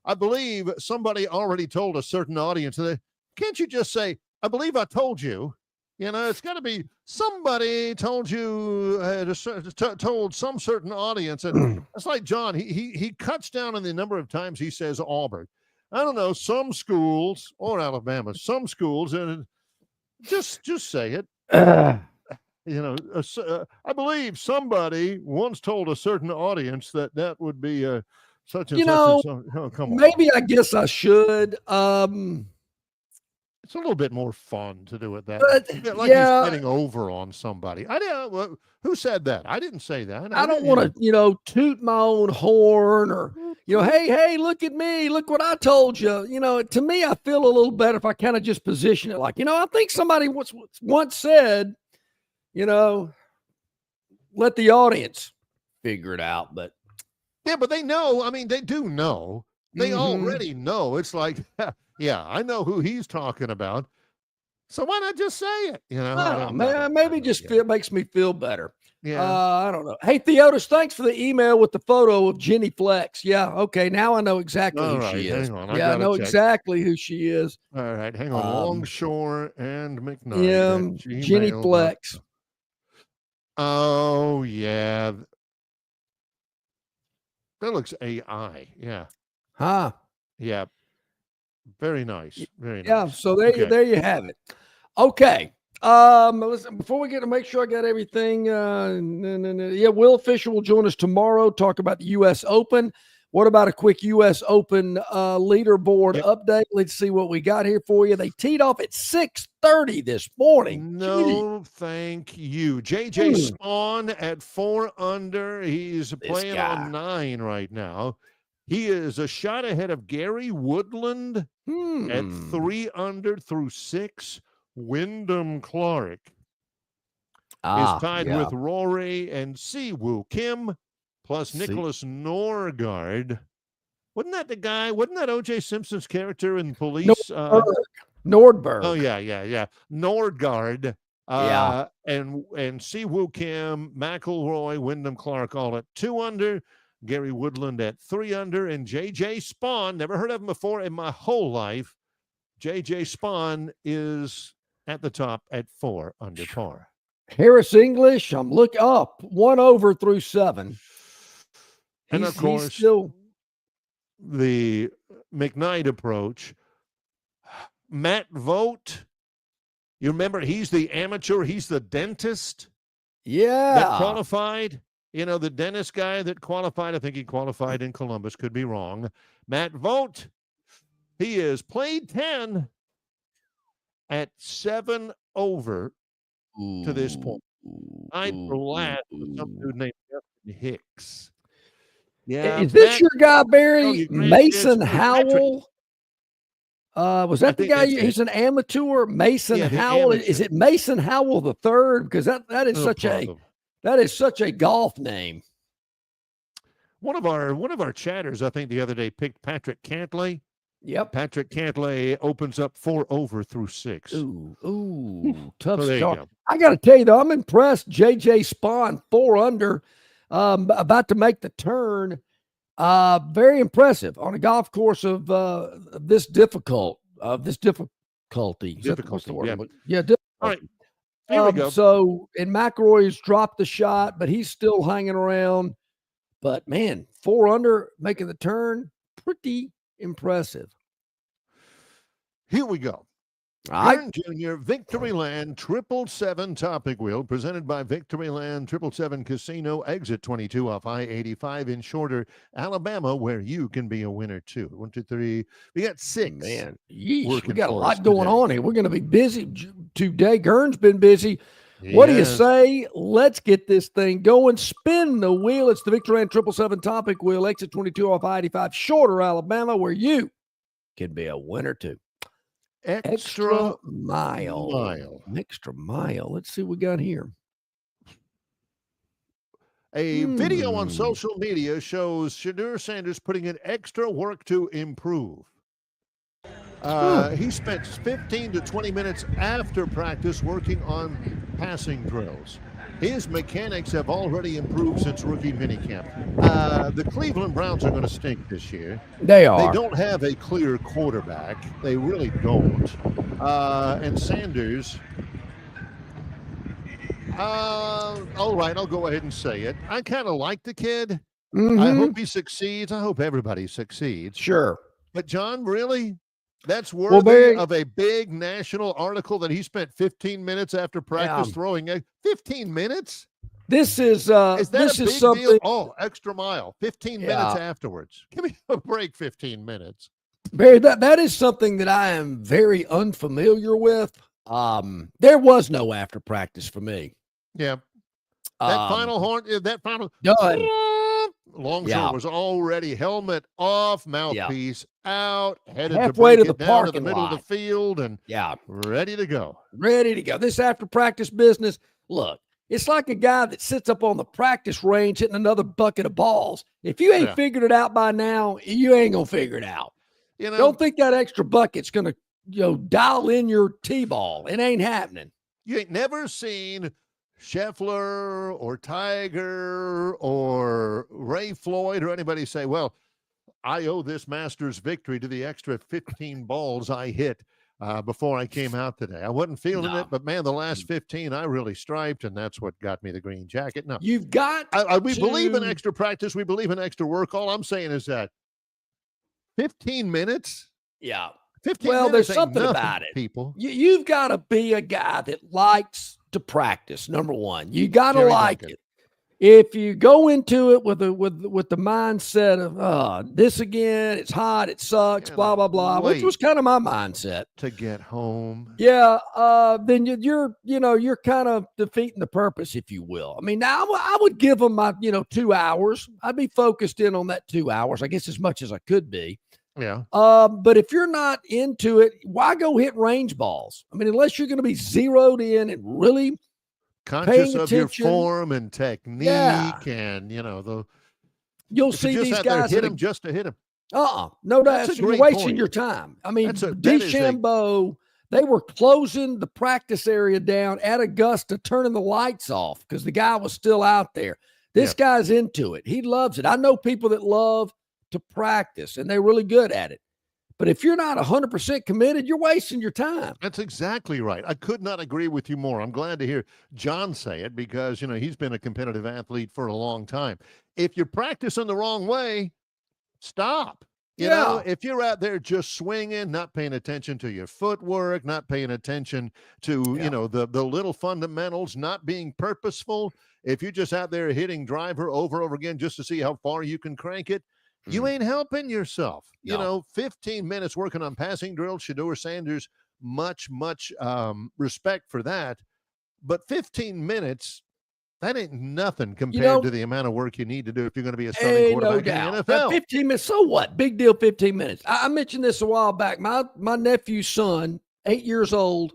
[SPEAKER 2] I believe somebody already told a certain audience that. Can't you just say, I believe I told you? You know, it's got to be somebody told you, told some certain audience. And it's like John, he cuts down on the number of times he says Auburn. I don't know, some schools, or Alabama, some schools, and just say it. You know, I believe somebody once told a certain audience that would be such and
[SPEAKER 1] you
[SPEAKER 2] such.
[SPEAKER 1] know,
[SPEAKER 2] and so. Oh, come on.
[SPEAKER 1] Maybe I guess I should.
[SPEAKER 2] It's a little bit more fun to do it that
[SPEAKER 1] way.
[SPEAKER 2] like he's getting over on somebody. I didn't. Who said that? I didn't say that.
[SPEAKER 1] I don't want to, toot my own horn or, hey, look at me. Look what I told you. To me, I feel a little better if I kind of just position it like, I think somebody once said, let the audience figure it out. But
[SPEAKER 2] yeah, but they know. I mean, they do know. They already know. It's like, yeah, I know who he's talking about. So why not just say it?
[SPEAKER 1] Maybe it makes me feel better.
[SPEAKER 2] Yeah.
[SPEAKER 1] I don't know. Hey, Theodis, thanks for the email with the photo of Jenny Flex. Yeah. Okay. Now I know exactly who she is.
[SPEAKER 2] Hang on.
[SPEAKER 1] I know exactly who she is.
[SPEAKER 2] All right. Hang on. Longshore and McKnight.
[SPEAKER 1] Yeah. Jenny Flex.
[SPEAKER 2] Oh, yeah. That looks AI. Yeah.
[SPEAKER 1] Huh.
[SPEAKER 2] Yeah. Very nice. Very nice.
[SPEAKER 1] Yeah. So there you have it. Okay. Listen, before we get to make sure I got everything, Will Fisher will join us tomorrow, talk about the U.S. Open. What about a quick U.S. Open leaderboard update? Let's see what we got here for you. They teed off at 6:30 this morning.
[SPEAKER 2] No, thank you. JJ Spawn at 4 under. He's playing on 9 right now. He is a shot ahead of Gary Woodland at 3 under through 6. Wyndham Clark is tied with Rory and Siwoo Kim, plus Nicholas Norgard. Wasn't that the guy? Wasn't that O.J. Simpson's character in Police?
[SPEAKER 1] Nordberg.
[SPEAKER 2] Oh, yeah. Norgard. And Siwoo Kim, McElroy, Wyndham Clark all at 2 under. Gary Woodland at 3 under. And J.J. Spawn, never heard of him before in my whole life. J.J. Spawn is at the top at 4 under par.
[SPEAKER 1] Harris English, I'm looking up 1 over through 7.
[SPEAKER 2] And of course,
[SPEAKER 1] he's still
[SPEAKER 2] the McKnight approach. Matt Vogt, you remember he's the amateur, he's the dentist.
[SPEAKER 1] Yeah.
[SPEAKER 2] That qualified. The dentist guy that qualified, I think he qualified in Columbus, could be wrong. Matt Vogt, he has played 10 at 7 over to this point. I'm glad with some dude named Justin Hicks. Yeah.
[SPEAKER 1] Is this your guy, Barry? Mason Howell? Was that the guy? He's an amateur. Mason Howell. Is it Mason Howell the third? Because that is such a golf name.
[SPEAKER 2] One of our chatters, I think, the other day picked Patrick Cantlay.
[SPEAKER 1] Yep.
[SPEAKER 2] Patrick Cantlay opens up 4 over through 6.
[SPEAKER 1] Ooh, tough
[SPEAKER 2] so
[SPEAKER 1] start. I got to tell you, though, I'm impressed. JJ Spawn, 4 under, about to make the turn. Very impressive on a golf course of this difficulty.
[SPEAKER 2] Difficulty.
[SPEAKER 1] Yeah.
[SPEAKER 2] All right. Here we go.
[SPEAKER 1] So, and McElroy's dropped the shot, but he's still hanging around. But, man, 4 under, making the turn, pretty impressive.
[SPEAKER 2] Here we go. Gurn Jr. Victoryland 777 topic wheel presented by Victoryland 777 Casino, exit 22 off I-85 in Shorter, Alabama, where you can be a winner too. 1, 2, 3. We got 6.
[SPEAKER 1] Man, we got a lot going on here. We're going to be busy today. Gurn's been busy. Yes. What do you say? Let's get this thing going. Spin the wheel. It's the Victoryland 777 topic wheel, exit 22 off I-85, Shorter, Alabama, where you can be a winner too. Extra mile. Extra mile. Let's see what we got here.
[SPEAKER 2] A video on social media shows Shedeur Sanders putting in extra work to improve. He spent 15 to 20 minutes after practice working on passing drills. His mechanics have already improved since rookie minicamp. The Cleveland Browns are going to stink this year.
[SPEAKER 1] They are.
[SPEAKER 2] They don't have a clear quarterback. They really don't. And Sanders, all right, I'll go ahead and say it. I kind of like the kid. I hope he succeeds. I hope everybody succeeds.
[SPEAKER 1] Sure.
[SPEAKER 2] But John, really? That's worthy of a big national article that he spent 15 minutes after practice throwing 15 minutes?
[SPEAKER 1] This is
[SPEAKER 2] that
[SPEAKER 1] this
[SPEAKER 2] a
[SPEAKER 1] is
[SPEAKER 2] big
[SPEAKER 1] something.
[SPEAKER 2] deal? Oh, extra mile. 15 minutes afterwards. Give me a break, 15 minutes.
[SPEAKER 1] Barry, that is something that I am very unfamiliar with. There was no after practice for me.
[SPEAKER 2] Yeah. That final horn, that final
[SPEAKER 1] done.
[SPEAKER 2] Longshore was already helmet off, mouthpiece out, headed
[SPEAKER 1] halfway
[SPEAKER 2] to
[SPEAKER 1] the
[SPEAKER 2] down
[SPEAKER 1] parking
[SPEAKER 2] to the middle
[SPEAKER 1] lot
[SPEAKER 2] of the field, and ready to go.
[SPEAKER 1] Ready to go. This after practice business, look, it's like a guy that sits up on the practice range hitting another bucket of balls. If you ain't figured it out by now, you ain't gonna figure it out.
[SPEAKER 2] You know,
[SPEAKER 1] don't think that extra bucket's gonna dial in your T-ball. It ain't happening.
[SPEAKER 2] You ain't never seen Scheffler or Tiger or Ray Floyd or anybody say, well, I owe this Masters victory to the extra 15 balls I hit before I came out today. I wasn't feeling it, but man, the last 15 I really striped, and that's what got me the green jacket. No,
[SPEAKER 1] you've got
[SPEAKER 2] we believe in extra practice. We believe in extra work. All I'm saying is that 15 minutes.
[SPEAKER 1] Yeah.
[SPEAKER 2] 15
[SPEAKER 1] well,
[SPEAKER 2] minutes
[SPEAKER 1] there's something about it,
[SPEAKER 2] people.
[SPEAKER 1] You've got to be a guy that likes to practice. Number one, you got to like it. If you go into it with the mindset of this again, it's hot, it sucks, blah blah blah, which was kind of my mindset
[SPEAKER 2] to get home.
[SPEAKER 1] Yeah, then you're kind of defeating the purpose, if you will. I mean, now I would give them my 2 hours. I'd be focused in on that 2 hours, I guess, as much as I could be.
[SPEAKER 2] Yeah.
[SPEAKER 1] But if you're not into it, why go hit range balls? I mean, unless you're going to be zeroed in and really
[SPEAKER 2] conscious of your form and technique, and
[SPEAKER 1] you'll see these guys
[SPEAKER 2] hit them just to hit them.
[SPEAKER 1] No, that's you're wasting your time. I mean, DeChambeau, they were closing the practice area down at Augusta, turning the lights off because the guy was still out there. This guy's into it. He loves it. I know people that love to practice, and they're really good at it. But if you're not 100% committed, you're wasting your time.
[SPEAKER 2] That's exactly right. I could not agree with you more. I'm glad to hear John say it because, he's been a competitive athlete for a long time. If you're practicing the wrong way, stop. You know, if you're out there just swinging, not paying attention to your footwork, not paying attention to, the little fundamentals, not being purposeful, if you're just out there hitting driver over and over again just to see how far you can crank it, you ain't helping yourself. 15 minutes working on passing drills, Shedeur Sanders, much respect for that. But 15 minutes, that ain't nothing compared to the amount of work you need to do if you're going to be a starting quarterback in the NFL.
[SPEAKER 1] 15 minutes, so what? Big deal, 15 minutes. I mentioned this a while back. My nephew's son, 8 years old,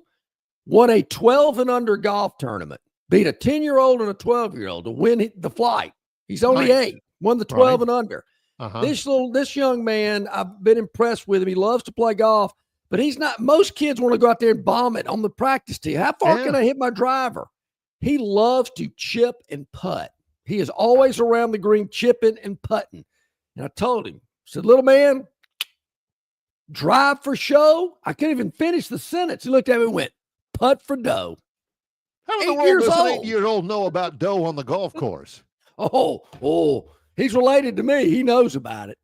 [SPEAKER 1] won a 12 and under golf tournament, beat a 10-year-old and a 12-year-old to win the flight. He's only 8, won the 12 and under. This young man, I've been impressed with him. He loves to play golf, but he's not. Most kids want to go out there and bomb it on the practice tee. How far can I hit my driver? He loves to chip and putt. He is always around the green chipping and putting. And I told him, I said, little man, drive for show. I couldn't even finish the sentence. He looked at me and went, putt for dough.
[SPEAKER 2] How in the world does an 8-year-old know about dough on the golf course?
[SPEAKER 1] He's related to me. He knows about it.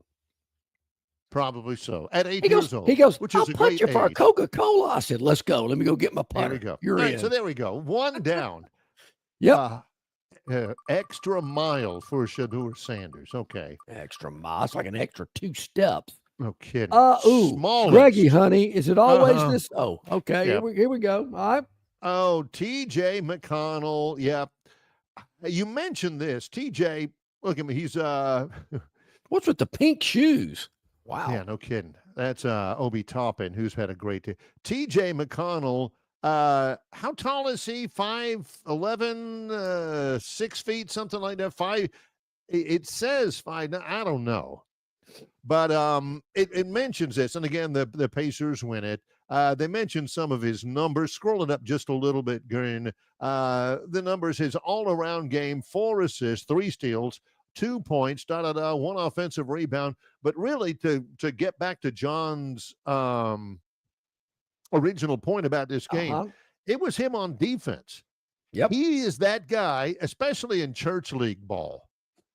[SPEAKER 2] Probably so. At 8 years old.
[SPEAKER 1] He goes,
[SPEAKER 2] which
[SPEAKER 1] I'll
[SPEAKER 2] is a
[SPEAKER 1] put
[SPEAKER 2] great
[SPEAKER 1] you for a
[SPEAKER 2] age.
[SPEAKER 1] Coca-Cola. I said, let's go. Let me go get my putter.
[SPEAKER 2] There we go.
[SPEAKER 1] You're in.
[SPEAKER 2] So there we go. One down.
[SPEAKER 1] Yep.
[SPEAKER 2] Extra mile for Shedeur Sanders. Okay.
[SPEAKER 1] Extra mile. It's like an extra 2 steps.
[SPEAKER 2] No kidding.
[SPEAKER 1] Smallest. Greggy, honey, is it always this? Oh, okay.
[SPEAKER 2] Yep.
[SPEAKER 1] Here we go. All right.
[SPEAKER 2] Oh, TJ McConnell. Yep. You mentioned this. TJ, look at me. He's
[SPEAKER 1] what's with the pink shoes? Wow.
[SPEAKER 2] Yeah, no kidding. That's Obi Toppin, who's had a great day. TJ McConnell, how tall is he? 5'11", 6 feet, something like that. 5. It says 5. I don't know. But it mentions this. And again, the Pacers win it. They mentioned some of his numbers. Scroll it up just a little bit, Gurn. The numbers, his all-around game, 4 assists, 3 steals, 2 points, 1 offensive rebound. But really, to get back to John's original point about this game, it was him on defense.
[SPEAKER 1] Yep.
[SPEAKER 2] He is that guy, especially in church league ball,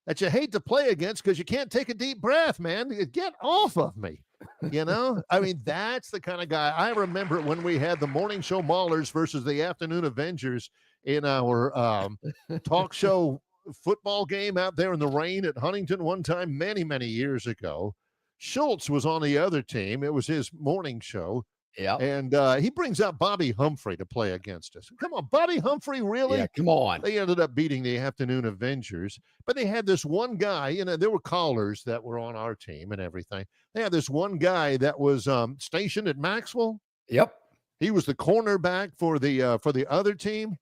[SPEAKER 2] that you hate to play against because you can't take a deep breath, man. Get off of me. You know, I mean, that's the kind of guy. I remember when we had the morning show Maulers versus the afternoon Avengers in our talk show football game out there in the rain at Huntington one time, many, many years ago. Schultz was on the other team. It was his morning show.
[SPEAKER 1] Yeah.
[SPEAKER 2] And he brings out Bobby Humphrey to play against us. Come on, Bobby Humphrey, really?
[SPEAKER 1] Yeah, come on.
[SPEAKER 2] They ended up beating the afternoon Avengers, but they had this one guy, you know, there were callers that were on our team and everything. They had this one guy that was stationed at Maxwell.
[SPEAKER 1] Yep.
[SPEAKER 2] He was the cornerback for the other team.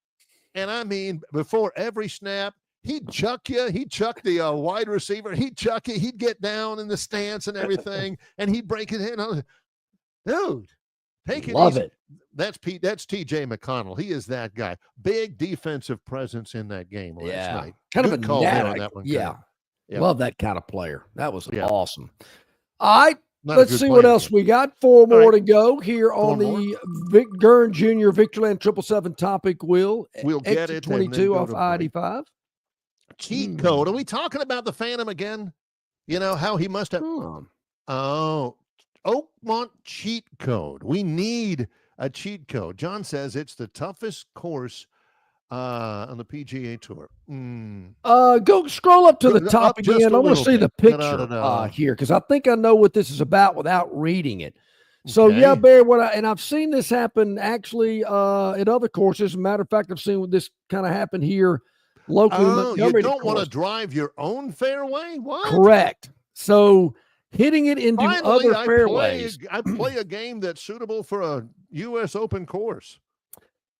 [SPEAKER 2] And I mean, before every snap, he'd chuck you. He'd chuck the wide receiver. He'd chuck you. He'd get down in the stance and everything, and he'd break it in. Dude. Take it
[SPEAKER 1] Love
[SPEAKER 2] easy.
[SPEAKER 1] it.
[SPEAKER 2] That's Pete. That's TJ McConnell. He is that guy. Big defensive presence in that game last night.
[SPEAKER 1] Kind
[SPEAKER 2] Good
[SPEAKER 1] of a
[SPEAKER 2] call there on
[SPEAKER 1] nat-
[SPEAKER 2] that one.
[SPEAKER 1] Yeah.
[SPEAKER 2] Yeah.
[SPEAKER 1] Love that kind of player. That was
[SPEAKER 2] Yeah.
[SPEAKER 1] awesome. All right.
[SPEAKER 2] Not a
[SPEAKER 1] Let's
[SPEAKER 2] good
[SPEAKER 1] see what
[SPEAKER 2] player,
[SPEAKER 1] else
[SPEAKER 2] but-
[SPEAKER 1] we got. 4 more
[SPEAKER 2] All
[SPEAKER 1] to go here on
[SPEAKER 2] Four
[SPEAKER 1] the Gurn Jr. Victoryland 777 topic wheel.
[SPEAKER 2] We'll get it. and then
[SPEAKER 1] 22
[SPEAKER 2] go
[SPEAKER 1] off
[SPEAKER 2] to break.
[SPEAKER 1] I-85.
[SPEAKER 2] Cheat code. Are we talking about the Phantom again? You know how he must have. Oh, Oakmont cheat code. We need a cheat code. John says it's the toughest course on the PGA Tour.
[SPEAKER 1] Go scroll up to the
[SPEAKER 2] Go
[SPEAKER 1] top
[SPEAKER 2] up just
[SPEAKER 1] again.
[SPEAKER 2] a
[SPEAKER 1] I want to
[SPEAKER 2] little
[SPEAKER 1] see the
[SPEAKER 2] bit.
[SPEAKER 1] picture here because I think I know what this is about without reading it. So
[SPEAKER 2] Okay.
[SPEAKER 1] yeah, Barry, and I've seen this happen actually at other courses. As a matter of fact, I've seen this kind of happen here locally. in
[SPEAKER 2] Oh, you
[SPEAKER 1] Montgomery
[SPEAKER 2] don't want to
[SPEAKER 1] course.
[SPEAKER 2] drive your own fairway? What?
[SPEAKER 1] Correct. So hitting it into
[SPEAKER 2] Finally,
[SPEAKER 1] other fairways.
[SPEAKER 2] I play a game that's suitable for a U.S. Open course.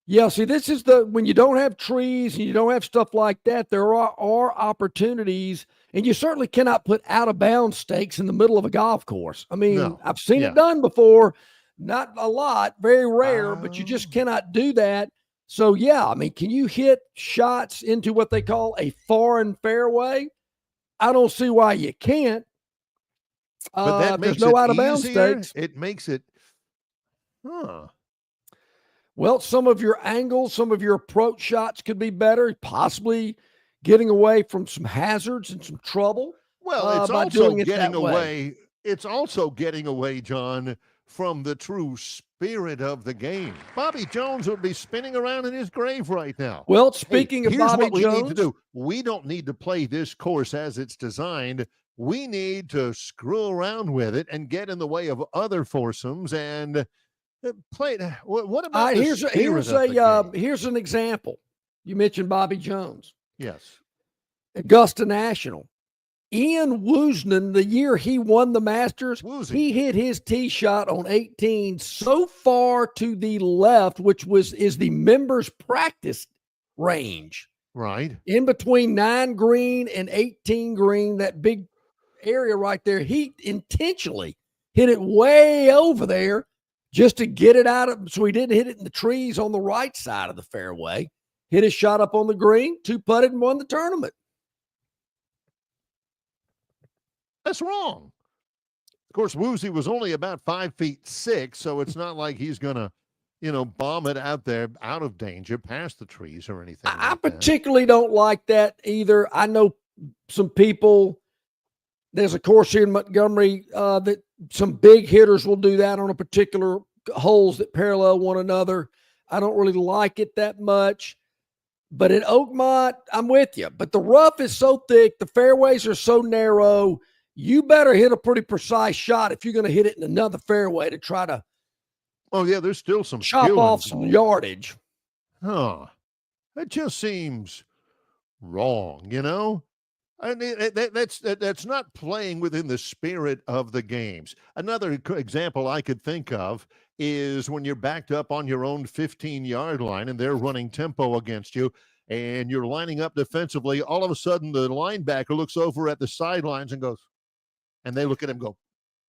[SPEAKER 1] Yeah, see, this is when you don't have trees and you don't have stuff like that, there are opportunities, and you certainly cannot put out of bounds stakes in the middle of a golf course. I mean,
[SPEAKER 2] No.
[SPEAKER 1] I've seen
[SPEAKER 2] Yeah.
[SPEAKER 1] it done before, not a lot, very rare, but you just cannot do that. So yeah, I mean, can you hit shots into what they call a foreign fairway? I don't see why you can't.
[SPEAKER 2] But that
[SPEAKER 1] there's
[SPEAKER 2] makes
[SPEAKER 1] no
[SPEAKER 2] it
[SPEAKER 1] out of bounds
[SPEAKER 2] easier.
[SPEAKER 1] stakes.
[SPEAKER 2] It makes it,
[SPEAKER 1] Well, some of your angles, some of your approach shots could be better, possibly getting away from some hazards and some trouble.
[SPEAKER 2] Well, it's
[SPEAKER 1] by
[SPEAKER 2] also
[SPEAKER 1] doing it
[SPEAKER 2] getting
[SPEAKER 1] that way.
[SPEAKER 2] away. It's also getting away, John, from the true spirit of the game. Bobby Jones would be spinning around in his grave right now.
[SPEAKER 1] Well, speaking of
[SPEAKER 2] here's
[SPEAKER 1] Bobby
[SPEAKER 2] what we need to
[SPEAKER 1] Jones-
[SPEAKER 2] do. We don't need to play this course as it's designed. We need to screw around with it and get in the way of other foursomes and play it. What about the
[SPEAKER 1] here's
[SPEAKER 2] spirit of the game?
[SPEAKER 1] here's an example. You mentioned Bobby Jones,
[SPEAKER 2] Yes.
[SPEAKER 1] Augusta National. Ian Woosnan, the year he won the Masters, he hit his tee shot on 18 so far to the left, which is the members' practice range.
[SPEAKER 2] Right.
[SPEAKER 1] In between 9 green and 18 green, that big area right there, he intentionally hit it way over there just to get it out of, so he didn't hit it in the trees on the right side of the fairway. Hit his shot up on the green, 2-putted and won the tournament.
[SPEAKER 2] That's wrong. Of course, Woozy was only about 5'6", so it's not like he's gonna, bomb it out there out of danger past the trees or anything.
[SPEAKER 1] I particularly don't like that either. I know some people. There's a course here in Montgomery that some big hitters will do that on a particular holes that parallel one another. I don't really like it that much. But at Oakmont, I'm with you. But the rough is so thick, the fairways are so narrow. You better hit a pretty precise shot if you're going to hit it in another fairway to try to
[SPEAKER 2] there's still some
[SPEAKER 1] chop
[SPEAKER 2] skill
[SPEAKER 1] off some
[SPEAKER 2] involved.
[SPEAKER 1] yardage.
[SPEAKER 2] That just seems wrong, I mean, that's not playing within the spirit of the games. Another example I could think of is when you're backed up on your own 15-yard line and they're running tempo against you and you're lining up defensively. All of a sudden, the linebacker looks over at the sidelines and goes, and they look at him and go,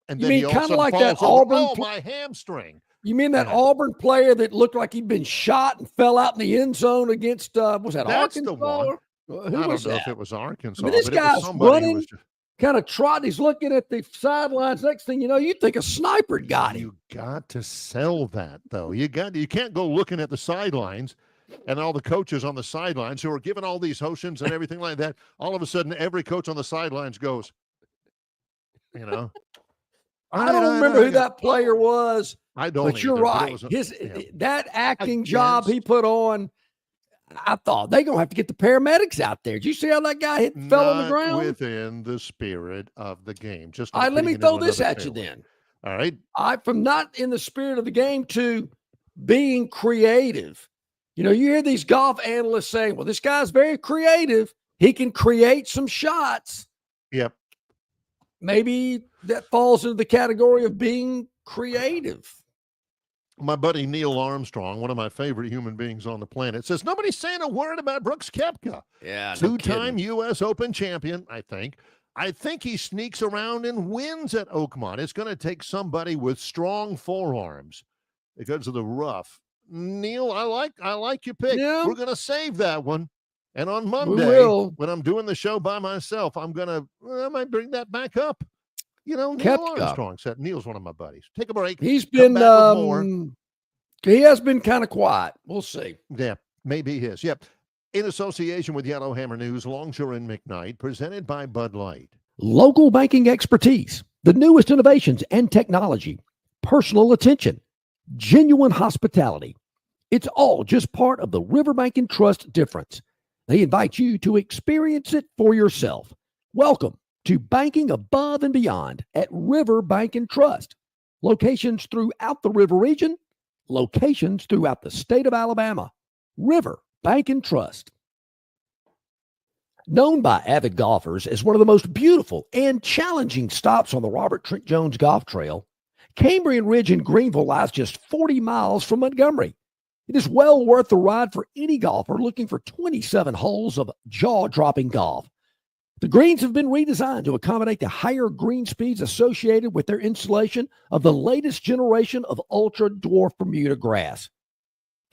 [SPEAKER 2] and
[SPEAKER 1] You
[SPEAKER 2] then
[SPEAKER 1] mean
[SPEAKER 2] he all of a
[SPEAKER 1] kinda
[SPEAKER 2] sudden
[SPEAKER 1] like
[SPEAKER 2] falls
[SPEAKER 1] that
[SPEAKER 2] over.
[SPEAKER 1] Auburn
[SPEAKER 2] Oh,
[SPEAKER 1] pl-
[SPEAKER 2] my hamstring.
[SPEAKER 1] You mean that Auburn player that looked like he'd been shot and fell out in the end zone against, was that
[SPEAKER 2] That's
[SPEAKER 1] Arkansas?
[SPEAKER 2] the one.
[SPEAKER 1] Who
[SPEAKER 2] I don't
[SPEAKER 1] was
[SPEAKER 2] know
[SPEAKER 1] that?
[SPEAKER 2] if it was Arkansas.
[SPEAKER 1] I mean, this
[SPEAKER 2] but it was
[SPEAKER 1] guy's
[SPEAKER 2] somebody who
[SPEAKER 1] running,
[SPEAKER 2] was just,
[SPEAKER 1] kind of trotting. He's looking at the sidelines. Next thing you know, you think a sniper got him.
[SPEAKER 2] you got to sell that, though. You can't go looking at the sidelines and all the coaches on the sidelines who are giving all these motions and everything like that. All of a sudden, every coach on the sidelines goes, you know.
[SPEAKER 1] I don't remember who that player was.
[SPEAKER 2] I don't.
[SPEAKER 1] But you're right. That acting job he put on, I thought they're gonna have to get the paramedics out there. Did you see how that guy fell on the ground?
[SPEAKER 2] Within the spirit of the game. Just
[SPEAKER 1] all right, let me throw this at you then.
[SPEAKER 2] All right.
[SPEAKER 1] From not in the spirit of the game to being creative. You know, you hear these golf analysts saying, well, this guy's very creative. He can create some shots.
[SPEAKER 2] Yep.
[SPEAKER 1] Maybe that falls into the category of being creative.
[SPEAKER 2] My buddy Neil Armstrong, one of my favorite human beings on the planet, says nobody's saying a word about Brooks Koepka.
[SPEAKER 1] Yeah,
[SPEAKER 2] two-time U.S. Open champion, I think. I think he sneaks around and wins at Oakmont. It's going to take somebody with strong forearms because of the rough. Neil, I like your pick.
[SPEAKER 1] Yeah.
[SPEAKER 2] We're going to save that one. And on Monday, when I'm doing the show by myself, I might bring that back up. You know, Neil Armstrong said, Neil's one of my buddies. Take a break.
[SPEAKER 1] He's been, he has been kind of quiet. We'll see.
[SPEAKER 2] Yeah, maybe he is. Yep. In association with Yellowhammer News, Longshore and McKnight, presented by Bud Light.
[SPEAKER 1] Local banking expertise, the newest innovations and technology, personal attention, genuine hospitality. It's all just part of the Riverbank and Trust difference. They invite you to experience it for yourself. Welcome to banking above and beyond at Riverbank and Trust. Locations throughout the river region, locations throughout the state of Alabama. Riverbank and Trust. Known by avid golfers as one of the most beautiful and challenging stops on the Robert Trent Jones Golf Trail, Cambrian Ridge in Greenville lies just 40 miles from Montgomery. It is well worth the ride for any golfer looking for 27 holes of jaw-dropping golf. The greens have been redesigned to accommodate the higher green speeds associated with their installation of the latest generation of ultra-dwarf Bermuda grass.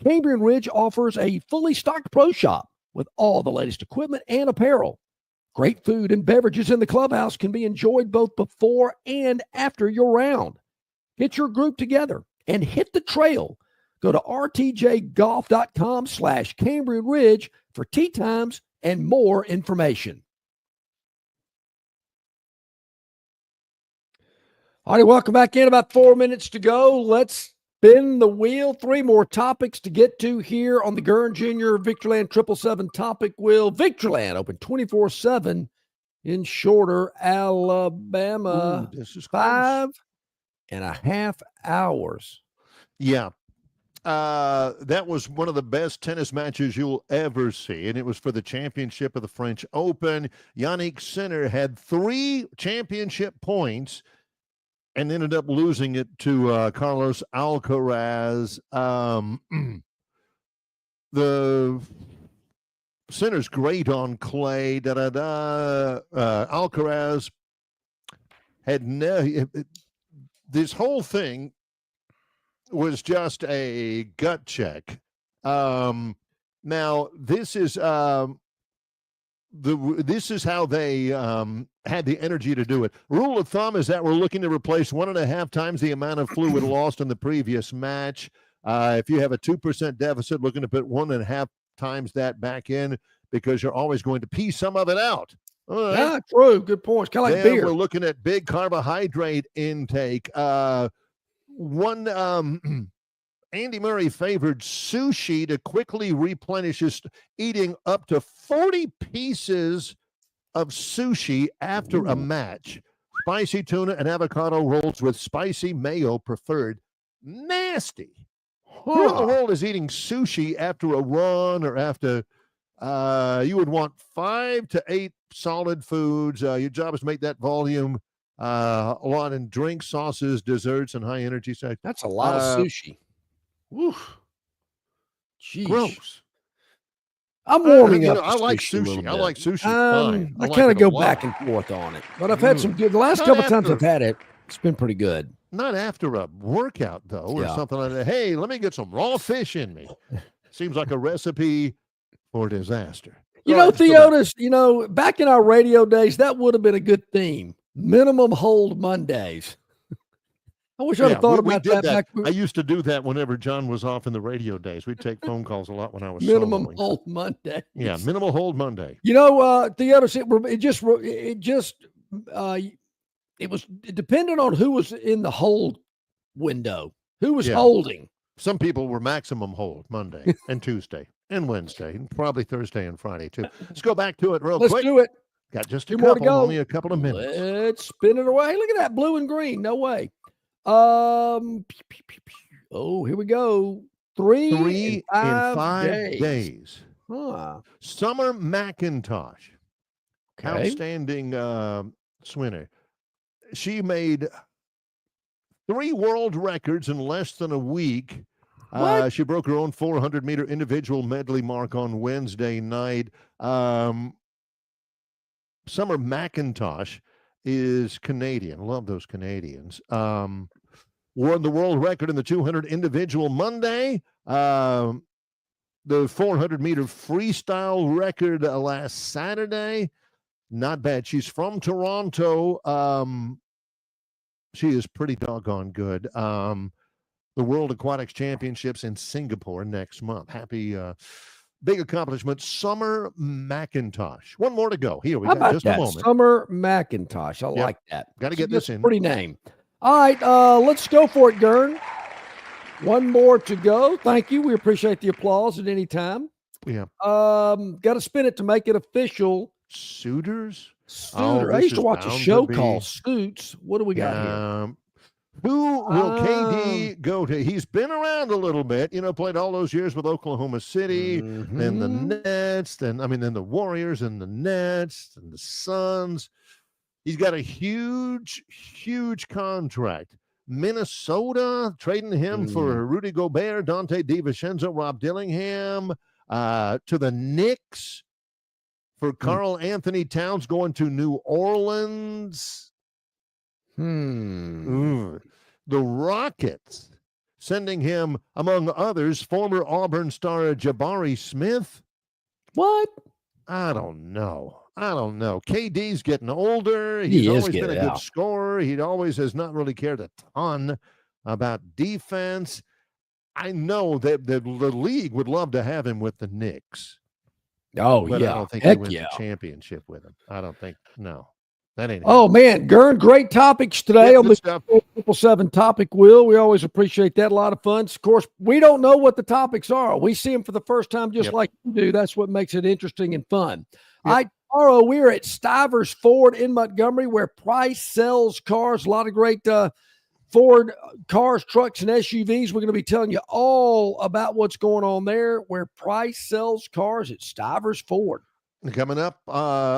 [SPEAKER 1] Cambrian Ridge offers a fully stocked pro shop with all the latest equipment and apparel. Great food and beverages in the clubhouse can be enjoyed both before and after your round. Get your group together and hit the trail. Go to rtjgolf.com/Cambrian Ridge for tee times and more information. All right, welcome back in. About 4 minutes to go. Let's spin the wheel. 3 more topics to get to here on the Gurn Jr. Victoryland 777 topic wheel. Victoryland open 24/7 in Shorter, Alabama.
[SPEAKER 2] Ooh, this is
[SPEAKER 1] 5.5 hours.
[SPEAKER 2] Yeah. That was one of the best tennis matches you'll ever see, and it was for the championship of the French Open. Yannick Sinner had 3 championship points and ended up losing it to Carlos Alcaraz. The Sinner's great on clay. Alcaraz had this whole thing was just a gut check. Now this is this is how they had the energy to do it. Rule of thumb is that we're looking to replace 1.5 times the amount of fluid lost in the previous match. If you have a 2% deficit, looking to put 1.5 times that back in because you're always going to pee some of it out. All right.
[SPEAKER 1] Yeah, true. Good points. Kind of like beer.
[SPEAKER 2] We're looking at big carbohydrate intake. Andy Murray favored sushi to quickly replenish his eating up to 40 pieces of sushi after a match. Spicy tuna and avocado rolls with spicy mayo preferred. Nasty. Who in the world is eating sushi after a run or after you would want 5 to 8 solid foods. Your job is to make that volume a lot in drinks, sauces, desserts, and high energy sex.
[SPEAKER 1] That's a lot of sushi. Oof. Jeez.
[SPEAKER 2] Gross.
[SPEAKER 1] I'm warming up.
[SPEAKER 2] I like sushi. I like sushi.
[SPEAKER 1] I
[SPEAKER 2] like
[SPEAKER 1] kind of
[SPEAKER 2] it a
[SPEAKER 1] go
[SPEAKER 2] lot.
[SPEAKER 1] back and forth on it, but I've had some good. The last couple times I've had it, it's been pretty good.
[SPEAKER 2] Not after a workout, though, or something like that. Hey, let me get some raw fish in me. Seems like a recipe for disaster.
[SPEAKER 1] Theotis, back in our radio days, that would have been a good theme. Minimum hold Mondays. I wish I'd have thought about that. Back.
[SPEAKER 2] I used to do that whenever John was off in the radio days. We'd take phone calls a lot when I was
[SPEAKER 1] minimum
[SPEAKER 2] soloing.
[SPEAKER 1] Hold Monday.
[SPEAKER 2] Yeah, minimal hold Monday.
[SPEAKER 1] Theotis, it was dependent on who was in the hold window, who was holding.
[SPEAKER 2] Some people were maximum hold Monday and Tuesday and Wednesday, and probably Thursday and Friday too. Let's go back to it quick.
[SPEAKER 1] Let's do it.
[SPEAKER 2] Got just
[SPEAKER 1] Two
[SPEAKER 2] a
[SPEAKER 1] more
[SPEAKER 2] couple,
[SPEAKER 1] to go.
[SPEAKER 2] only a couple of minutes.
[SPEAKER 1] Let's spin it away. Look at that blue and green. No way. Here we go. Three and five days.
[SPEAKER 2] Huh. Summer McIntosh, outstanding swimmer. She made 3 world records in less than a week. She broke her own 400-meter individual medley mark on Wednesday night. Summer McIntosh is Canadian. Love those Canadians. Won the world record in the 200 individual Monday. The 400-meter freestyle record last Saturday. Not bad. She's from Toronto. She is pretty doggone good. The World Aquatics Championships in Singapore next month. Happy big accomplishment. Summer McIntosh. One more to go. Here, we got just a moment.
[SPEAKER 1] Summer McIntosh. I like that.
[SPEAKER 2] Got to get this in.
[SPEAKER 1] Pretty name. All right, let's go for it, Gurn. One more to go. Thank you. We appreciate the applause at any time.
[SPEAKER 2] Yeah.
[SPEAKER 1] Got to spin it to make it official.
[SPEAKER 2] Suitors?
[SPEAKER 1] I used to watch a show called Suits. What do we got here?
[SPEAKER 2] Who will KD go to? He's been around a little bit, played all those years with Oklahoma City, then the Nets, then the Warriors and the Nets and the Suns. He's got a huge, huge contract. Minnesota trading him for Rudy Gobert, Dante DiVincenzo, Rob Dillingham, to the Knicks for Karl Anthony Towns going to New Orleans. The Rockets sending him, among others, former Auburn star Jabari Smith.
[SPEAKER 1] What?
[SPEAKER 2] I don't know. KD's getting older. He's always been a good scorer. He always has not really cared a ton about defense. I know that the league would love to have him with the Knicks.
[SPEAKER 1] Oh,
[SPEAKER 2] but
[SPEAKER 1] yeah.
[SPEAKER 2] I don't think he wins a championship with him. I don't think. No. That ain't
[SPEAKER 1] man, Gurn, great topics today on the 777 topic wheel. We always appreciate that. A lot of fun. Of course, we don't know what the topics are. We see them for the first time just like you do. That's what makes it interesting and fun. All right, tomorrow we're at Stivers Ford in Montgomery where Price sells cars. A lot of great Ford cars, trucks, and SUVs. We're going to be telling you all about what's going on there where Price sells cars at Stivers Ford.
[SPEAKER 2] Coming up,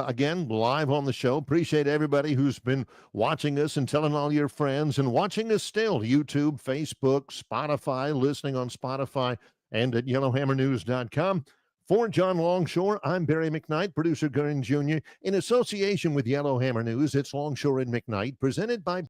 [SPEAKER 2] again, live on the show. Appreciate everybody who's been watching us and telling all your friends and watching us still. YouTube, Facebook, Spotify, listening on Spotify and at yellowhammernews.com. For John Longshore, I'm Barry McKnight, producer Gurn Jr. In association with Yellowhammer News, it's Longshore and McKnight, presented by